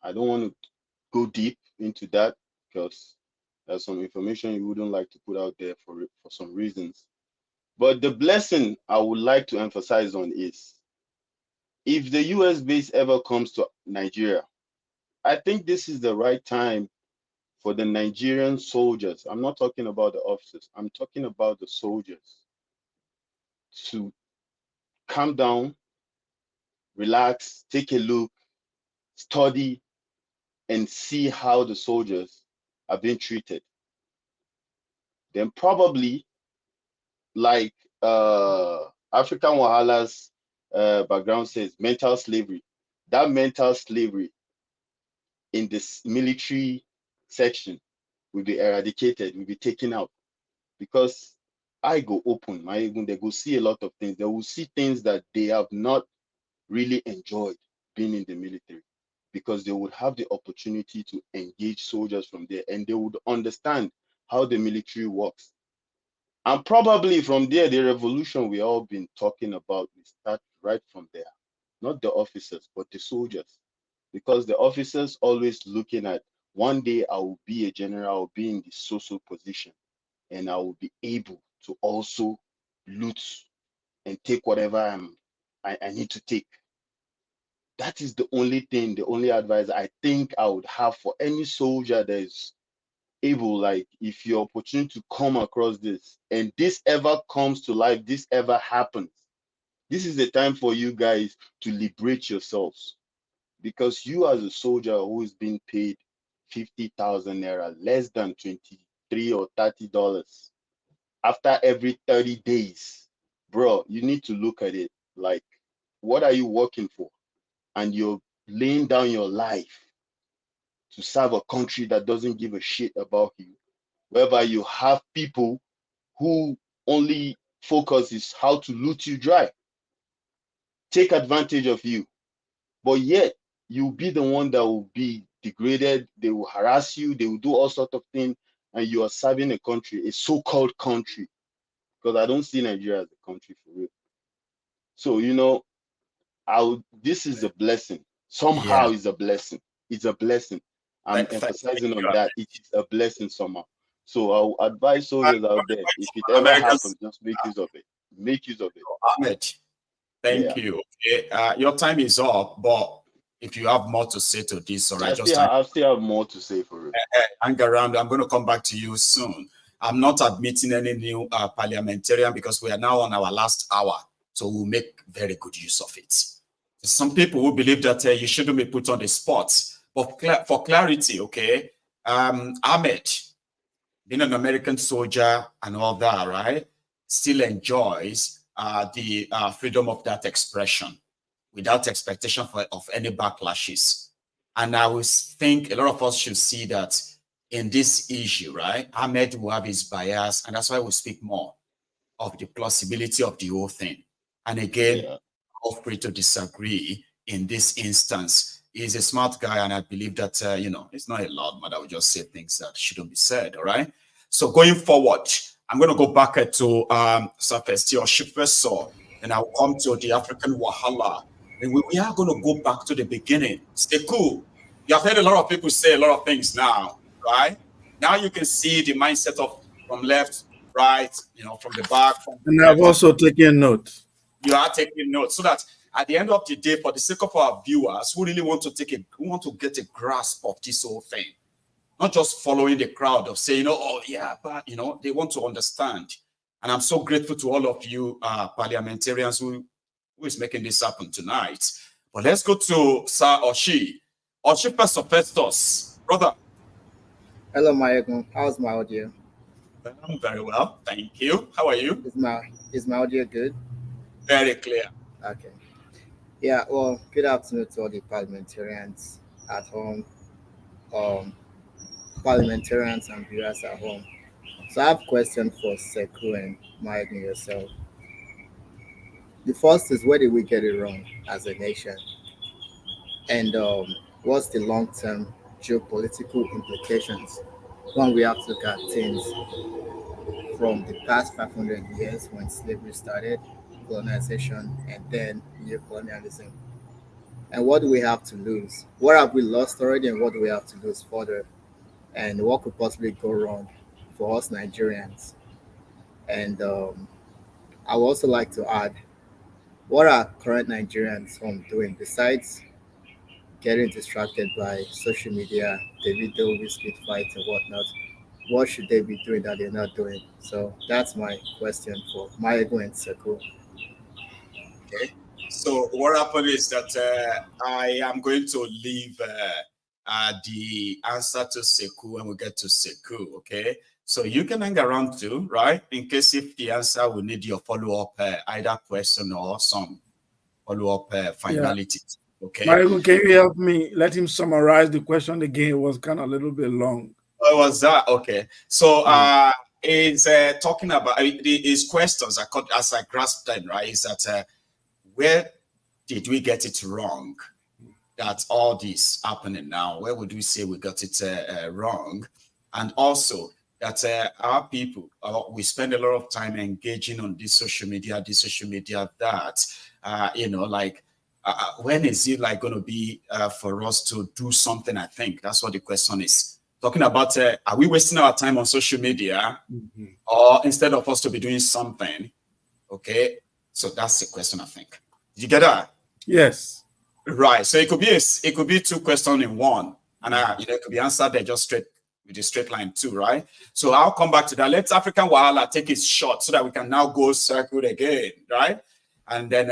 I don't want to go deep into that because there's some information you wouldn't like to put out there for some reasons. But the blessing I would like to emphasize on is if the US base ever comes to Nigeria, I think this is the right time for the Nigerian soldiers. I'm not talking about the officers. I'm talking about the soldiers to calm down, relax, take a look, study, and see how the soldiers are being treated. Then probably, like African Wahala's background says, mental slavery. That mental slavery in this military section will be eradicated, will be taken out. Because I go open, they go see a lot of things. They will see things that they have not really enjoyed being in the military, because they would have the opportunity to engage soldiers from there and they would understand how the military works. And probably from there, the revolution we all been talking about will start right from there. Not the officers, but the soldiers. Because the officers always looking at, one day I will be a general, I will be in the social position, and I will be able to also loot and take whatever I need to take. That is the only thing, the only advice I think I would have for any soldier that is able, like if your opportunity to come across this and this ever comes to life, this ever happens, this is the time for you guys to liberate yourselves, because you as a soldier who is being paid 50,000 naira, less than 23 or $30 after every 30 days, bro, you need to look at it like, what are you working for? And you're laying down your life to serve a country that doesn't give a shit about you, whereby you have people who only focus is how to loot you dry, take advantage of you, but yet you'll be the one that will be degraded. They will harass you, they will do all sorts of things, and you are serving a country, a so-called country, because I don't see Nigeria as a country for real. So, you know, this is a blessing. Somehow it's a blessing. It's a blessing. I'm emphasizing on that. It is a blessing somehow. So I'll advise soldiers out there, if it ever happens, just make use of it. Make use of it. Ahmed, thank you. Okay. Your time is up, but if you have more to say to this, all right, I still have more to say for it. Hang around. I'm going to come back to you soon. I'm not admitting any new parliamentarian because we are now on our last hour. So we'll make very good use of it. Some people who believe that you shouldn't be put on the spot. But for clarity, okay, Ahmed, being an American soldier and all that, right, still enjoys the freedom of that expression without expectation of any backlashes. And I would think a lot of us should see that in this issue, right, Ahmed will have his bias, and that's why we speak more of the plausibility of the whole thing. And again, I'm free to disagree in this instance. He's a smart guy, and I believe that, you know, he's not a loud man that will just say things that shouldn't be said, all right? So going forward, I'm going to go back to Safesti or Shifeso, and I'll come to the African Wahala. And we are going to go back to the beginning. Stay cool. You have heard a lot of people say a lot of things now, right? Now you can see the mindset of from left, right, you know, from the back. And I've also taken note. You are taking notes so that at the end of the day, for the sake of our viewers who really want to get a grasp of this whole thing, not just following the crowd of saying, oh yeah, but you know, they want to understand. And I'm so grateful to all of you parliamentarians who is making this happen tonight. But let's go to Sir Oshi. Oshi Festus, brother. Hello, Mayegun. How's my audio? I'm very well, thank you. How are you? Is my audio good? Very clear. Okay. Yeah, well, good afternoon to all the parliamentarians at home, parliamentarians and viewers at home. So I have a question for Seku and Mayegun yourself. The first is, where did we get it wrong as a nation? And what's the long-term geopolitical implications when we have to look at things from the past 500 years when slavery started, colonization, and then neocolonialism? And what do we have to lose? What have we lost already, and what do we have to lose further? And what could possibly go wrong for us Nigerians? And I would also like to add, what are current Nigerians doing besides getting distracted by social media, the video, biscuit fights, and whatnot? What should they be doing that they're not doing? So that's my question for Mayegun and Seku. Okay. So what happened is that I am going to leave the answer to Seku when we get to Seku, okay? So you can hang around too, right? In case if the answer will need your follow-up either question or some follow-up finality, okay? Mario, can you help me? Let him summarize the question again. It was kind of a little bit long. Oh, was that? Okay. So it's talking about his questions, as I grasped them, right, is that where did we get it wrong? That all this happening now, where would we say we got it wrong? And also that our people, we spend a lot of time engaging on this social media, that, you know, like, when is it like going to be for us to do something? I think that's what the question is. Talking about, are we wasting our time on social media, or instead of us to be doing something? Okay, so that's the question, I think. Did you get that? Yes. Right. So it could be two questions in one, and it could be answered there just straight with a straight line too, right? So I'll come back to that. Let's African Wahala take it short so that we can now go circle again, right? And then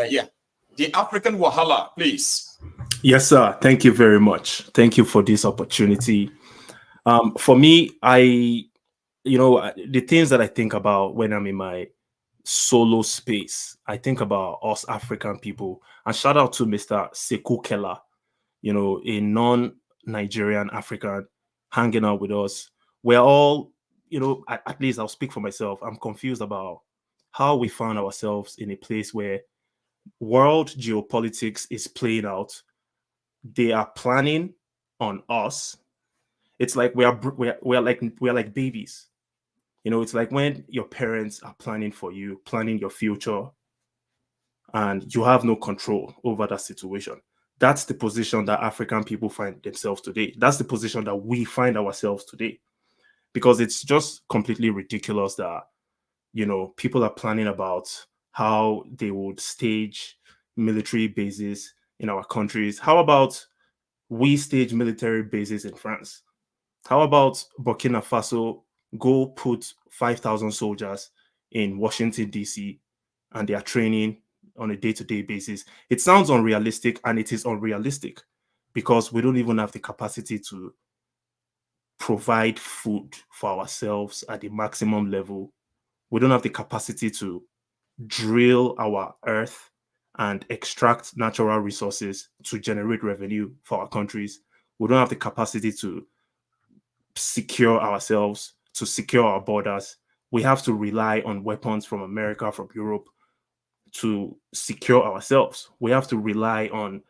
the African Wahala, please. Yes, sir. Thank you very much. Thank you for this opportunity. For me, the things that I think about when I'm in my solo space, I think about us African people. And shout out to Mr. Seku Keller, a non-Nigerian African hanging out with us. We're all, at least I'll speak for myself. I'm confused about how we found ourselves in a place where world geopolitics is playing out. They are planning on us. It's like we're like babies. It's like when your parents are planning for you, planning your future, and you have no control over that situation. That's the position that African people find themselves today. That's the position that we find ourselves today. Because it's just completely ridiculous that, people are planning about how they would stage military bases in our countries. How about we stage military bases in France? How about Burkina Faso go put 5,000 soldiers in Washington, D.C., and they are training on a day-to-day basis? It sounds unrealistic, and it is unrealistic because we don't even have the capacity to provide food for ourselves at the maximum level. We don't have the capacity to drill our earth and extract natural resources to generate revenue for our countries. We don't have the capacity to secure ourselves, to secure our borders. We have to rely on weapons from America, from Europe to secure ourselves. We have to rely on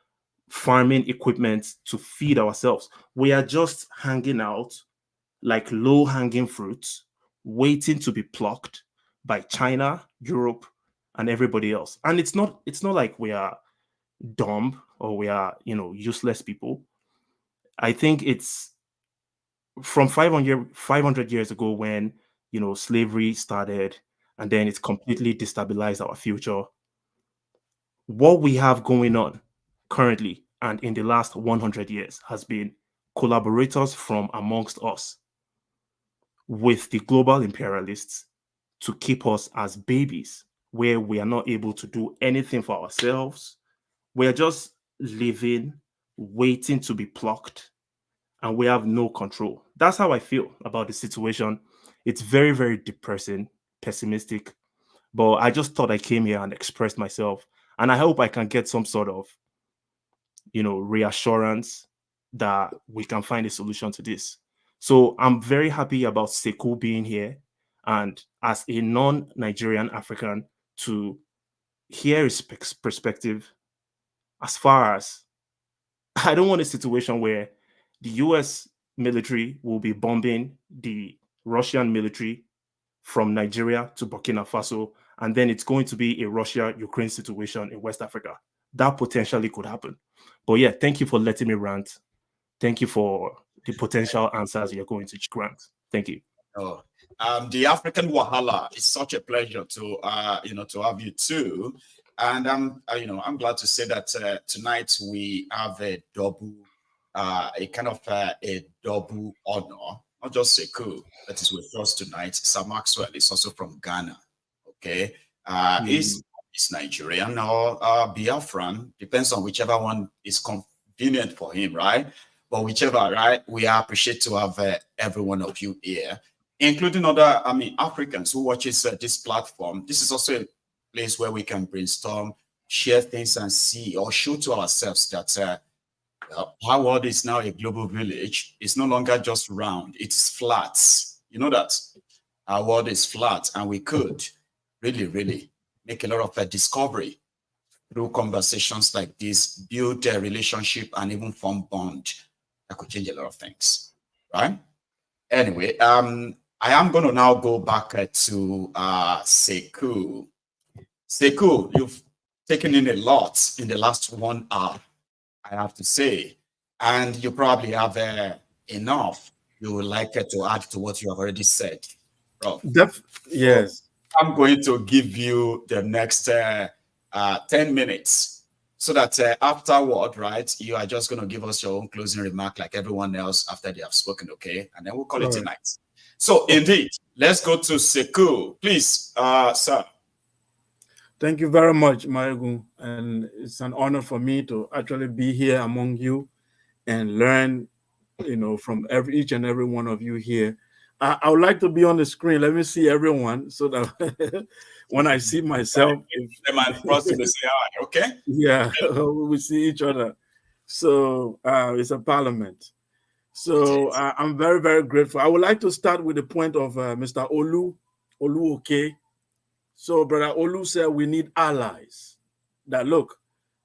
farming equipment to feed ourselves. We are just hanging out like low-hanging fruits, waiting to be plucked by China, Europe, and everybody else. And it's not like we are dumb or we are, useless people. I think it's from 500 years ago when, slavery started, and then it's completely destabilized our future. What we have going on currently and in the last 100 years has been collaborators from amongst us with the global imperialists to keep us as babies, where we are not able to do anything for ourselves. We're just living, waiting to be plucked, and we have no control. That's how I feel about the situation. It's very, very depressing, pessimistic, but I just thought I came here and expressed myself, and I hope I can get some sort of, reassurance that we can find a solution to this. So I'm very happy about Seku being here, and as a non-Nigerian African, to hear his perspective. As far as I don't want a situation where the US military will be bombing the Russian military from Nigeria to Burkina Faso, and then it's going to be a Russia-Ukraine situation in West Africa. That potentially could happen. But yeah, thank you for letting me rant. Thank you for the potential answers you're going to grant. Thank you. Oh, the African Wahala is such a pleasure to to have you too. And I'm glad to say that tonight we have a double, a kind of a double honor. Not just Seku that is with us tonight. Sir Maxwell is also from Ghana. Okay, he's Nigerian or Biafran, depends on whichever one is convenient for him, right? But whichever, right? We appreciate to have every one of you here, including other, Africans who watches this platform. This is also a place where we can brainstorm, share things, and see or show to ourselves that our world is now a global village. It's no longer just round; it's flat. You know that our world is flat, and we could really, really make a lot of discovery through conversations like this, build a relationship, and even form bond that could change a lot of things, right? Anyway, I am going to now go back to Seku. Seku, you've taken in a lot in the last 1 hour, I have to say, and you probably have enough you would like to add to what you have already said. Yes. I'm going to give you the next 10 minutes so that afterward, right, you are just going to give us your own closing remark like everyone else after they have spoken, okay? And then we'll call it a night. So indeed, let's go to Seku. Please, sir. Thank you very much, Marigu. And it's an honor for me to actually be here among you and learn, from each and every one of you here. I would like to be on the screen. Let me see everyone so that when I see myself, okay? Yeah, we see each other. So it's a parliament. So I'm very, very grateful. I would like to start with the point of Mr. Olu okay. So Brother Olu said we need allies. That look,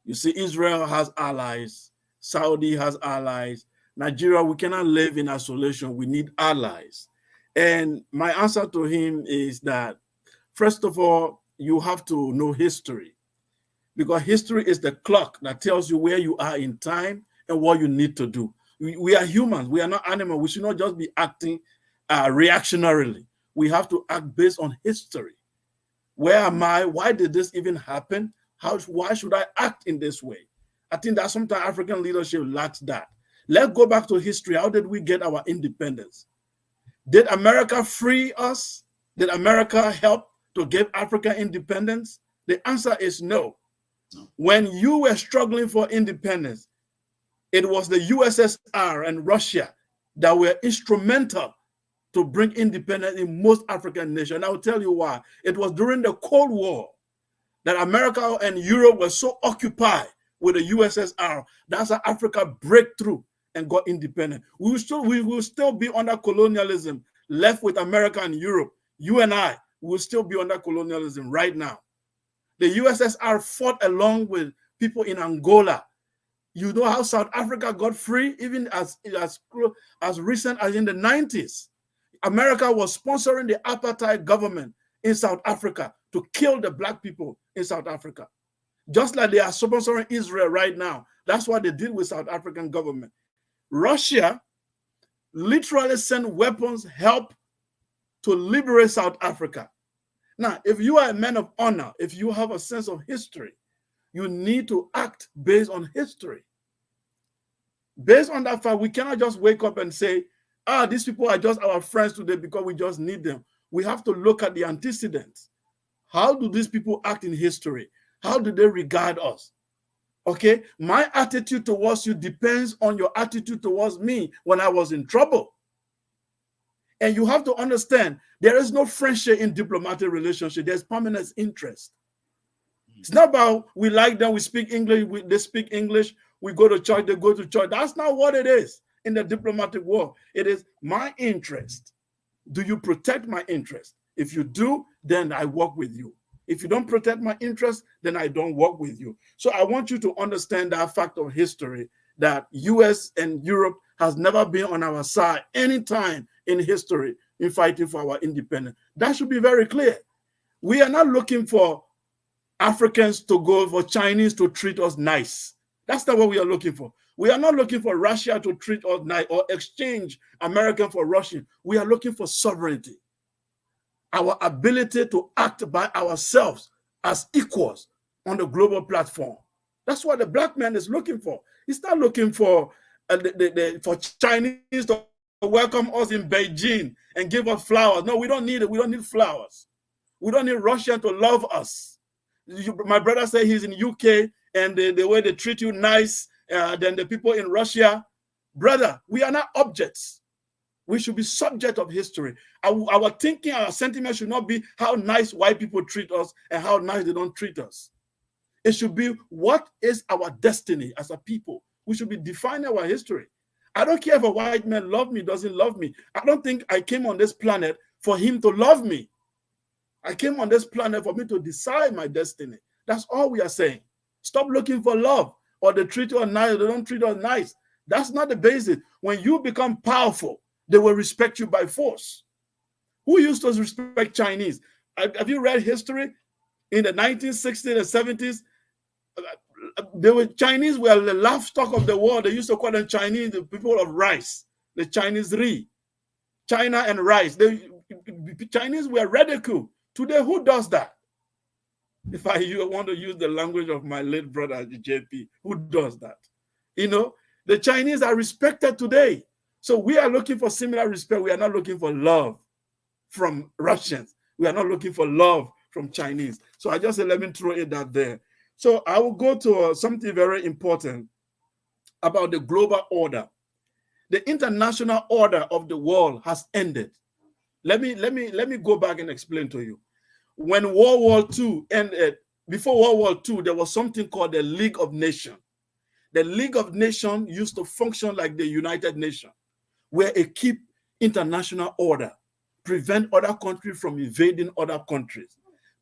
you see, Israel has allies, Saudi has allies, Nigeria, we cannot live in isolation. We need allies. And my answer to him is that, first of all, you have to know history, because history is the clock that tells you where you are in time and what you need to do. We are humans. We are not animals. We should not just be acting reactionarily. We have to act based on history. Where am I? Why did this even happen? Why should I act in this way? I think that sometimes African leadership lacks that. Let's go back to history. How did we get our independence? Did America free us? Did America help to give Africa independence? The answer is no. When you were struggling for independence, it was the USSR and Russia that were instrumental to bring independence in most African nations. I will tell you why. It was during the Cold War that America and Europe were so occupied with the USSR. That's how Africa break through and got independent. We will still be under colonialism, left with America and Europe. You and I will still be under colonialism right now. The USSR fought along with people in Angola. You know how South Africa got free, even as recent as in the 90s. America was sponsoring the apartheid government in South Africa to kill the black people in South Africa. Just like they are sponsoring Israel right now. That's what they did with South African government. Russia literally sent weapons, help to liberate South Africa. Now, if you are a man of honor, if you have a sense of history, you need to act based on history. Based on that fact, we cannot just wake up and say, these people are just our friends today because we just need them. We have to look at the antecedents. How do these people act in history? How do they regard us? Okay, my attitude towards you depends on your attitude towards me when I was in trouble. And you have to understand, there is no friendship in diplomatic relationship. There's permanent interest. It's not about we like them, we speak English, they speak English, we go to church, they go to church. That's not what it is in the diplomatic world. It is my interest. Do you protect my interest? If you do, then I work with you. If you don't protect my interest, then I don't work with you. So I want you to understand that fact of history, that US and Europe has never been on our side any time in history in fighting for our independence. That should be very clear. We are not looking for Africans to go for Chinese to treat us nice. That's not what we are looking for. We are not looking for Russia to treat us nice or exchange American for Russian. We are looking for sovereignty. Our ability to act by ourselves as equals on the global platform. That's what the black man is looking for. He's not looking for for Chinese to welcome us in Beijing and give us flowers. No, we don't need it. We don't need flowers. We don't need Russia to love us. My brother said he's in UK and the way they treat you nice than the people in Russia. Brother, we are not objects. We should be subject of history. Our thinking, our sentiment should not be how nice white people treat us and how nice they don't treat us. It should be what is our destiny as a people. We should be defining our history. I don't care if a white man loves me, doesn't love me. I don't think I came on this planet for him to love me. I came on this planet for me to decide my destiny. That's all we are saying. Stop looking for love, or they treat you nice, or they don't treat us nice. That's not the basis. When you become powerful, they will respect you by force. Who used to respect Chinese? Have you read history? In the 1960s and 70s, Chinese were the laughstock of the world. They used to call them Chinese, the people of rice, the Chinese Ri. China and rice. Chinese were ridiculed. Today, who does that? If I want to use the language of my late brother, JP, who does that? You know, the Chinese are respected today. So we are looking for similar respect. We are not looking for love from Russians. We are not looking for love from Chinese. So I just said, let me throw it out there. So I will go to something very important about the global order. The international order of the world has ended. Let me go back and explain to you. When World War II ended, before World War II, there was something called the League of Nations. The League of Nations used to function like the United Nations, where it keep international order, prevent other countries from invading other countries,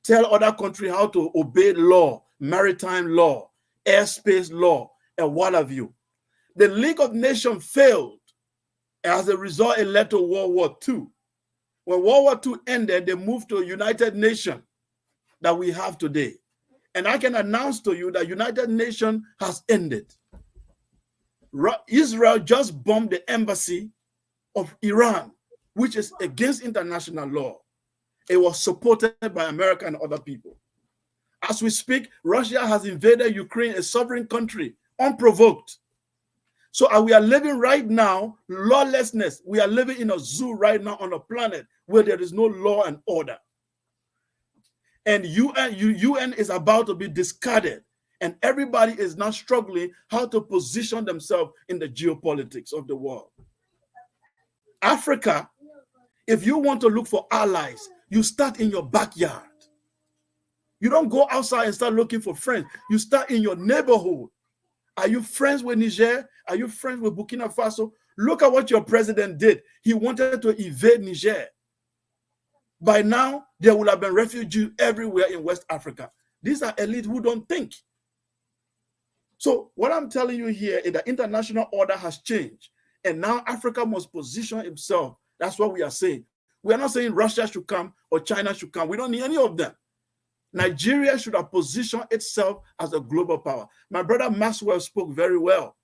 tell other countries how to obey law, maritime law, airspace law, and what have you. The League of Nations failed. As a result, it led to World War II. When World War II ended, they moved to a United Nations that we have today. And I can announce to you that United Nations has ended. Israel just bombed the embassy of Iran, which is against international law. It was supported by America and other people. As we speak, Russia has invaded Ukraine, a sovereign country, unprovoked. So we are living right now, lawlessness. We are living in a zoo right now on a planet where there is no law and order. And UN is about to be discarded. And everybody is now struggling how to position themselves in the geopolitics of the world. Africa, if you want to look for allies, you start in your backyard. You don't go outside and start looking for friends. You start in your neighborhood. Are you friends with Niger? Are you friends with Burkina Faso? Look at what your president did. He wanted to invade Niger. By now, there would have been refugees everywhere in West Africa. These are elites who don't think. So what I'm telling you here is that international order has changed. And now Africa must position itself. That's what we are saying. We are not saying Russia should come or China should come. We don't need any of them. Nigeria should have positioned itself as a global power. My brother Maxwell spoke very well.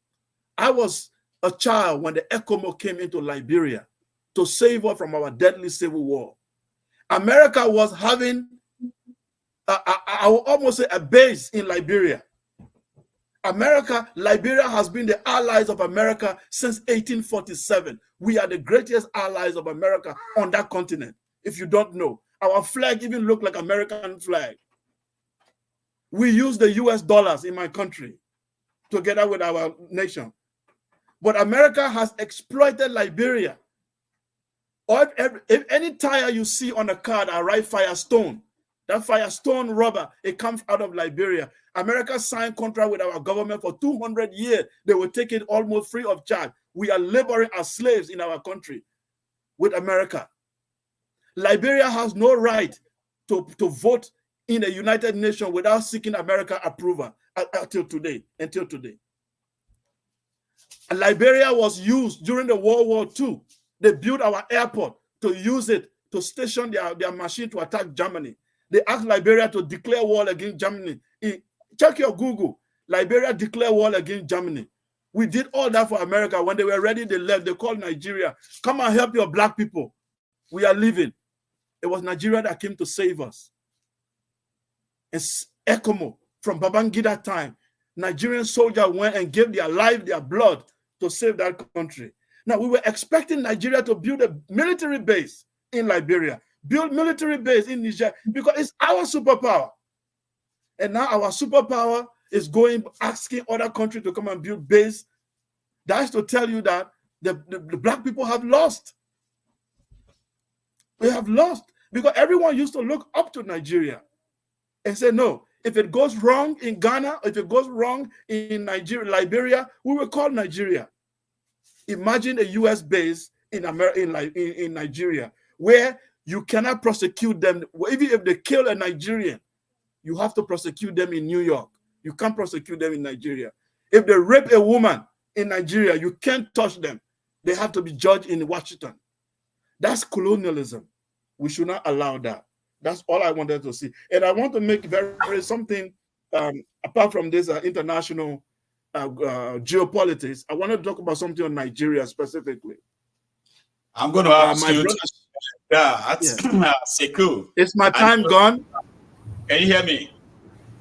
I was a child when the ECOMO came into Liberia to save us from our deadly civil war. America was having, I will almost say, a base in Liberia. Liberia has been the allies of America since 1847. We are the greatest allies of America on that continent. If you don't know, our flag even look like American flag. We use the US dollars in my country together with our nation. But America has exploited Liberia. Or if any tire you see on a car that write Firestone, that Firestone rubber, it comes out of Liberia. America signed contract with our government for 200 years. They will take it almost free of charge. We are laboring as slaves in our country with America. Liberia has no right to vote in the United Nations without seeking America approval until today. And Liberia was used during the World War II. They built our airport to use it to station their machine to attack Germany. They asked Liberia to declare war against Germany. Check your Google. Liberia declared war against Germany. We did all that for America. When they were ready, they left. They called Nigeria. Come and help your black people. We are leaving. It was Nigeria that came to save us. It's ECOMO from Babangida time. Nigerian soldiers went and gave their life, their blood to save that country. Now, we were expecting Nigeria to build a military base in Liberia, build military base in Niger, because it's our superpower. And now our superpower is going, asking other countries to come and build base. That's to tell you that the black people have lost. We have lost because everyone used to look up to Nigeria and say, no, if it goes wrong in Ghana, if it goes wrong in Nigeria, Liberia, we will call Nigeria. Imagine a US base in Nigeria where you cannot prosecute them. Even if they kill a Nigerian, you have to prosecute them in New York. You can't prosecute them in Nigeria. If they rape a woman in Nigeria, you can't touch them. They have to be judged in Washington. That's colonialism. We should not allow that. That's all I wanted to see. And I want to make very something apart from this international geopolitics. I want to talk about something on Nigeria specifically. I'm going to ask you. Sekou. Is my time gone? Can you hear me?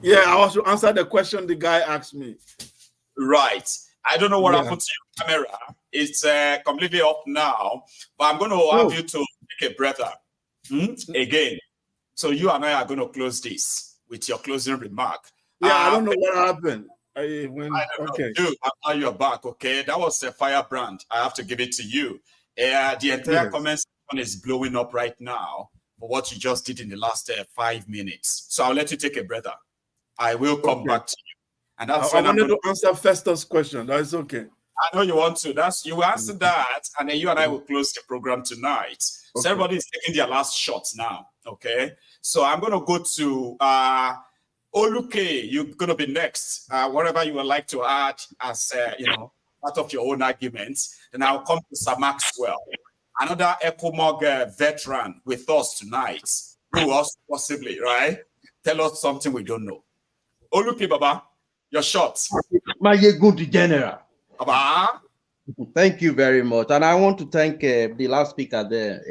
Yeah, I was to answer the question the guy asked me. Right. I don't know what happened to your camera. It's completely off now, but I'm going to have you to take a breather again. So you and I are going to close this with your closing remark. Yeah, I don't know what happened. Okay. Dude, now you're back, okay? That was a firebrand. I have to give it to you. The entire comment section is blowing up right now for what you just did in the last 5 minutes. So I'll let you take a breather. I will come back to you. And that's I wanted to answer Festus' question. That's okay. I know you want to. You answer that, and then you and I will close the program tonight. So everybody is taking their last shots now. Okay. So I'm going to go to Oluke. You're going to be next. Whatever you would like to add as part of your own arguments. Then I'll come to Sir Maxwell, another ECOMOG veteran with us tonight. Who else possibly, right? Tell us something we don't know. Oluke, Baba, your shots. My good general. Baba. Thank you very much, and I want to thank the last speaker there,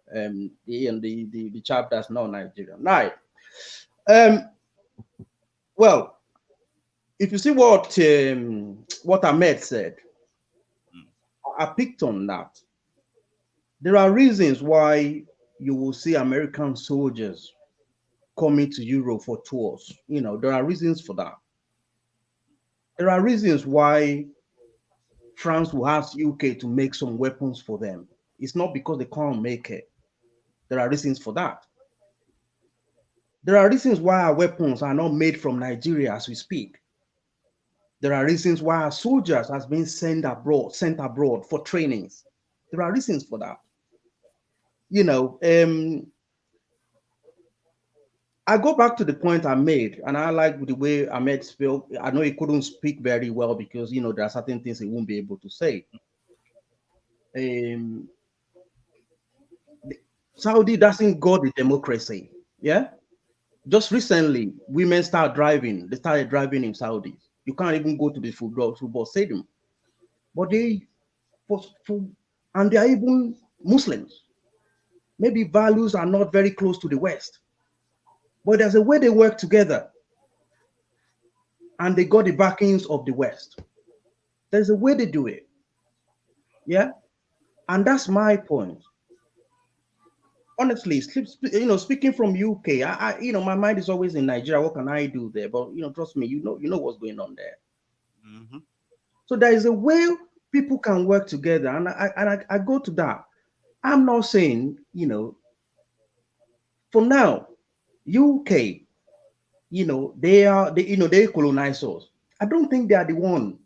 the chap that's not Nigerian. Right. Well, if you see what Ahmed said, I picked on that. There are reasons why you will see American soldiers coming to Europe for tours. There are reasons for that. There are reasons why France will ask UK to make some weapons for them. It's not because they can't make it. There are reasons for that. There are reasons why our weapons are not made from Nigeria as we speak. There are reasons why our soldiers have been sent abroad for trainings. There are reasons for that. I go back to the point I made, and I like the way Ahmed spoke. I know he couldn't speak very well because, there are certain things he won't be able to say. Saudi doesn't got the democracy, yeah? Just recently, women started driving. They started driving in Saudi. You can't even go to the football stadium. But and they are even Muslims. Maybe values are not very close to the West. But there's a way they work together. And they got the backings of the West. There's a way they do it. Yeah? And that's my point. Honestly, speaking from UK, my mind is always in Nigeria. What can I do there? But trust me, you know what's going on there. Mm-hmm. So there is a way people can work together, and I go to that. I'm not saying, for now, UK, they colonize us. I don't think they are the one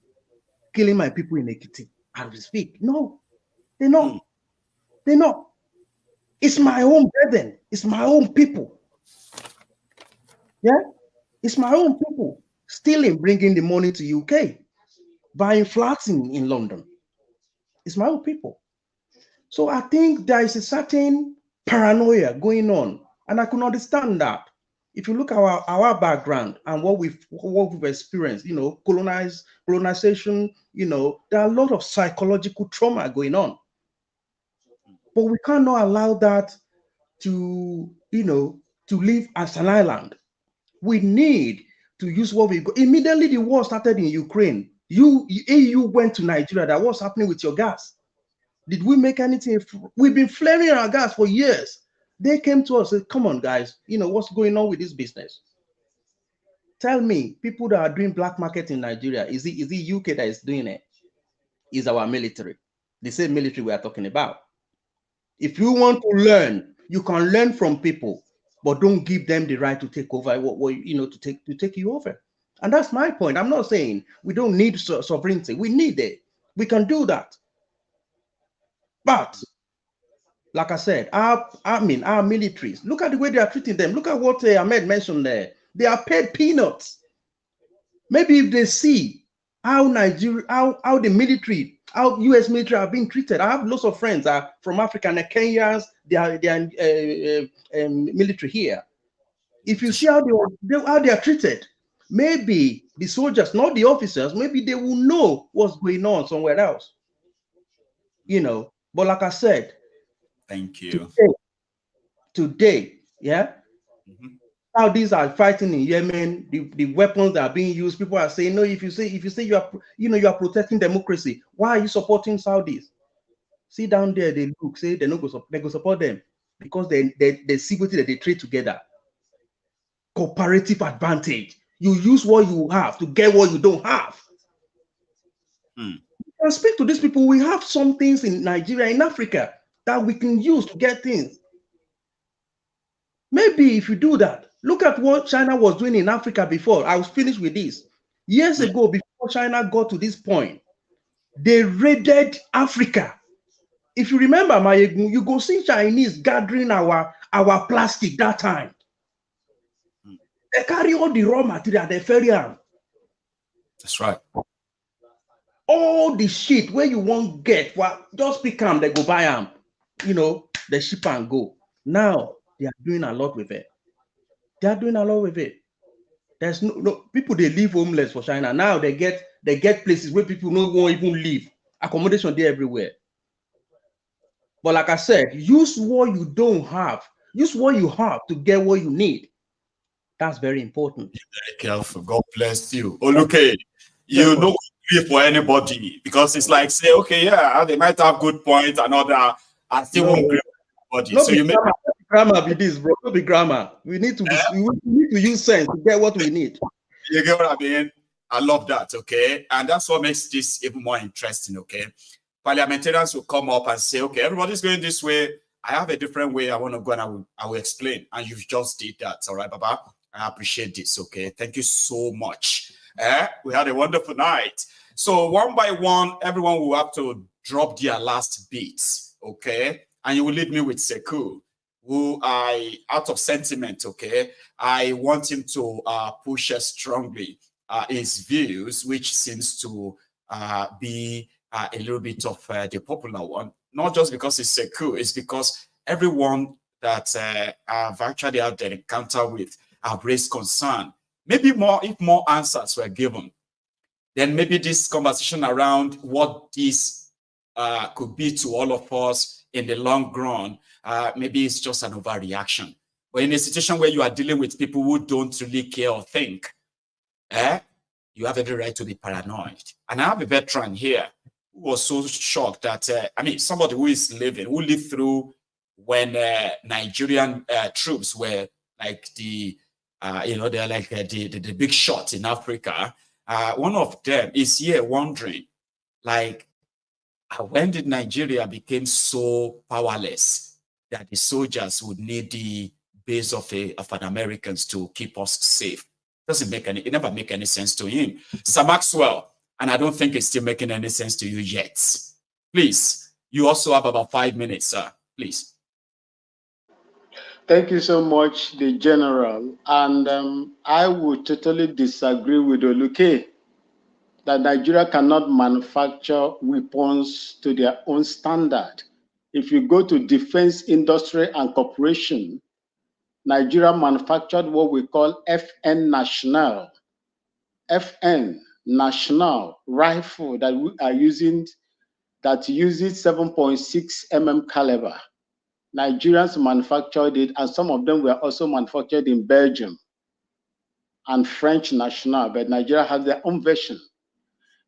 killing my people in Ekiti as we speak. No, they're not. They're not. It's my own brethren. It's my own people. Yeah? It's my own people stealing, bringing the money to UK, buying flats in London. It's my own people. So I think there is a certain paranoia going on. And I can understand that. If you look at our background and what we've experienced, colonization, there are a lot of psychological trauma going on. But we cannot allow that to live as an island. We need to use what we got. Immediately the war started in Ukraine. EU went to Nigeria. What's happening with your gas? Did we make anything? We've been flaring our gas for years. They came to us and said, come on, guys, what's going on with this business? Tell me, people that are doing black market in Nigeria, is it UK that is doing it? Is our military. The same military we are talking about. If you want to learn, you can learn from people, but don't give them the right to take over to take you over. And that's my point. I'm not saying we don't need sovereignty. We need it. We can do that. But like I said, our militaries, look at the way they are treating them. Look at what Ahmed mentioned there. They are paid peanuts. Maybe if they see how Nigeria, how the military, how US military are being treated. I have lots of friends from Africa and Kenyans. They are military here. If you see how they are treated, maybe the soldiers, not the officers, maybe they will know what's going on somewhere else. But like I said, thank you. Today, yeah, Saudis are fighting in Yemen. The weapons that are being used. People are saying, no. If you say you are, you are protecting democracy, why are you supporting Saudis? See down there, they look, say they go support them because they see what that they trade together. Cooperative advantage. You use what you have to get what you don't have. You can speak to these people. We have some things in Nigeria, in Africa, that we can use to get things. Maybe if you do that, look at what China was doing in Africa before. I was finished with this. Years ago, before China got to this point, they raided Africa. If you remember, Mayegun, you go see Chinese gathering our plastic that time. They carry all the raw material, they ferry them. That's right. All the shit where you won't get, well, just pick them, they go buy them. They ship and go. Now they are doing a lot with it. They are doing a lot with it. There's no people, they live homeless for China. Now they get places where people won't even live. Accommodation there everywhere. But like I said, use what you don't have. Use what you have to get what you need. That's very important. Be very careful. God bless you. Okay, you don't live for anybody because it's like say, okay, yeah, they might have good points and other. I still won't agree with anybody. So you make grammar be this, bro. No be grammar. We need to we need to use sense to get what we need. You get what I mean? I love that. Okay, and that's what makes this even more interesting. Okay, parliamentarians will come up and say, okay, everybody's going this way. I have a different way I want to go, and I will explain. And you've just did that. All right, Baba. I appreciate this. Okay, thank you so much. We had a wonderful night. So one by one, everyone will have to drop their last beats. Okay, and you will leave me with Seku, who out of sentiment, okay, I want him to push strongly his views, which seems to be a little bit of the popular one. Not just because it's Seku, it's because everyone that I've actually had an encounter with have raised concern. Maybe more, if more answers were given, then maybe this conversation around what this could be to all of us in the long run, maybe it's just an overreaction. But in a situation where you are dealing with people who don't really care or think, you have every right to be paranoid. And I have a veteran here who was so shocked that, somebody who lived through when Nigerian troops were like they're like the big shots in Africa. One of them is here wondering, like, when did Nigeria become so powerless that the soldiers would need the base of an Americans to keep us safe? It never make any sense to him. Sir Maxwell, and I don't think it's still making any sense to you yet. Please, you also have about 5 minutes, sir. Please. Thank you so much, the General. And I would totally disagree with Oluke that Nigeria cannot manufacture weapons to their own standard. If you go to defense industry and corporation, Nigeria manufactured what we call FN National. FN National rifle that we are using, that uses 7.6 mm caliber. Nigerians manufactured it, and some of them were also manufactured in Belgium and French National, but Nigeria has their own version.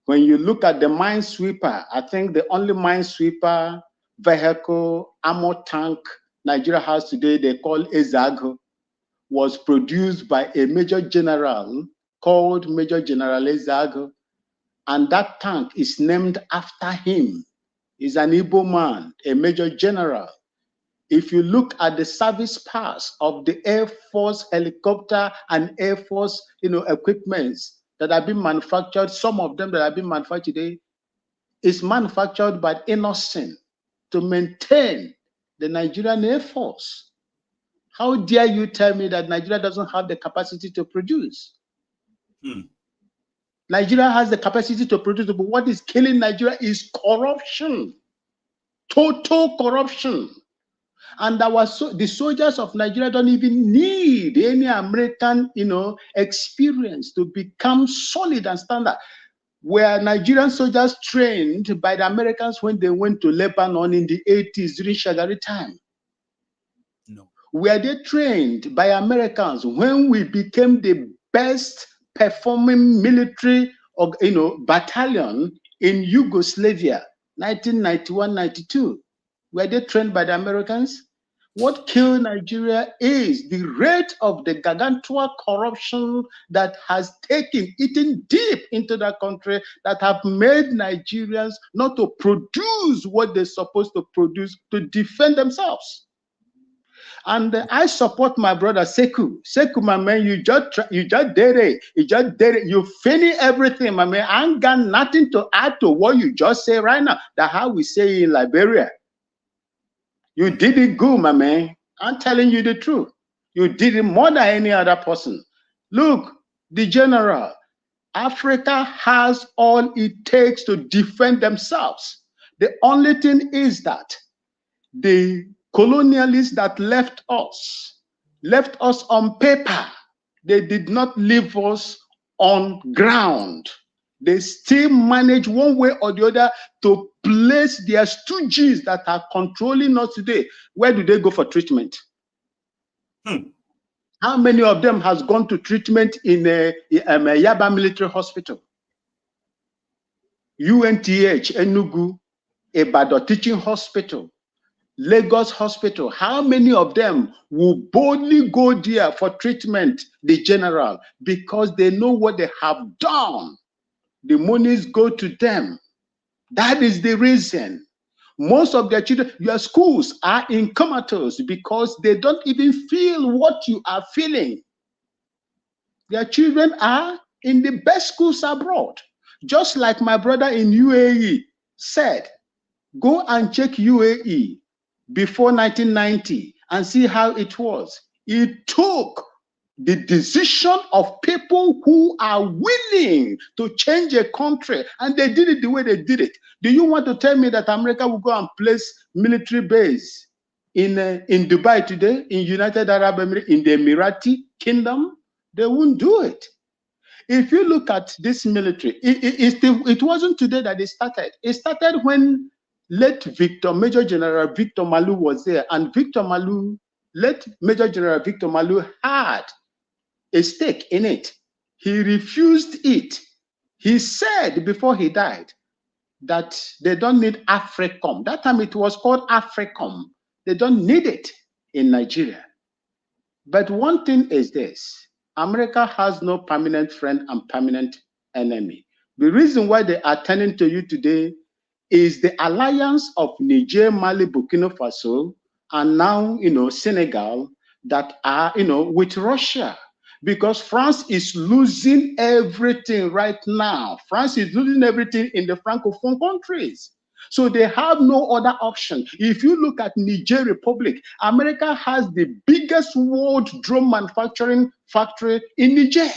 When you look at the minesweeper, I think the only minesweeper vehicle armor tank Nigeria has today, they call Ezago, was produced by a major general called Major General Ezago, and that tank is named after him. He's an Igbo man, a major general. If you look at the service parts of the Air Force helicopter and Air Force, equipments that have been manufactured, some of them that have been manufactured today, is manufactured by innocent to maintain the Nigerian Air Force. How dare you tell me that Nigeria doesn't have the capacity to produce? Nigeria has the capacity to produce, but what is killing Nigeria is corruption, total corruption. And the soldiers of Nigeria don't even need any American, experience to become solid and standard. Were Nigerian soldiers trained by the Americans when they went to Lebanon in the 80s during Chagoury time? No. Were they trained by Americans when we became the best performing military battalion in Yugoslavia, 1991-92? Were they trained by the Americans? What killed Nigeria is the rate of the gargantuan corruption that has eaten deep into that country, that have made Nigerians not to produce what they're supposed to produce to defend themselves. And I support my brother Seku. Seku, my man, you just did it. You just did it. You finish everything, my man. I ain't got nothing to add to what you just say right now. That's how we say in Liberia. You did it good, my man. I'm telling you the truth. You did it more than any other person. Look, the general, Africa has all it takes to defend themselves. The only thing is that the colonialists that left us on paper. They did not leave us on ground. They still manage one way or the other to place their stooges that are controlling us today. Where do they go for treatment? How many of them has gone to treatment in a Yaba military hospital? UNTH, Enugu, Ibadan Teaching Hospital, Lagos Hospital. How many of them will boldly go there for treatment, the general, because they know what they have done? The monies go to them. That is the reason. Most of their children, your schools are in comatose because they don't even feel what you are feeling. Their children are in the best schools abroad. Just like my brother in UAE said, go and check UAE before 1990 and see how it was. It took the decision of people who are willing to change a country, and they did it the way they did it. Do you want to tell me that America will go and place military base in Dubai today, in United Arab Emirates, in the Emirati Kingdom? They won't do it. If you look at this military, it wasn't today that it started. It started when late Major General Victor Malou was there, and late Major General Victor Malou had a stake in it. He refused it. He said before he died that they don't need AFRICOM. That time it was called AFRICOM. They don't need it in Nigeria. But one thing is this: America has no permanent friend and permanent enemy. The reason why they are turning to you today is the alliance of Niger, Mali, Burkina Faso, and now, Senegal, that are, with Russia. Because France is losing everything right now. France is losing everything in the Francophone countries. So they have no other option. If you look at Niger Republic, America has the biggest world drone manufacturing factory in Niger.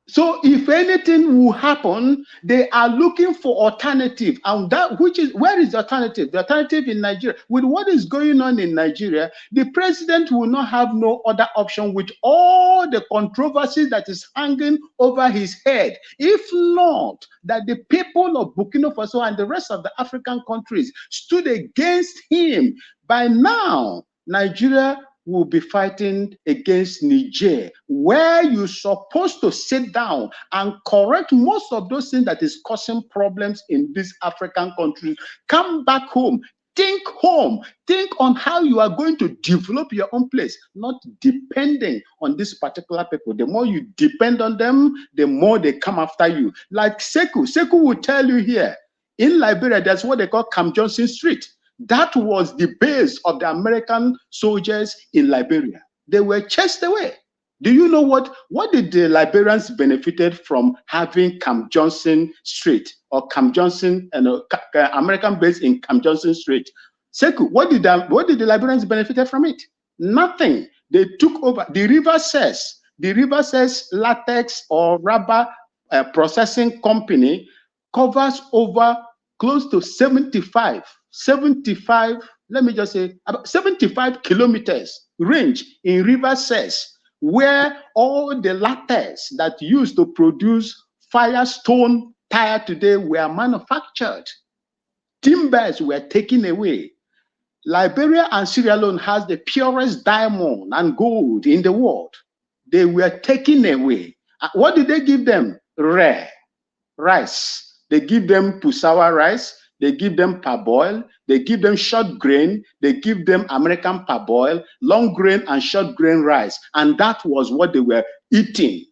So if anything will happen, they are looking for alternative, and where is the alternative? The alternative in Nigeria. With what is going on in Nigeria, the president will not have no other option with all the controversies that is hanging over his head. If not that the people of Burkina Faso and the rest of the African countries stood against him, by now Nigeria will be fighting against Niger, where you're supposed to sit down and correct most of those things that is causing problems in these African countries. Come back home, think on how you are going to develop your own place, not depending on these particular people. The more you depend on them, the more they come after you. Like Seku will tell you here, in Liberia, that's what they call Camp Johnson Street. That was the base of the American soldiers in Liberia. They were chased away. Do you know what did the Liberians benefited from having Camp Johnson Street or Camp Johnson and American base in Camp Johnson Street? Seku, what did the Liberians benefited from it? Nothing. They took over. The River says latex or rubber processing company covers over close to 75, let me just say, about 75 kilometers range in River Cess, where all the latex that used to produce Firestone tire today were manufactured. Timbers were taken away. Liberia and Sierra Leone has the purest diamond and gold in the world. They were taken away. What did they give them? Rare rice. They give them pusawa rice. They give them parboil. They give them short grain. They give them American parboil, long grain and short grain rice. And that was what they were eating.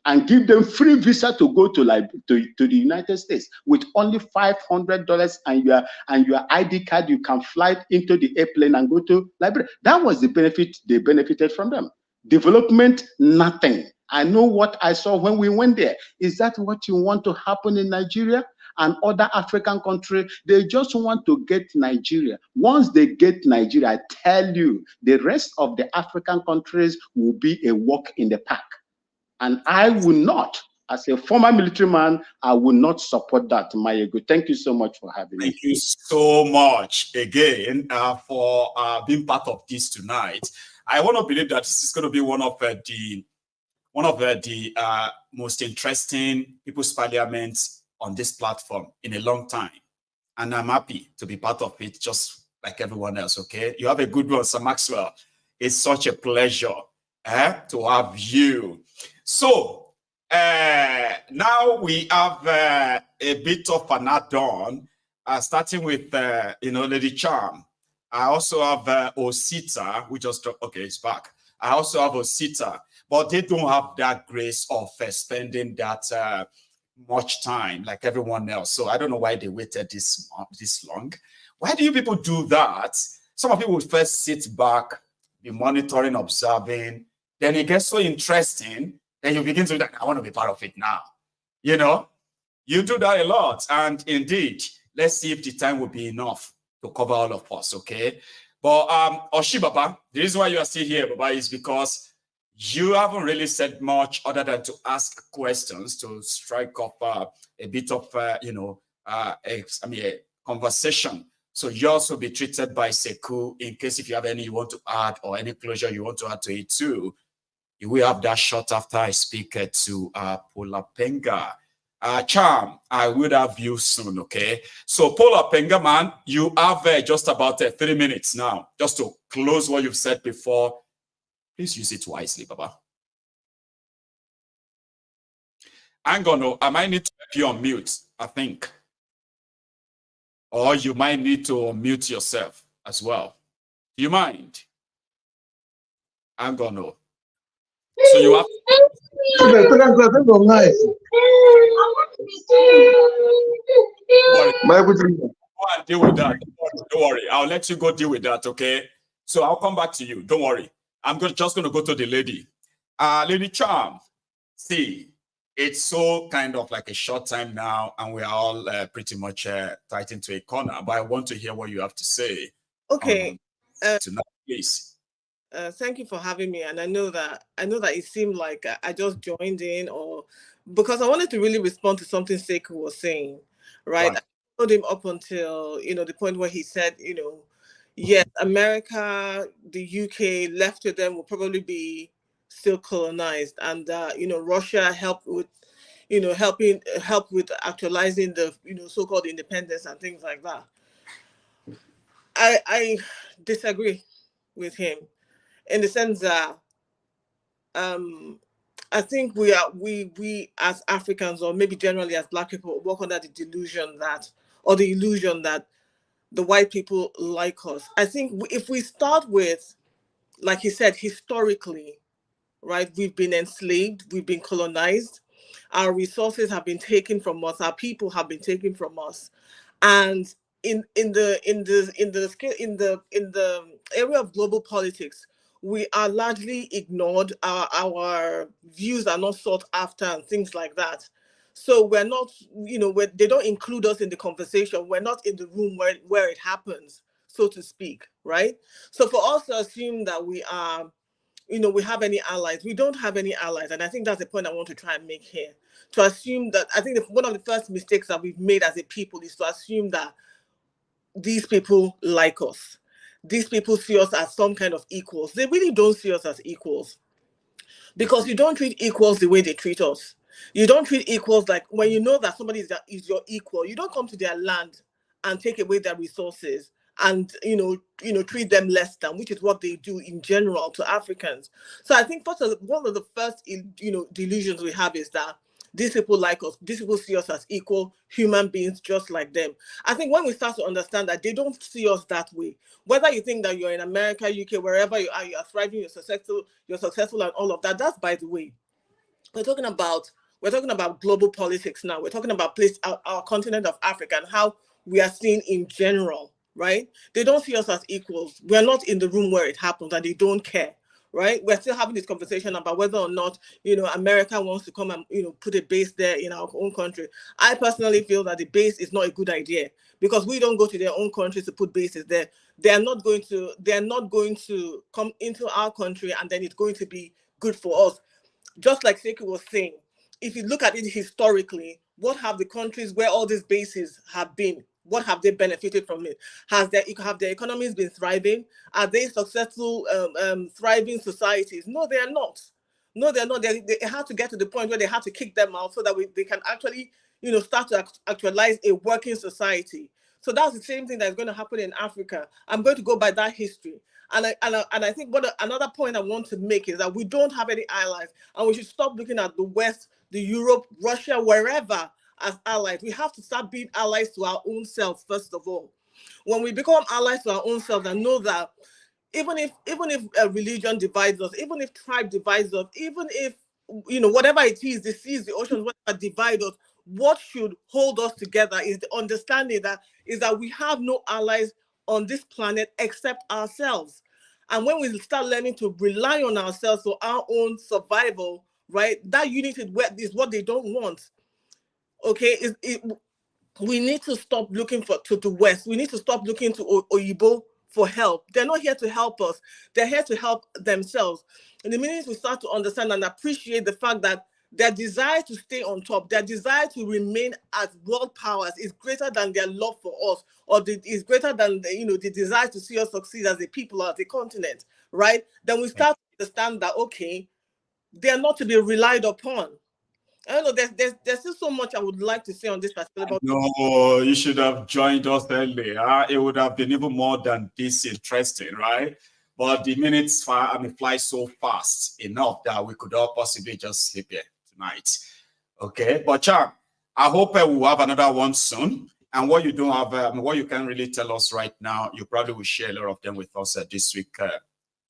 And give them free visa to go to the United States with only $500 and your ID card. You can fly into the airplane and go to Liberia. That was the benefit they benefited from them. Development, nothing. I know what I saw when we went there. Is that what you want to happen in Nigeria and other African countries? They just want to get Nigeria. Once they get Nigeria, I tell you, the rest of the African countries will be a walk in the park. And I will not, as a former military man, I will not support that, Mayego. Thank you so much for having me. Thank you so much again for being part of this tonight. I want to believe that this is going to be one of the most interesting people's parliaments on this platform in a long time. And I'm happy to be part of it, just like everyone else, okay? You have a good one, Sir Maxwell. It's such a pleasure to have you. So now we have a bit of an add-on, starting with, Lady Charm. I also have Osita, who just dropped, okay, it's back. I also have Osita, but they don't have that grace of spending that much time like everyone else. So I don't know why they waited this long. Why do you people do that? Some of you will first sit back, be monitoring, observing, then it gets so interesting, then you begin to think, I want to be part of it now. You know, you do that a lot. And indeed, let's see if the time will be enough to cover all of us, okay? But Oshi Baba, the reason why you are still here, Baba, is because you haven't really said much other than to ask questions to strike up a bit of, a conversation. So you also be treated by Seku in case if you have any you want to add or any closure you want to add to it too. You will have that shot after I speak to Polapenga. Charm, I will have you soon, okay? So Polapenga, man, you have just about 3 minutes now, just to close what you've said before. Please use it wisely, Baba. I'm gonna, I might need to have you on mute, I think. Or you might need to mute yourself as well. Do you mind? I'm gonna. So you have Go and deal with that. Don't worry. I'll let you go deal with that, okay? So I'll come back to you. Don't worry. I'm just going to go to the lady. Lady Charm, see, it's so kind of like a short time now, and we're all pretty much tight into a corner, but I want to hear what you have to say. Okay. Tonight, please. Thank you for having me, and I know that it seemed like I just joined in, or because I wanted to really respond to something Seku was saying, right? I told him up until the point where he said, yes, America, the UK, left with them will probably be still colonized, and Russia helped with help with actualizing the so-called independence and things like that. I disagree with him, in the sense that I think we as Africans, or maybe generally as Black people, work under the delusion that, or the illusion that, the white people like us. I think if we start with, like he said, historically, right, we've been enslaved, we've been colonized, our resources have been taken from us, our people have been taken from us, and in the area of global politics, we are largely ignored. Our views are not sought after and things like that. So we're not, they don't include us in the conversation. We're not in the room where it happens, so to speak, right? So for us to assume that we are, we have any allies, we don't have any allies. And I think that's the point I want to try and make here. To assume that, I think one of the first mistakes that we've made as a people is to assume that these people like us. These people see us as some kind of equals. They really don't see us as equals, because you don't treat equals the way they treat us. You don't treat equals like, when you know that somebody is your equal, you don't come to their land and take away their resources and treat them less than, which is what they do in general to Africans. So I think one of the first delusions we have is that these people like us, these people see us as equal human beings just like them. I think when we start to understand that they don't see us that way, whether you think that you're in America, UK, wherever you are thriving, you're successful and all of that, that's by the way. We're talking about global politics now. We're talking about our continent of Africa and how we are seen in general, right? They don't see us as equals. We're not in the room where it happens and they don't care, right? We're still having this conversation about whether or not, America wants to come and, put a base there in our own country. I personally feel that the base is not a good idea because we don't go to their own countries to put bases there. They're not going to come into our country and then it's going to be good for us. Just like Seku was saying, if you look at it historically, what have the countries where all these bases have been, what have they benefited from it? Have their economies been thriving? Are they successful, thriving societies? No, they are not. No, they're not. They have to get to the point where they have to kick them out so that they can actually, start to actualize a working society. So that's the same thing that's going to happen in Africa. I'm going to go by that history. And I think another point I want to make is that we don't have any allies, and we should stop looking at the West, the Europe, Russia, wherever as allies. We have to start being allies to our own selves first of all. When we become allies to our own selves and know that even if a religion divides us, even if tribe divides us, even if whatever it is, the seas, the oceans, whatever divide us, what should hold us together is the understanding that we have no allies on this planet except ourselves. And when we start learning to rely on ourselves for our own survival, right, that unity is what they don't want. Okay, we need to stop looking to the West. We need to stop looking to Oyibo for help. They're not here to help us. They're here to help themselves. And the minute we start to understand and appreciate the fact that their desire to stay on top, their desire to remain as world powers is greater than their love for us, or is greater than the desire to see us succeed as a people or as a continent, right? Then we start to understand that, okay, they are not to be relied upon. I don't know, there's still so much I would like to say on this particular. No, you should have joined us earlier. It would have been even more than this interesting, right? But the minutes fly so fast enough that we could all possibly just sleep here tonight. Okay, but Cham, I hope we'll have another one soon. And what you don't have, what you can really tell us right now, you probably will share a lot of them with us this week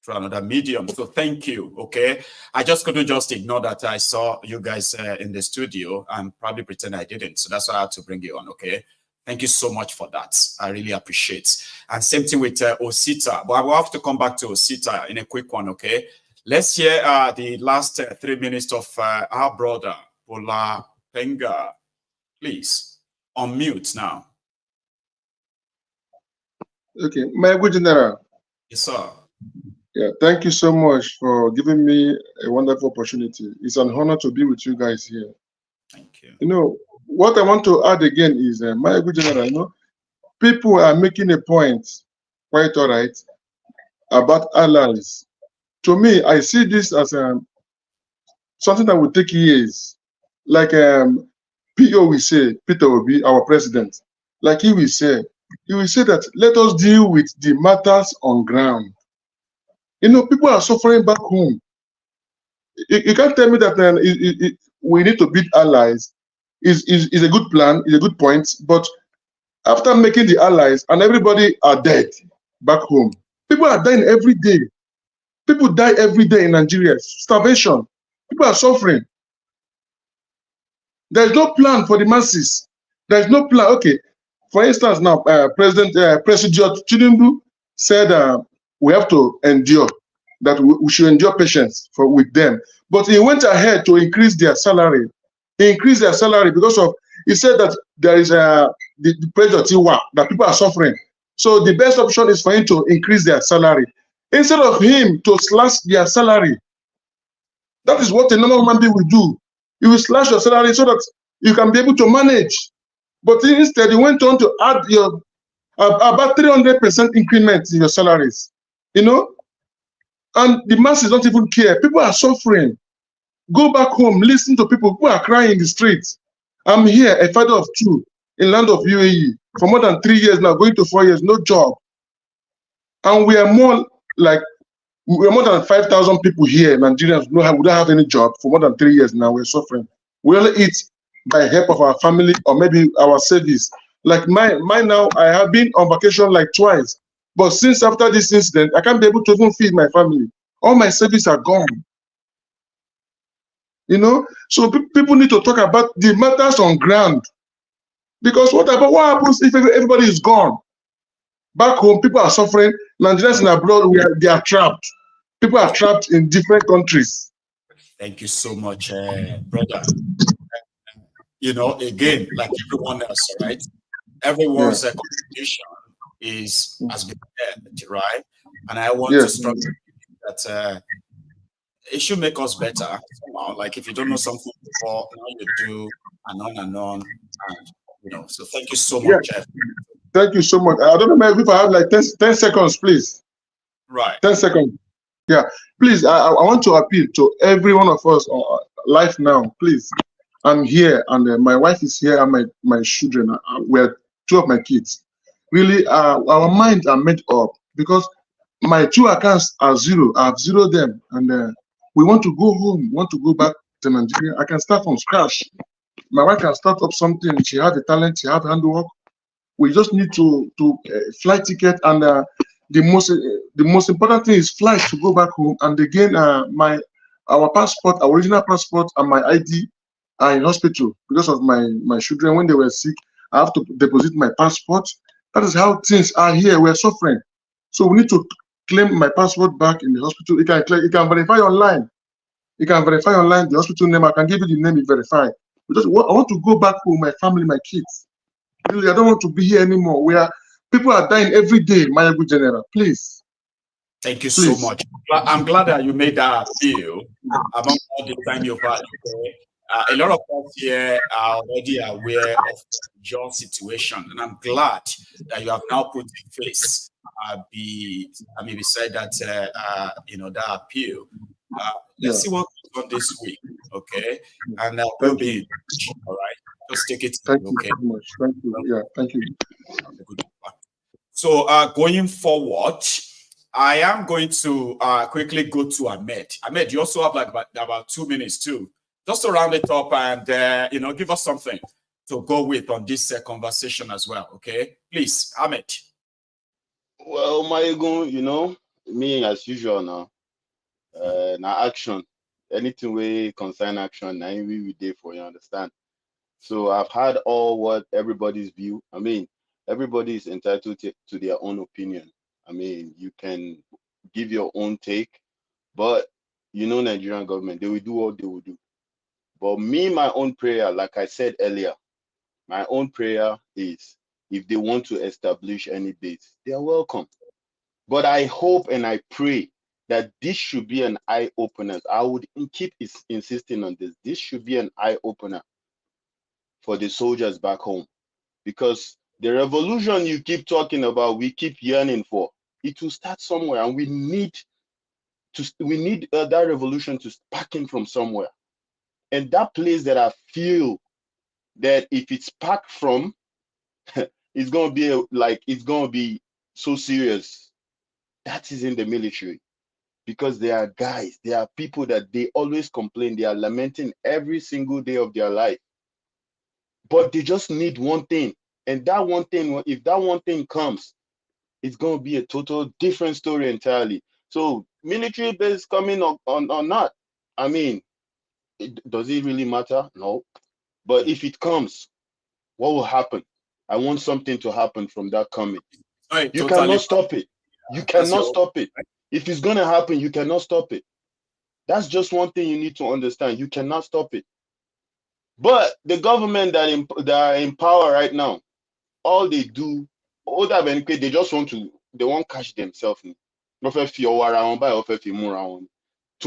through another medium. So thank you. Okay, I just couldn't just ignore that I saw you guys in the studio and probably pretend I didn't. So that's why I had to bring you on. Okay. Thank you so much for that. I really appreciate. And same thing with Osita. But I will have to come back to Osita in a quick one, okay? Let's hear the last 3 minutes of our brother, Bola Penga. Please, unmute now. Okay, my good general. Yes, sir. Yeah, thank you so much for giving me a wonderful opportunity. It's an honor to be with you guys here. Thank you. You know, what I want to add again is, my good general, people are making a point, quite all right, about allies. To me, I see this as something that will take years. Like P.O. will say, Peter will be our president. Like he will say that let us deal with the matters on ground. People are suffering back home. You can't tell me that we need to beat allies. Is a good plan, is a good point, but after making the allies and everybody are dead back home, people are dying every day. People die every day in Nigeria. Starvation. People are suffering. There's no plan for the masses. There's no plan. Okay, for instance, now President Tinubu said we have to endure. That we should endure patience with them, but he went ahead to increase their salary. Because of, he said that there is the pressure that people are suffering. So the best option is for him to increase their salary instead of him to slash their salary. That is what a normal human being will do. You will slash your salary so that you can be able to manage. But instead, he went on to add about 300% increment in your salaries. And the masses don't even care. People are suffering. Go back home, listen to people who are crying in the streets. I'm here, a father of two, in land of UAE, for more than 3 years now, going to 4 years, no job. And we are more like, we're more than 5,000 people here, Nigerians, we don't have any job for more than 3 years now. We're suffering. We only eat by help of our family or maybe our service. Like mine now, I have been on vacation like twice. But since after this incident, I can't be able to even feed my family. All my savings are gone. You know, so people need to talk about the matters on ground. Because what happens if everybody is gone? Back home, people are suffering. Nigerians in abroad, they are trapped. People are trapped in different countries. Thank you so much, brother. You know, again, like everyone else, right? Everyone's contribution has been heard, right? And I want to strongly that it should make us better somehow. Like if you don't know something before, now you do, and on and on, and you know. So thank you so much, Jeff. Thank you so much. I don't know if I have like 10 seconds, please. Right. 10 seconds. Yeah, please. I want to appeal to every one of us on live now. Please, I'm here, and my wife is here, and my children. We're 2 of my kids. Really, our minds are made up because my 2 accounts are zero. I've zeroed them, and we want to go home. Want to go back to Nigeria. I can start from scratch. My wife can start up something. She has the talent. She has handwork. We just need to flight ticket, and the most important thing is flight to go back home. And again, our passport, our original passport, and my ID are in hospital because of my children. When they were sick, I have to deposit my passport. That is how things are here. We're suffering, so we need to claim my passport back in the hospital. You can verify online. You can verify online the hospital name. I can give you the name. You verify. Because I want to go back home, my family, my kids. Really, I don't want to be here anymore. People are dying every day, my good general. Please. Thank you so much. I'm glad that you made that appeal among all the time you've had. A lot of us here are already aware of your situation, and I'm glad that you have now put in face beside that that appeal. Let's see what goes on this week, okay? And we'll be in touch, all right? Just take it. Thank you so much. Thank you. Yeah, thank you. So going forward, I am going to quickly go to Ahmed. Ahmed, you also have like about 2 minutes too, just to round it up and give us something to go with on this conversation as well. Okay, please, Ahmed. Well, Maegun, me as usual now. Now action, anything we concern action, now we there for, you understand. So I've had what everybody's view. I mean, everybody is entitled to their own opinion. I mean, you can give your own take, but Nigerian government, they will do what they will do. But my own prayer, like I said earlier, my own prayer is if they want to establish any base, they are welcome. But I hope and I pray that this should be an eye-opener. I would keep insisting on this. This should be an eye-opener for the soldiers back home, because the revolution you keep talking about, we keep yearning for, it will start somewhere, and we need that revolution to spark in from somewhere. And that place that I feel that if it's sparked from, it's gonna be so serious. That is in the military, because there are guys, there are people that they always complain, they are lamenting every single day of their life. But they just need one thing. And that one thing, if that one thing comes, it's going to be a total different story entirely. So military base coming or not, I mean, does it really matter? No. But if it comes, what will happen? I want something to happen from that coming. You cannot stop it. You cannot stop it. If it's going to happen, you cannot stop it. That's just one thing you need to understand. You cannot stop it. But the government that are in power right now, all they do, they just want to catch themselves. To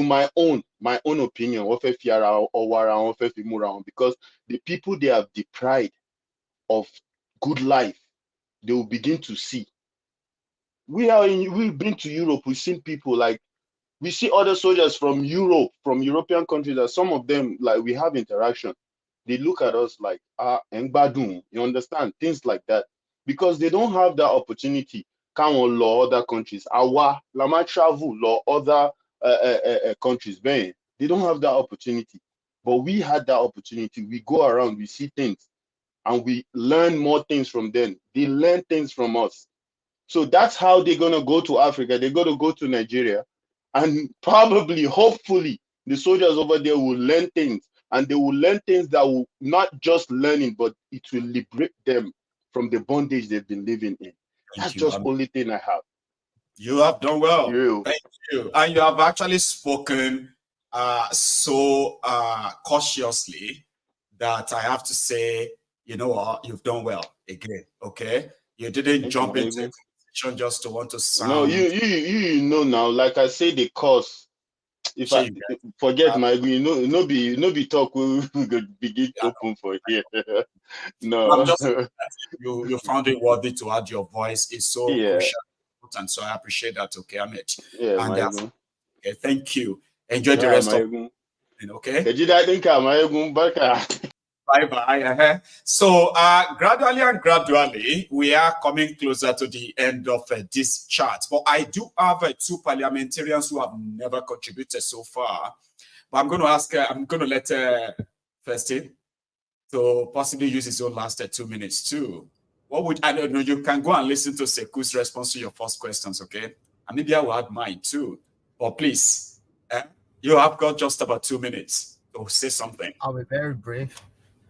my own opinion, because the people they have deprived of good life, they will begin to see. We've been to Europe, we've seen people like, we see other soldiers from Europe, from European countries, that some of them, like, we have interaction. They look at us like, Engbadun, you understand? Things like that. Because they don't have that opportunity káwọn lọ other countries. Àwa la máa travel lọ other countries. Ben, they don't have that opportunity. But we had that opportunity. We go around, we see things, and we learn more things from them. They learn things from us. So that's how they're going to go to Africa. They're going to go to Nigeria. And probably, hopefully, the soldiers over there will learn things. And they will learn things that will not just learning, but it will liberate them from the bondage they've been living in. That's just the only thing I have. You have done well. You. Thank you. And you have actually spoken so cautiously that I have to say, you know what, you've done well again. Okay, you didn't jump into a conversation just to want to sound. No, you know now. Like I say, the cause. If I forget my, no be talk. We could begin open for here. No, I'm just that you found it worthy to add your voice. It's so crucial, and so I appreciate that. Okay, Ahmed. Yeah, and okay, thank you. Enjoy the rest of it. Okay. Bye-bye. So gradually, we are coming closer to the end of this chart. But I do have two parliamentarians who have never contributed so far. But I'm going to ask, I'm going to let Festy to possibly use his own last 2 minutes too. What would, I don't know, you can go and listen to Seku's response to your first questions, okay? And maybe I will add mine too. But please, you have got just about 2 minutes to say something. I'll be very brief.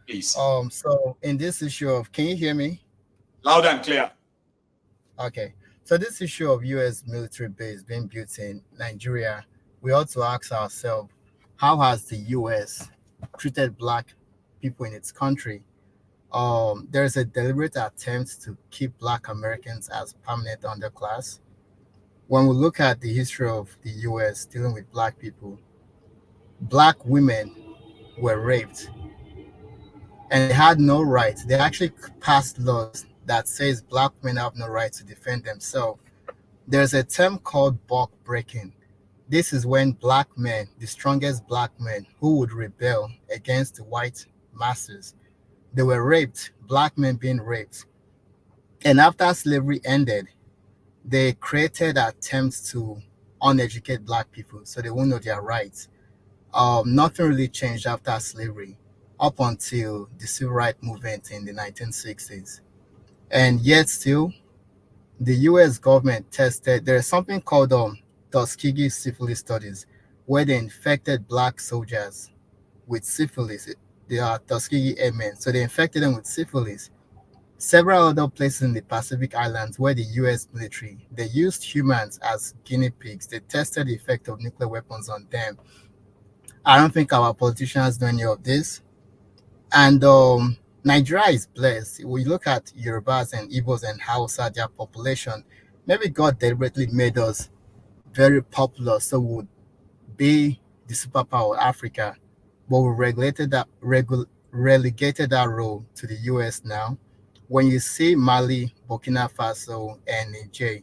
Please. So in this issue of, can you hear me? Loud and clear. Okay. So this issue of U.S. military base being built in Nigeria, we ought to ask ourselves, how has the U.S. treated Black people in its country? There's a deliberate attempt to keep Black Americans as permanent underclass. When we look at the history of the U.S. dealing with Black people, Black women were raped and they had no right. They actually passed laws that says Black women have no right to defend themselves. There's a term called buck breaking. This is when Black men, the strongest Black men who would rebel against the white masses, they were raped, Black men being raped. And after slavery ended, they created attempts to uneducate Black people so they won't know their rights. Nothing really changed after slavery up until the civil rights movement in the 1960s. And yet still, the US government tested, there's something called Tuskegee syphilis studies, where they infected Black soldiers with syphilis. They are Tuskegee Airmen. So they infected them with syphilis. Several other places in the Pacific Islands where the US military, they used humans as guinea pigs. They tested the effect of nuclear weapons on them. I don't think our politicians know any of this. And Nigeria is blessed. We look at Yorubas and Igbos and Hausa, their population. Maybe God deliberately made us very popular so we would be the superpower of Africa, but we relegated that role to the US now. When you see Mali, Burkina Faso, and Niger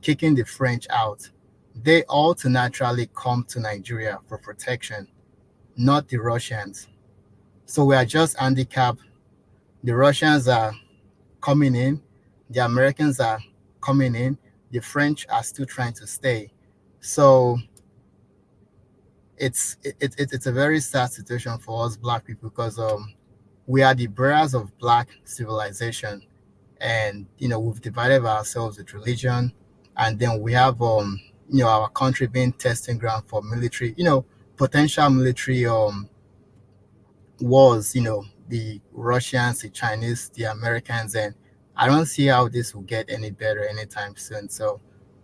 kicking the French out, they all to naturally come to Nigeria for protection, not the Russians. So we are just handicapped. The Russians are coming in, the Americans are coming in, the French are still trying to stay. So it's a very sad situation for us Black people because we are the bearers of Black civilization, and we've divided ourselves with religion, and then we have our country being testing ground for military, potential military wars, the Russians, the Chinese, the Americans, and I don't see how this will get any better anytime soon. So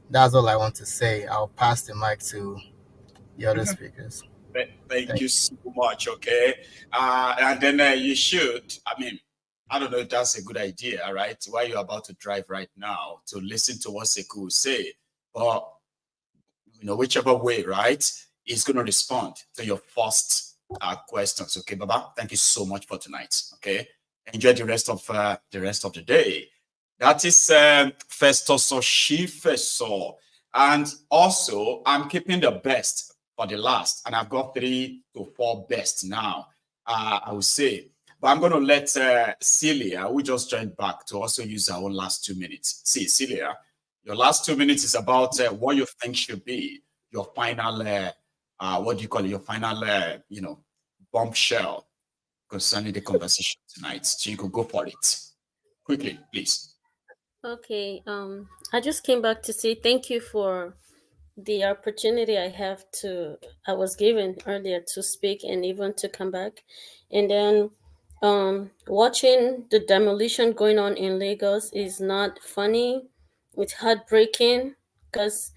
that's all I want to say. I'll pass the mic to the other speakers. Thank you so much. Okay. And then you should, I don't know if that's a good idea, right? While you're about to drive right now, to listen to what Seku will say. But, whichever way, right, he's going to respond to your first questions. Okay, Baba, thank you so much for tonight. Okay, enjoy the rest of the day. That is Festus Oshifeso. And also, I'm keeping the best for the last, and I've got 3 to 4 best now, I would say. But I'm going to let Celia, who just joined back, to also use her own last 2 minutes. See, Celia, Your last 2 minutes is about what you think should be your final, what do you call it? Your final, bombshell concerning the conversation tonight. So you could go for it quickly, please. Okay. I just came back to say thank you for the opportunity I was given earlier to speak and even to come back. And then watching the demolition going on in Lagos is not funny. It's heartbreaking because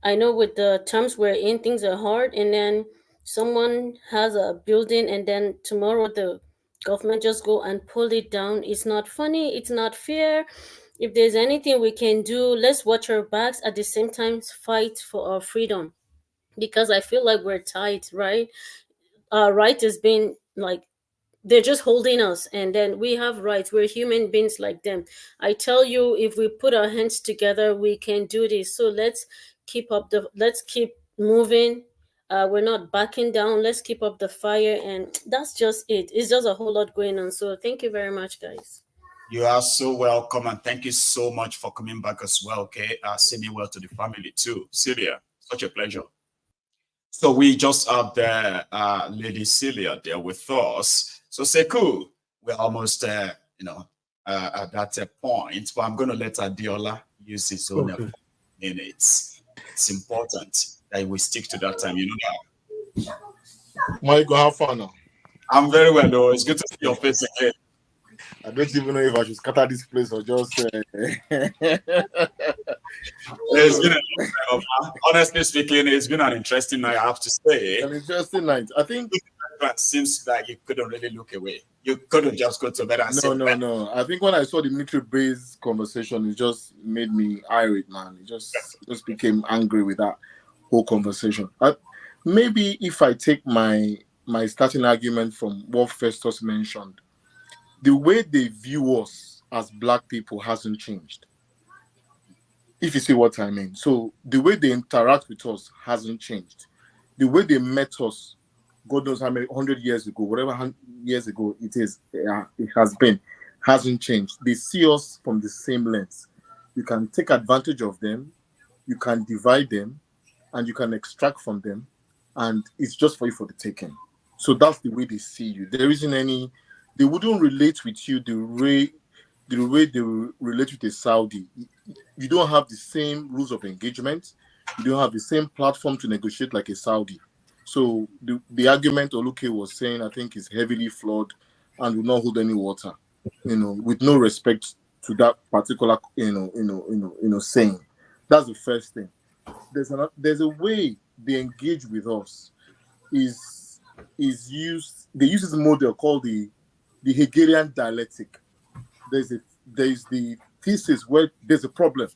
I know with the terms we're in, things are hard. And then someone has a building and then tomorrow the government just go and pull it down. It's not funny. It's not fair. If there's anything we can do, let's watch our backs at the same time fight for our freedom, because I feel like we're tight, right? Our right has been like they're just holding us, and then we have rights. We're human beings like them. I tell you, if we put our hands together, we can do this. So let's keep moving. We're not backing down. Let's keep up the fire, and that's just it. It's just a whole lot going on. So thank you very much, guys. You are so welcome, and thank you so much for coming back as well. Okay, sending well to the family too, Celia. Such a pleasure. So we just have the Lady Celia there with us. So Seku, we're almost at that point, but I'm going to let Adiola use his own minutes. It's important that we stick to that time. You know that. Michael, have fun now. I'm very well, though. It's good to see your face again. I don't even know if I should scatter this place or just. It's been honestly speaking, it's been an interesting night, I have to say. An interesting night. I think it seems like you couldn't really look away. You couldn't just go to bed and say, No. I think when I saw the military base conversation, it just made me irate, man. It just became angry with that whole conversation. Maybe if I take my starting argument from what Festus mentioned, the way they view us as Black people hasn't changed. If you see what I mean. So the way they interact with us hasn't changed. The way they met us, God knows how many 100 years ago, whatever years ago it has been, hasn't changed. They see us from the same lens. You can take advantage of them, you can divide them, and you can extract from them, and it's just for you for the taking. So that's the way they see you. There isn't any. They wouldn't relate with you the way they relate with a Saudi. You don't have the same rules of engagement. You don't have the same platform to negotiate like a Saudi. So the argument Oluke was saying, I think, is heavily flawed and will not hold any water. With no respect to that particular, saying. That's the first thing. There's a way they engage with us. They use this model called the Hegelian dialectic. There's the thesis where there's a problem.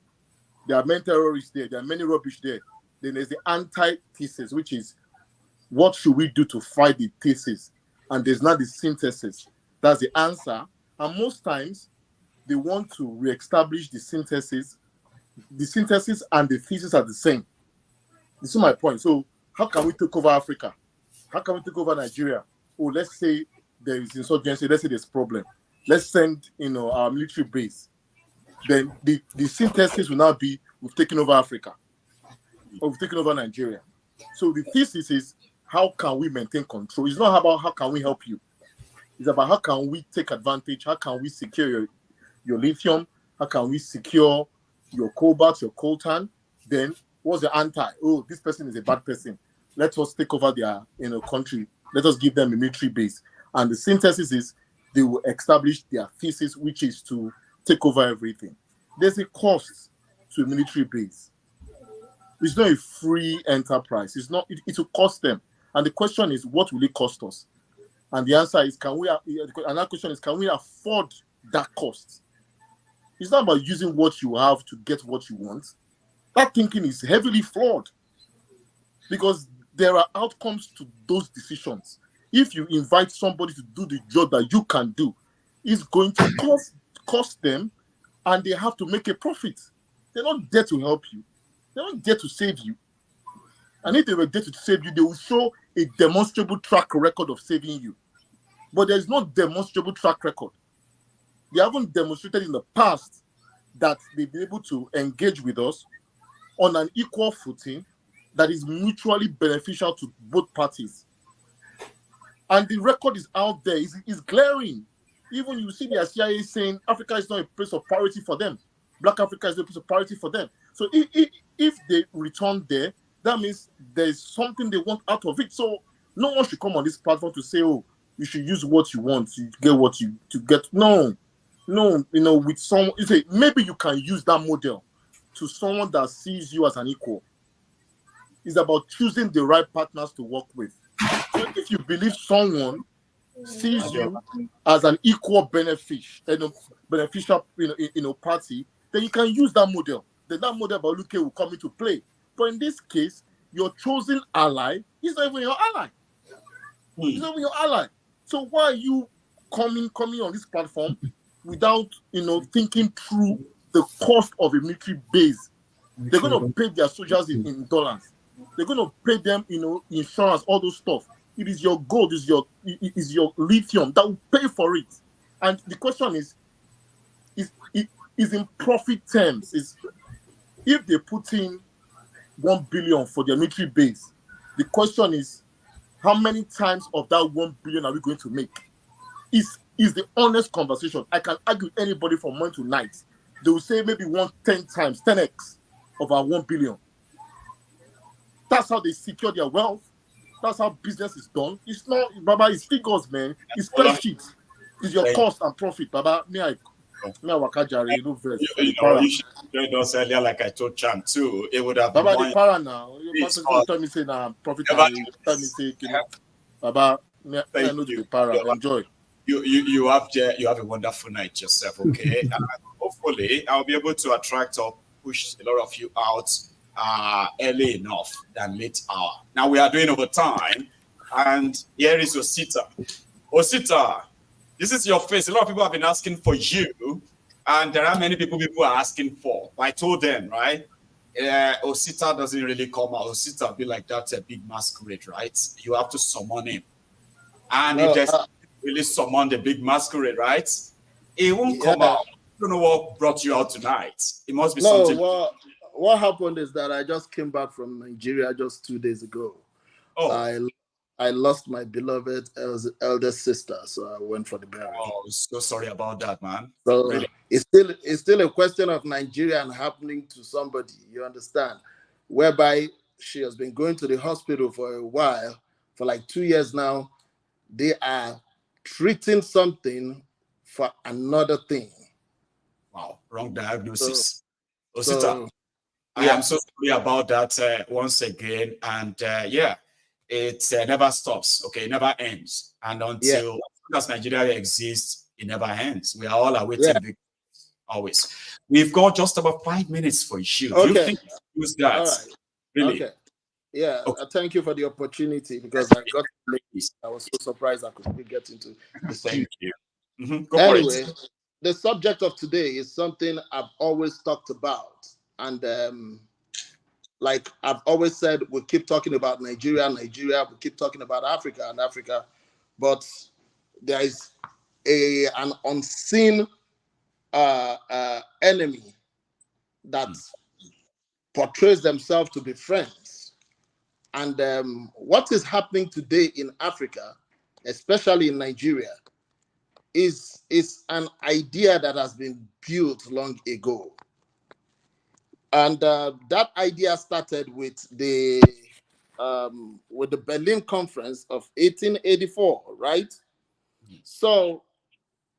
There are many terrorists there. There are many rubbish there. Then there's the anti-thesis, which is what should we do to fight the thesis? And there's not the synthesis. That's the answer. And most times, they want to reestablish the synthesis. The synthesis and the thesis are the same. This is my point. So how can we take over Africa? How can we take over Nigeria? Oh, let's say there is insurgency. Let's say there's problem. Let's send our military base. Then the synthesis will now be we've taken over Africa or we've taken over Nigeria. So the thesis is how can we maintain control? It's not about how can we help you. It's about how can we take advantage? How can we secure your lithium? How can we secure your cobalt, your coltan? Then what's the anti? Oh, this person is a bad person. Let us take over their country. Let us give them a military base. And the synthesis is they will establish their thesis, which is to take over everything. There's a cost to a military base. It's not a free enterprise. It's not. It will cost them. And the question is, what will it cost us? And the answer is, another question is, can we afford that cost? It's not about using what you have to get what you want. That thinking is heavily flawed because there are outcomes to those decisions. If you invite somebody to do the job that you can do, it's going to cost them, and they have to make a profit. They're not there to help you. They're not there to save you. And if they were there to save you, they will show a demonstrable track record of saving you. But there's no demonstrable track record. They haven't demonstrated in the past that they've been able to engage with us on an equal footing that is mutually beneficial to both parties. And the record is out there, is glaring. Even you see the CIA saying Africa is not a place of priority for them. Black Africa is not a place of priority for them. So if they return there, that means there's something they want out of it. So no one should come on this platform to say, oh, you should use what you want to get what you to get. No, with someone, you say maybe you can use that model to someone that sees you as an equal. It's about choosing the right partners to work with. So if you believe someone sees you as an equal beneficial party, then you can use that model. Then that model Baluke will come into play. But in this case, your chosen ally is not even your ally. He's not even your ally. So why are you coming on this platform without thinking through the cost of a military base? They're going to pay their soldiers in dollars. They're going to pay them, insurance, all those stuff. It is your gold, is your lithium that will pay for it. And the question is in profit terms. If they put in 1 billion for their military base, the question is, how many times of that 1 billion are we going to make? Is the honest conversation. I can argue with anybody from morning to night. They will say maybe 10 times, 10x of our 1 billion. That's how they secure their wealth. That's how business is done. It's not, Baba, it's figures, man. It's spreadsheets. It's your cost and profit, Baba. You should join us earlier, like I told Cham too. It would have Baba, been the para now. You tell me say now profit. Tell me say, Baba, I know the para. Enjoy. You have a wonderful night yourself, okay? And hopefully, I'll be able to attract or push a lot of you out early enough than late hour. Now we are doing overtime, and here is Osita. Osita, this is your face. A lot of people have been asking for you, and there are many people are asking for. I told them, right? Osita doesn't really come out. Osita be like that, a big masquerade, right? You have to summon him, and if there's really summon the big masquerade, right? It won't come out. I don't know what brought you out tonight. It must be something. What happened is that I just came back from Nigeria just 2 days ago. Oh. I lost my beloved eldest sister, so I went for the burial. Oh, so sorry about that, man. So really? It's still a question of Nigeria and happening to somebody, you understand? Whereby she has been going to the hospital for a while, for like 2 years now. They are treating something for another thing. Wow, wrong diagnosis. Osita, I am so sorry about that once again. And it never stops, okay? It never ends. And until as Nigeria exists, it never ends. We are all awaiting victory, always. We've got just about 5 minutes for you. Okay. Do you think you use that? All right. Really? Okay. Yeah, thank you for the opportunity because I got late. I was so surprised I could still get into the subject. Thank you. Anyway, the subject of today is something I've always talked about. And like I've always said, we keep talking about Nigeria, we keep talking about Africa and Africa, but there is an unseen enemy that portrays themselves to be friends. And what is happening today in Africa, especially in Nigeria, is an idea that has been built long ago. And that idea started with the Berlin Conference of 1884, right? So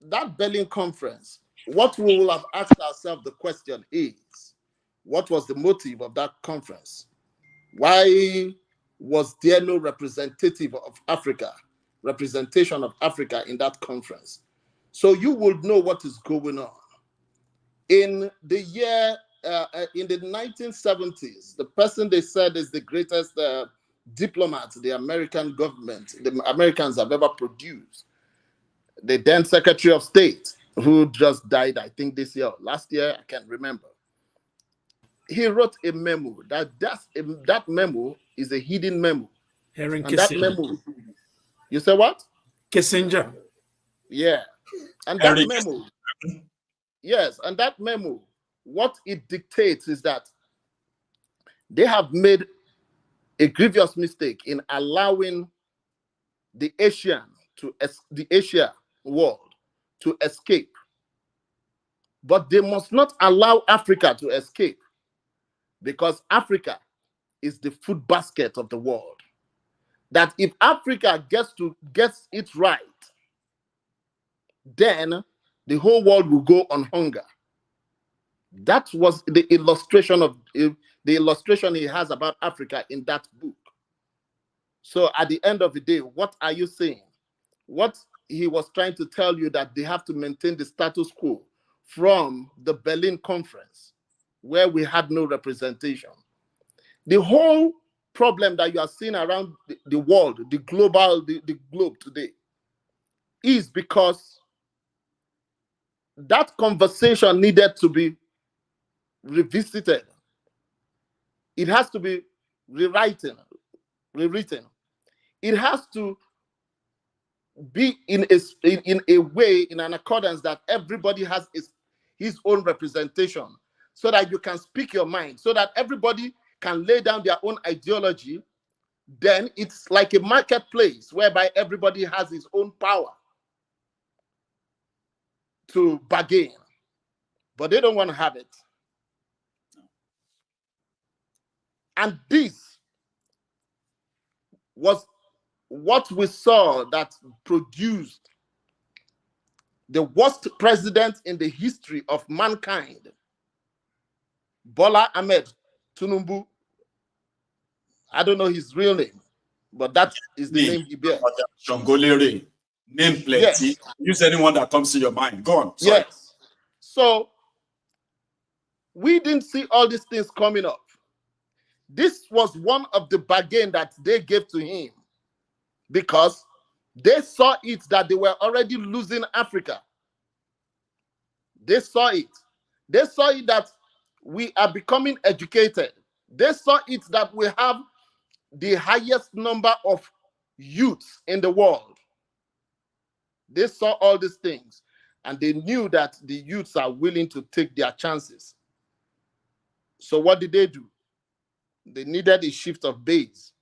that Berlin Conference, what we will have asked ourselves the question is, what was the motive of that conference? Why was there no representation of Africa in that conference? So you would know what is going on. In the year, in the 1970s, the person they said is the greatest diplomat the American government, the Americans have ever produced, the then Secretary of State, who just died, I think this year, last year, I can't remember. He wrote a memo. That memo is a hidden memo. Henry And that memo, you say what? Kissinger. Yeah. And that memo, yes, and that memo what it dictates is that they have made a grievous mistake in allowing the Asia world to escape. But they must not allow Africa to escape, because Africa is the food basket of the world. That if Africa gets it right, then the whole world will go on hunger. That was the illustration he has about Africa in that book. So at the end of the day, what are you saying? What he was trying to tell you, that they have to maintain the status quo from the Berlin Conference, where we had no representation. The whole problem that you are seeing around the world, the globe today, is because that conversation needed to be revisited. It has to be rewritten. It has to be in a way, in an accordance that everybody has his own representation, so that you can speak your mind, so that everybody can lay down their own ideology. Then it's like a marketplace whereby everybody has his own power to bargain. But they don't want to have it. And this was what we saw that produced the worst president in the history of mankind, Bola Ahmed Tinubu. I don't know his real name, but that is the name he bears. Chagoury. Name plenty. Yes. Use anyone that comes to your mind. Go on. Sorry. Yes. So we didn't see all these things coming up. This was one of the bargain that they gave to him, because they saw it that they were already losing Africa. They saw it. They saw it that we are becoming educated. They saw it that we have the highest number of youths in the world. They saw all these things, and they knew that the youths are willing to take their chances. So what did they do? They needed a shift of base.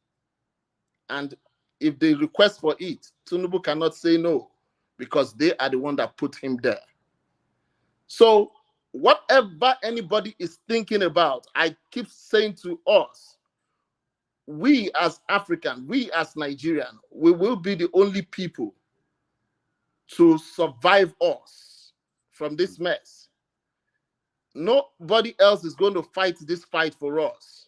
And if they request for it, Tinubu cannot say no, because they are the one that put him there. So whatever anybody is thinking about, I keep saying to us, we as African, we as Nigerian, we will be the only people to survive us from this mess. Nobody else is going to fight this fight for us.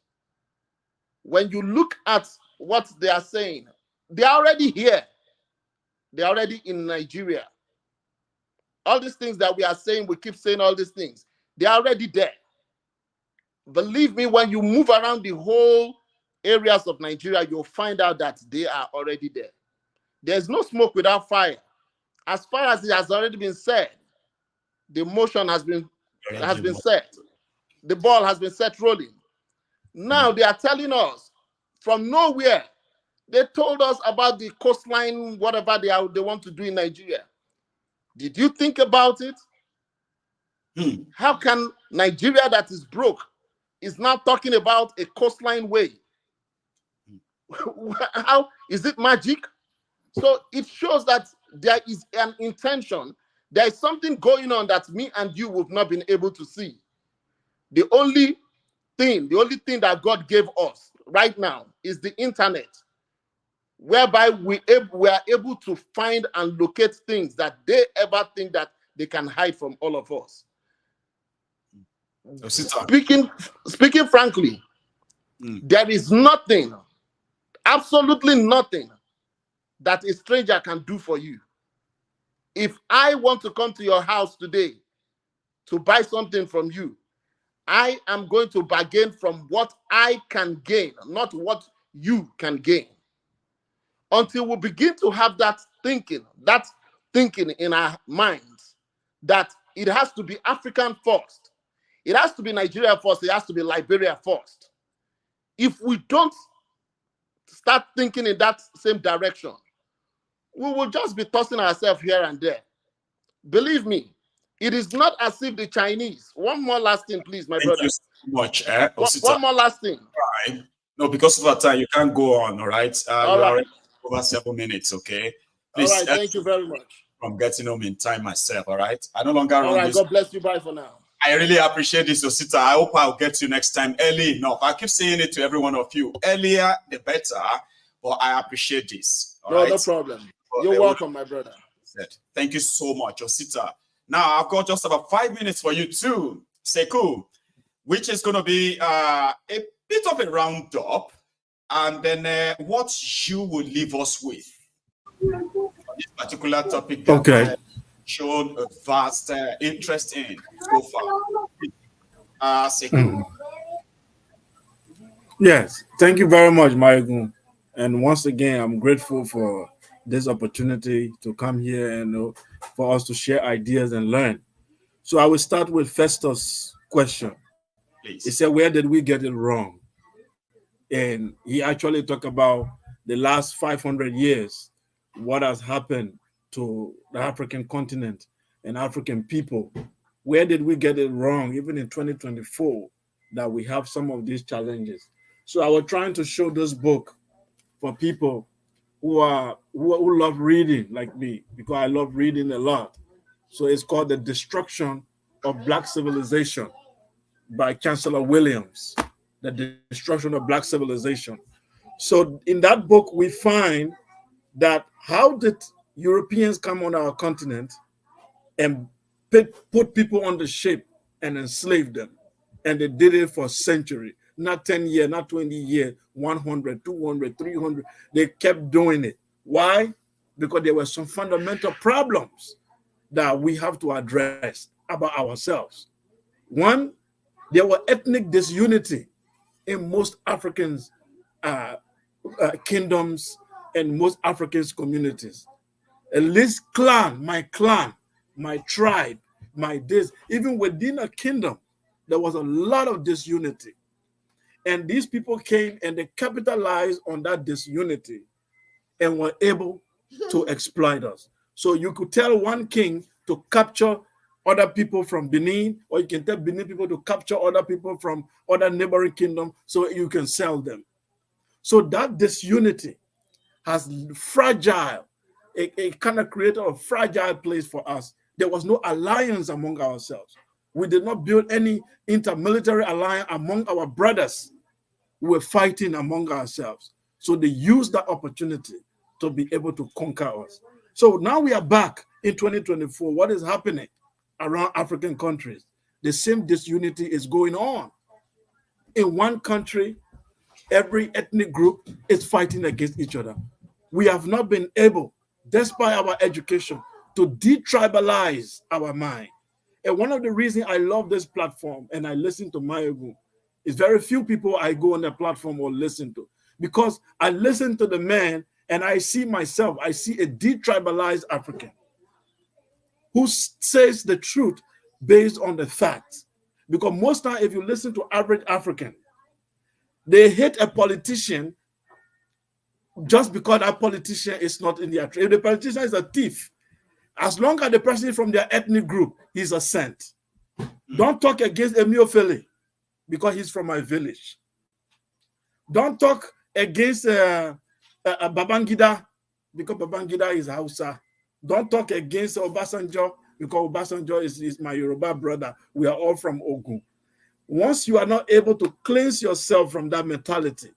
When you look at what they are saying, they are already here. They are already in Nigeria. All these things that we are saying, we keep saying all these things, they are already there. Believe me, when you move around the whole areas of Nigeria, you'll find out that they are already there. There's no smoke without fire. As far as it has already been said, the motion has been set. The ball has been set rolling. Now they are telling us from nowhere. They told us about the coastline, whatever they want to do in Nigeria. Did you think about it? How can Nigeria that is broke is now talking about a coastline way? How is it magic? So it shows that there is an intention. There is something going on that me and you would not been able to see. The only thing that God gave us right now is the internet, whereby we are able to find and locate things that they ever think that they can hide from all of us. Speaking frankly, there is nothing, absolutely nothing, that a stranger can do for you. If I want to come to your house today to buy something from you, I am going to bargain from what I can gain, not what you can gain. Until we begin to have that thinking in our minds, that it has to be African first, it has to be Nigeria first, it has to be Liberia first. If we don't start thinking in that same direction, we will just be tossing ourselves here and there. Believe me, It is not as if the Chinese. One more last thing, please, my Thank brother. you so much. One more last thing. Right. No, because of that time, you can't go on. All right. All You're right. already over 7 minutes. Okay. All Please. right. Thank you very much. From getting home in time myself. All right. I no longer All run right. this. God bless you. Bye for now. I really appreciate this, Osita. I hope I'll get you next time early enough. I keep saying it to every one of you. Earlier, the better. But I appreciate this. All right? No problem. You're welcome, my brother. Thank you so much, Osita. Now, I've got just about 5 minutes for you too, Seku, which is going to be a bit of a roundup. And then what you will leave us with on this particular topic that Okay. shown a vast interest in so far. Seku. Yes, thank you very much, Maegun. And once again, I'm grateful for this opportunity to come here and for us to share ideas and learn. So I will start with Festus' question. Please. He said, where did we get it wrong? And he actually talked about the last 500 years, what has happened to the African continent and African people. Where did we get it wrong, even in 2024, that we have some of these challenges? So I was trying to show this book for people who love reading like me, because I love reading a lot. So it's called The Destruction of Black Civilization by Chancellor Williams. The Destruction of Black Civilization. So in that book, we find that how did Europeans come on our continent and put people on the ship and enslave them? And they did it for centuries, not 10 years, not 20 years, 100, 200, 300. They kept doing it. Why? Because there were some fundamental problems that we have to address about ourselves. One, there were ethnic disunity in most Africans' kingdoms and most Africans' communities. At least clan, my tribe, my this, even within a kingdom, there was a lot of disunity. And these people came and they capitalized on that disunity and were able to exploit us. So you could tell one king to capture other people from Benin, or you can tell Benin people to capture other people from other neighboring kingdoms so you can sell them. So that disunity has fragile, it kind of created a fragile place for us. There was no alliance among ourselves. We did not build any intermilitary alliance among our brothers. We were fighting among ourselves. So they used that opportunity to be able to conquer us. So now we are back in 2024. What is happening around African countries? The same disunity is going on. In one country, every ethnic group is fighting against each other. We have not been able, despite our education, to detribalize our mind. And one of the reasons I love this platform and I listen to Maegun is very few people I go on the platform or listen to, because I listen to the man and I see myself, I see a detribalized African who says the truth based on the facts. Because most time, if you listen to average African, they hate a politician just because that politician is not in their trade. If the politician is a thief, as long as the person is from their ethnic group, he's a saint. Don't talk against Emiofele because he's from my village. Don't talk against Babangida because Babangida is Hausa. Don't talk against Obasanjo because Obasanjo is my Yoruba brother. We are all from Ogun. Once you are not able to cleanse yourself from that mentality,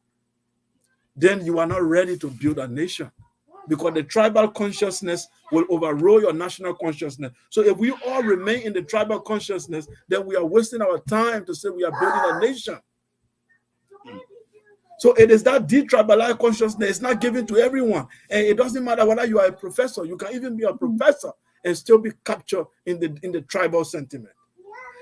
then you are not ready to build a nation, because the tribal consciousness will overrule your national consciousness. So if we all remain in the tribal consciousness, then we are wasting our time to say we are building a nation. So it is that detribalized consciousness. It's not given to everyone. And it doesn't matter whether you are a professor. You can even be a professor and still be captured in the tribal sentiment.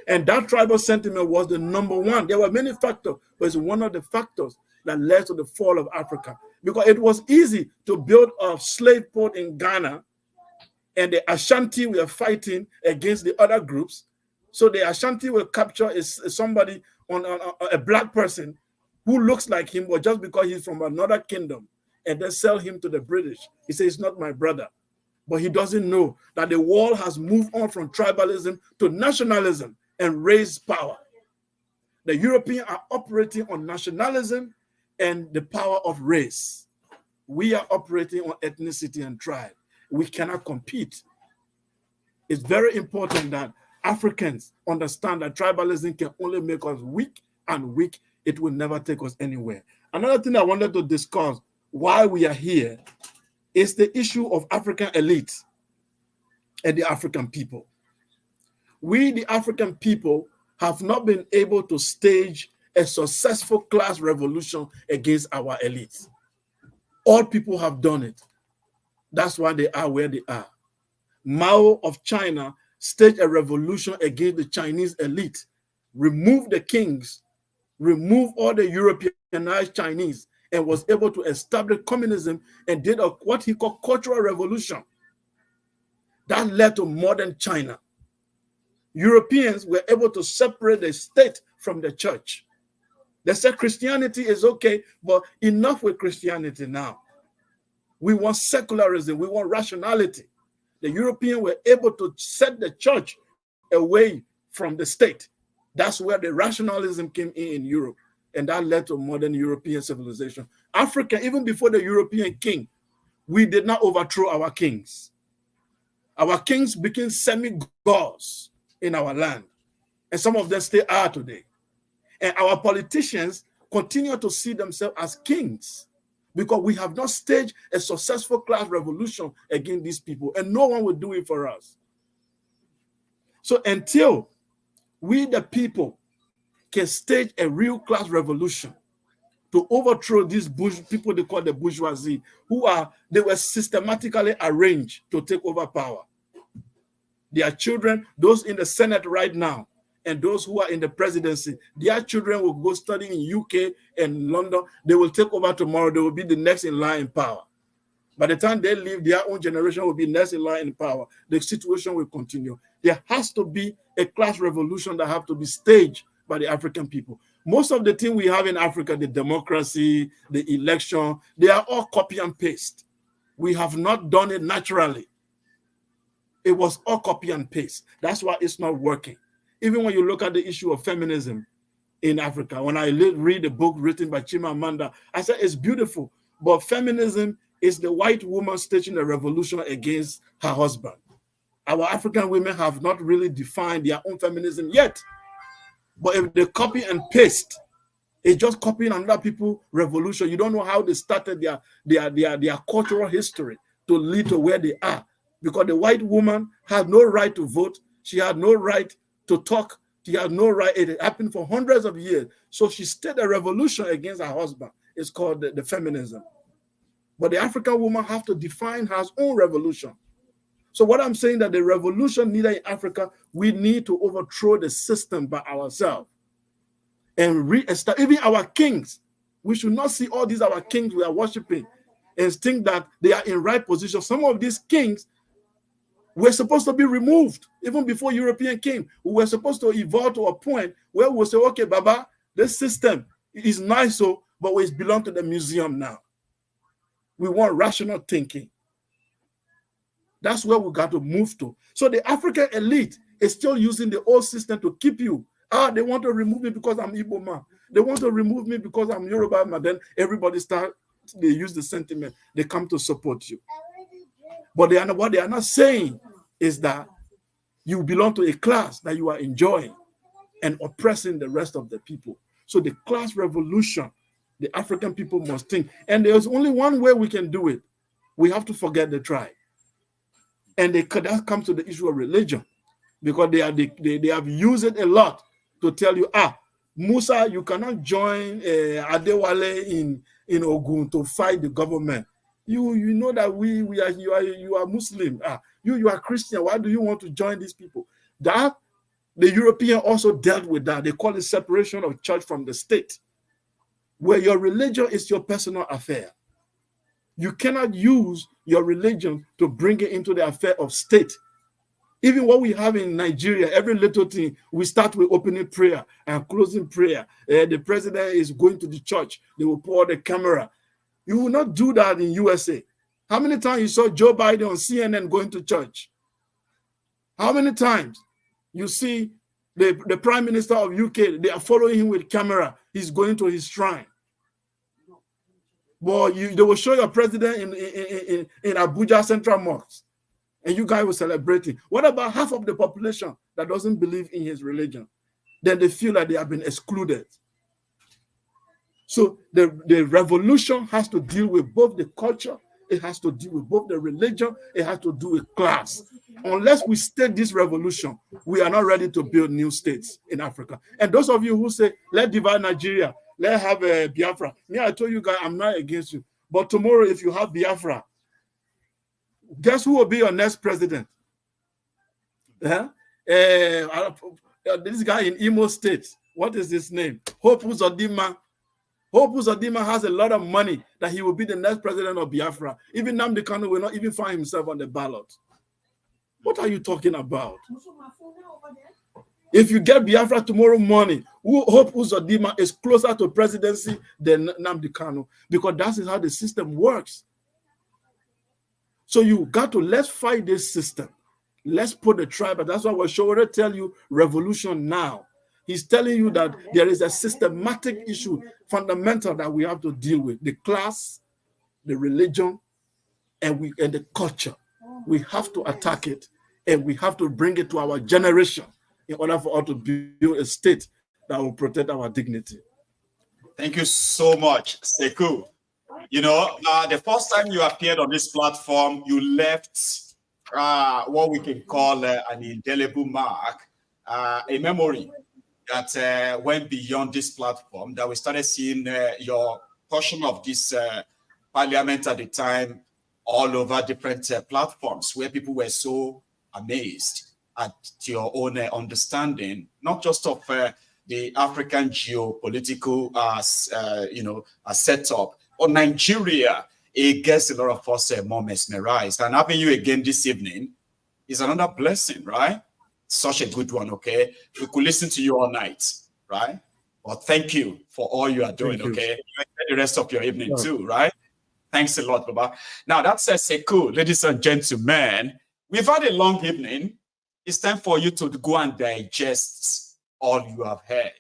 And that tribal sentiment was the number one. There were many factors, but it's one of the factors that led to the fall of Africa. Because it was easy to build a slave port in Ghana, and the Ashanti were fighting against the other groups. So the Ashanti will capture somebody on a black person who looks like him, or just because he's from another kingdom, and then sell him to the British. He says, "It's not my brother." But he doesn't know that the world has moved on from tribalism to nationalism and raised power. The Europeans are operating on nationalism and the power of race. We are operating on ethnicity and tribe. We cannot compete. It's very important that Africans understand that tribalism can only make us weak, and weak, it will never take us anywhere. Another thing I wanted to discuss why we are here is the issue of African elites and the African people. We, the African people, have not been able to stage a successful class revolution against our elites. All people have done it. That's why they are where they are. Mao of China staged a revolution against the Chinese elite, removed the kings, removed all the Europeanized Chinese, and was able to establish communism and did what he called cultural revolution. That led to modern China. Europeans were able to separate the state from the church. They said Christianity is okay, but enough with Christianity now. We want secularism, we want rationality. The Europeans were able to set the church away from the state. That's where the rationalism came in Europe, and that led to modern European civilization. Africa, even before the European king, we did not overthrow our kings. Our kings became semi-gods in our land, and some of them still are today. And our politicians continue to see themselves as kings because we have not staged a successful class revolution against these people, and no one will do it for us. So until we, the people, can stage a real class revolution to overthrow these people they call the bourgeoisie, they were systematically arranged to take over power. Their children, those in the Senate right now, and those who are in the presidency, their children will go study in UK and London. They will take over tomorrow. They will be the next in line in power. By the time they leave, their own generation will be next in line in power. The situation will continue. There has to be a class revolution that has to be staged by the African people. Most of the things we have in Africa, the democracy, the election, they are all copy and paste. We have not done it naturally. It was all copy and paste. That's why it's not working. Even when you look at the issue of feminism in Africa, when I read the book written by Chimamanda, I said it's beautiful, but feminism is the white woman staging a revolution against her husband. Our African women have not really defined their own feminism yet. But if they copy and paste, it's just copying another people's revolution. You don't know how they started their cultural history to lead to where they are. Because the white woman had no right to vote. She had no right to talk. She had no right. It happened for hundreds of years. So she staged a revolution against her husband. It's called the feminism. But the African woman have to define her own revolution. So what I'm saying that the revolution needed in Africa, we need to overthrow the system by ourselves. And reestablish even our kings. We should not see all these our kings we are worshiping and think that they are in right position. Some of these kings were supposed to be removed even before European came. We were supposed to evolve to a point where we'll say, okay, Baba, this system is nice, but it belongs to the museum now. We want rational thinking. That's where we got to move to. So the African elite is still using the old system to keep you. They want to remove me because I'm Igbo man. They want to remove me because I'm Yoruba man. Then everybody they use the sentiment. They come to support you. But what they are not saying is that you belong to a class that you are enjoying and oppressing the rest of the people. So the class revolution, the African people must think. And there's only one way we can do it. We have to forget the tribe. And that comes to the issue of religion, because they have used it a lot to tell you, Musa, you cannot join Adewale in Ogun to fight the government. You know that you are Muslim. You are Christian. Why do you want to join these people? That the European also dealt with that. They call it separation of church from the state, where your religion is your personal affair. You cannot use your religion to bring it into the affair of state. Even what we have in Nigeria, every little thing, we start with opening prayer and closing prayer. The president is going to the church. They will pour the camera. You will not do that in USA. How many times you saw Joe Biden on CNN going to church? How many times you see the Prime Minister of UK, they are following him with camera. He's going to his shrine. But they will show your president in Abuja Central Mosque, and you guys will celebrate it. What about half of the population that doesn't believe in his religion? Then they feel like they have been excluded. So the revolution has to deal with both the culture, it has to deal with both the religion, it has to do with class. Unless we state this revolution, we are not ready to build new states in Africa. And those of you who say, let's divide Nigeria, let's have a Biafra. I told you guys, I'm not against you. But tomorrow, if you have Biafra, guess who will be your next president? This guy in Imo State, what is his name? Hope Uzodinma. Hope Uzodinma has a lot of money that he will be the next president of Biafra. Even Nnamdi Kanu will not even find himself on the ballot. What are you talking about? If you get Biafra tomorrow morning, Hope Uzodinma is closer to presidency than Nnamdi Kanu, because that is how the system works. So you got to, let's fight this system. Let's put the tribe. That's why Showore tell you revolution now. He's telling you that there is a systematic issue, fundamental, that we have to deal with. The class, the religion, and the culture. We have to attack it, and we have to bring it to our generation in order for us to build a state that will protect our dignity. Thank you so much, Seku. You know, the first time you appeared on this platform, you left what we can call an indelible mark, a memory that went beyond this platform, that we started seeing your portion of this parliament at the time all over different platforms, where people were so amazed at your own understanding, not just of the African geopolitical setup, or Nigeria. It gets a lot of us more mesmerized. And having you again this evening is another blessing, right? Such a good one, okay? We could listen to you all night, right? But thank you for all you are doing, okay? The rest of your evening too, right? Thanks a lot, Baba. Now, that's Seku, ladies and gentlemen. We've had a long evening. It's time for you to go and digest all you have heard.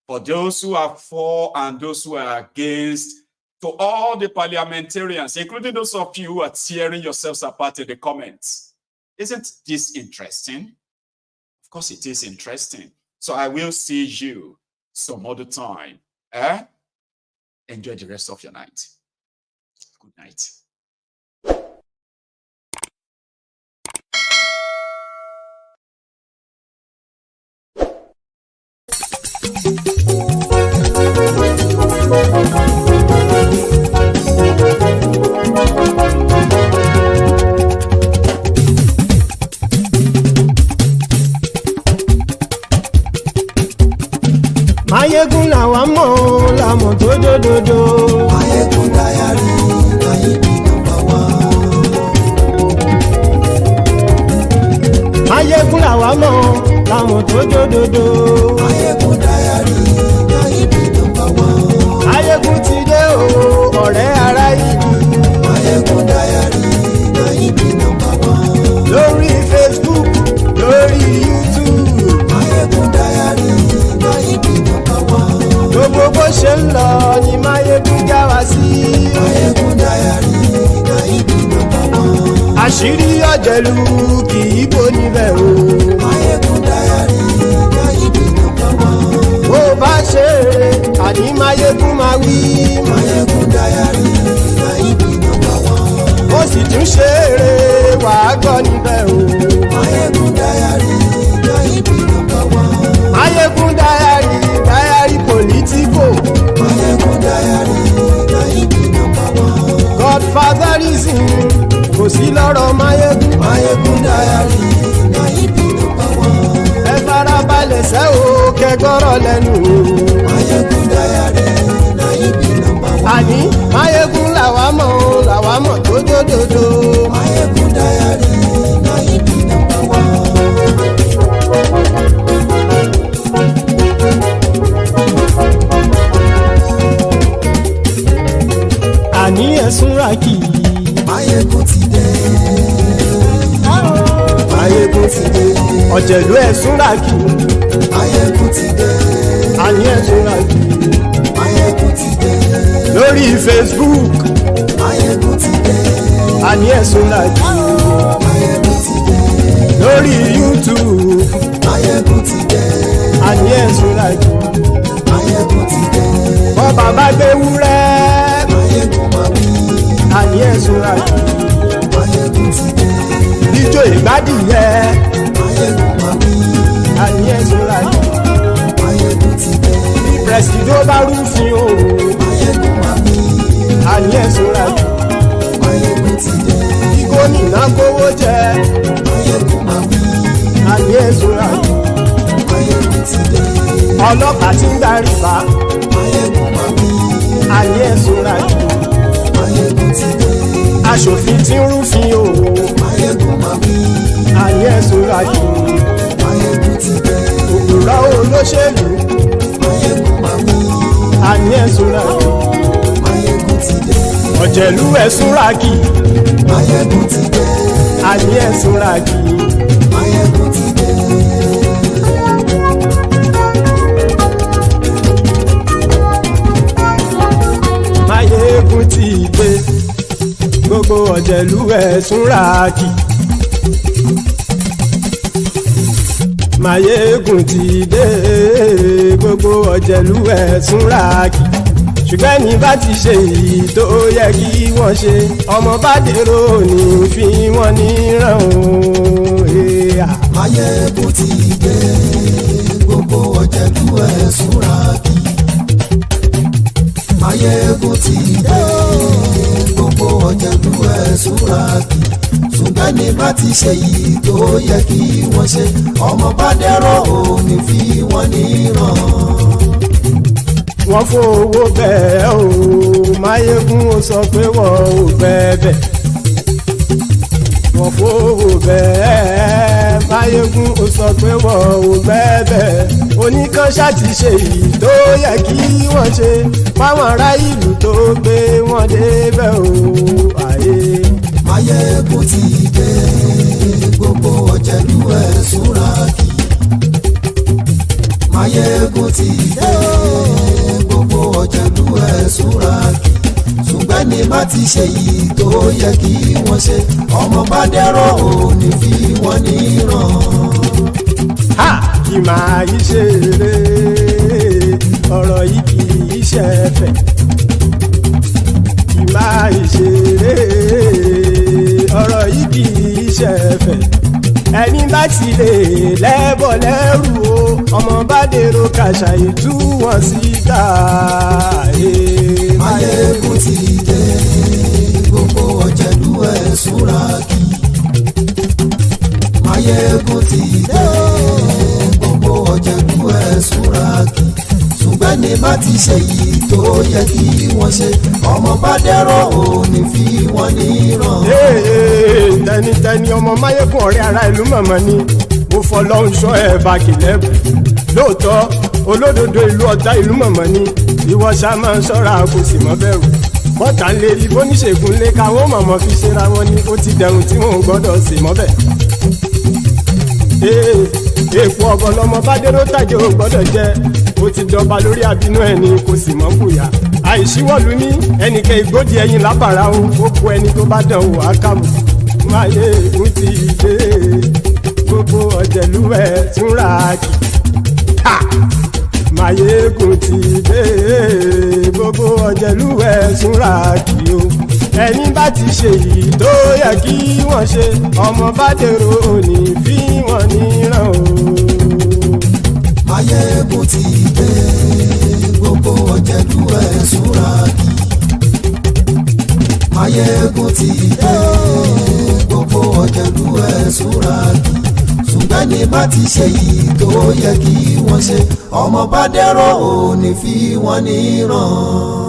For those who are for and those who are against, to all the parliamentarians, including those of you who are tearing yourselves apart in the comments, isn't this interesting? Of course it is interesting. So I will see you some other time. Enjoy the rest of your night. Good night. Mayegun làwa mọ̀ làmọ̀ tó dòdòdò. Mayegun dayari Nayibi #1. Mayegun làwa mọ̀ làmọ̀ tó dòdòdò. Mayegun dayari Nayibi #1. Mayegun ti dé o ọ̀rẹ́ ara yìí. Mayegun dayari Nayibi #1. Lórí Facebook, lórí YouTube. Mayegun dayari Nayibi #1. Gbogbo bó ṣe ń lọ ni Mayegun já wa sí. Mayegun dayari Nayibi #1. Àṣírí ọ̀jẹ̀lú kì í bò níbẹ̀ o. Mayegun dayari Nayibi #1. Bó bá ṣe eré àní Mayegun máa wí. Mayegun dayari Nayibi #1. Ó sì tún ṣe eré wàá gbọ́ níbẹ̀ o. Mayegun dayari Nayibi #1. Mayegun dayari Political. Mayegun dayari Nayibi #1. Godfatherism kò sí lọ́rọ̀ Mayegun. Mayegun dayari Nayibi #1. Ẹ farabalẹ̀ sẹ́ o kẹgọ́rọ̀ lẹ́nu o. Mayegun dayari Nayibi #1. Àní Mayegun làwa mọ̀ tó dòdòdò. Mayegun dayari Nayibi #1. àní ẹ̀sùn ra kì í. Máyégún ti dé. Máyégún ti dé. Ọ̀jẹ̀lú ẹ̀sùn ràkì. Máyégún ti dé. Àní ẹ̀sùn ràkì. Máyégún ti dé. Lórí Facebook. Máyégún ti dé. Àní ẹ̀sùn ràkì. Máyégún ti dé. Lórí YouTube. Máyégún ti dé. Àní ẹ̀sùn ràkì. Máyégún ti dé. Bọ́ bàbá gbé wúrẹ́. Máyégún máa wí. Àní ẹ̀sùn ràkì. Máyégún ti dé. Ijó ìgbádìyẹ. Máyégún máa wí. Àní ẹ̀sùn ràkì. Máyégún ti dé. Bí pẹ̀sìdó bá rúfin o. Máyégún máa wí. Àní ẹ̀sùn ràkì. Máyégún ti dé. Bí gómìnà kówó jẹ. Máyégún máa wí. Àní ẹ̀sùn ràkì. Máyégún ti dé. Ọlọ́pàá tí ń darí bá. Máyégún máa wí. Àní ẹ̀sùn ràkì. Máyégún ti dé. Aṣòfin tí ń rúfin o. Máyégún máa wí. Àní ẹ̀sùn ràkì. Máyégún ti dé. Òpùrọ́ olóṣèlú. Máyégún máa wí. Àní ẹ̀sùn ràkì. Máyégún ti dé. Ọ̀jẹ̀lú ẹ̀sùn ràkì. Máyégún ti dé. Àní ẹ̀sùn ràkì. Máyégún ti dé. Máyégún ti dé. Gbogbo ọ̀jẹ̀lú ẹ̀sùn ràkì. Máyégún ti dé. Gbogbo ọ̀jẹ̀lú ẹ̀sùn ràkì. Ṣùgbọ́n ní bá ti ṣe èyí tó yẹ kí wọ́n ṣe, ọmọ bá dèrò ní fi wọ́n níran o. Máyégún ti dé. Gbogbo ọ̀jẹ̀lú ẹ̀sùn ràkì. Máyégún ti dé. Gbogbo ọ̀jẹ̀lú ẹ̀sùn ràkì. Ṣùgbọ́n ní bá ti ṣe èyí tó yẹ kí wọ́n ṣe, ọmọ bá dèrò ní fi wọ́n níran. Wọ́n fowó bẹ́ẹ̀ o, Máyégún ó sọ pé wọ́n ò bẹ́ẹ̀. Wọ́n fowó bẹ́ẹ̀, Máyégún ó sọ pé wọ́n ò bẹ́ẹ̀. Oníkan ṣáàtì ṣe èyí tó yẹ kí wọ́n ṣe, fáwọn ará ìlú tó gbé wọn débẹ̀ o. Máyégún ti dé. Gbogbo ọ̀jẹ̀lú ẹ̀sùn ràkì. Máyégún ti dé. Gbogbo ọ̀jẹ̀lú ẹ̀sùn ràkì. Ṣùgbọ́n ní bá ti ṣe yìí tó yẹ kí wọ́n ṣe, ọmọ bá dẹ́rọ̀ ò ní fi wọ́n níran. Kì máa yí ṣe eré, ọ̀rọ̀ yìí kì í ṣe ẹ̀fẹ̀. Kì máa yí ṣe eré, ọ̀rọ̀ yìí kì í ṣe ẹ̀fẹ̀. Ẹni bá ti lè lẹ́bọ̀ lẹ́rù o, ọmọ bá dèrò kàṣà ìtú wọn síta. Máyégún ti dé. Gbogbo ọ̀jẹ̀lú ẹ̀sùn ràkì. Máyégún ti dé. Gbogbo ọ̀jẹ̀lú ẹ̀sùn ràkì. Ṣùgbọ́n ní bá ti ṣe yìí tó yẹ kí wọ́n ṣe, ọmọ bá dẹ́rọ̀ ò ní fi wọ́n níran. Tẹnitẹni ọmọ Máyégún ọ̀rẹ́ ara ìlú mọ̀mọ́ ni mo fọlọ́run ṣọ́ ẹ̀ bá kìlẹ́bù. Lóòótọ́ olódodo ìlú ọ̀tá ìlú mọ̀mọ́ ni ìwọ ṣá máa ń ṣọ́ra kò sì mọ́ bẹ̀rù. Bọ́tà ń lérí bóníṣègùn lé káwọn mọ̀mọ́ fi ṣera wọn ni ó ti dẹrùn tí wọn ò gbọ́dọ̀ sè mọ́bẹ̀. Èèpo ọ̀gọ̀ lọmọ bá dérò tàjẹ́ ò gbọ́dọ̀ jẹ́, ó ti dọba lórí àbínú ẹni kò sì mọ́ bùyà. Àìsíwọ̀lú ní ẹnìkẹ́ ìgbódì ẹyin lábàrá o, ó kó ẹni tó bá dán o àkàmù. Máyégún ti dé. Gbogbo ọ̀jẹ̀lú ẹ̀sùn ràkì. Máyégún ti dé. Gbogbo ọ̀jẹ̀lú ẹ̀sùn ràkì o. Ẹni bá ti ṣe yìí tó yẹ kí wọ́n ṣe, ọmọ bá dèrò òní fi wọ́n níran o. Máyégún ti dé. Gbogbo ọ̀jẹ̀lú ẹ̀sùn ràkì. Máyégún ti dé. Gbogbo ọ̀jẹ̀lú ẹ̀sùn ràkì. Ṣùgbọ́n ní bá ti ṣe yìí tó yẹ kí wọ́n ṣe, ọmọ bá dẹ́rọ̀ ò ní fi wọ́n níran.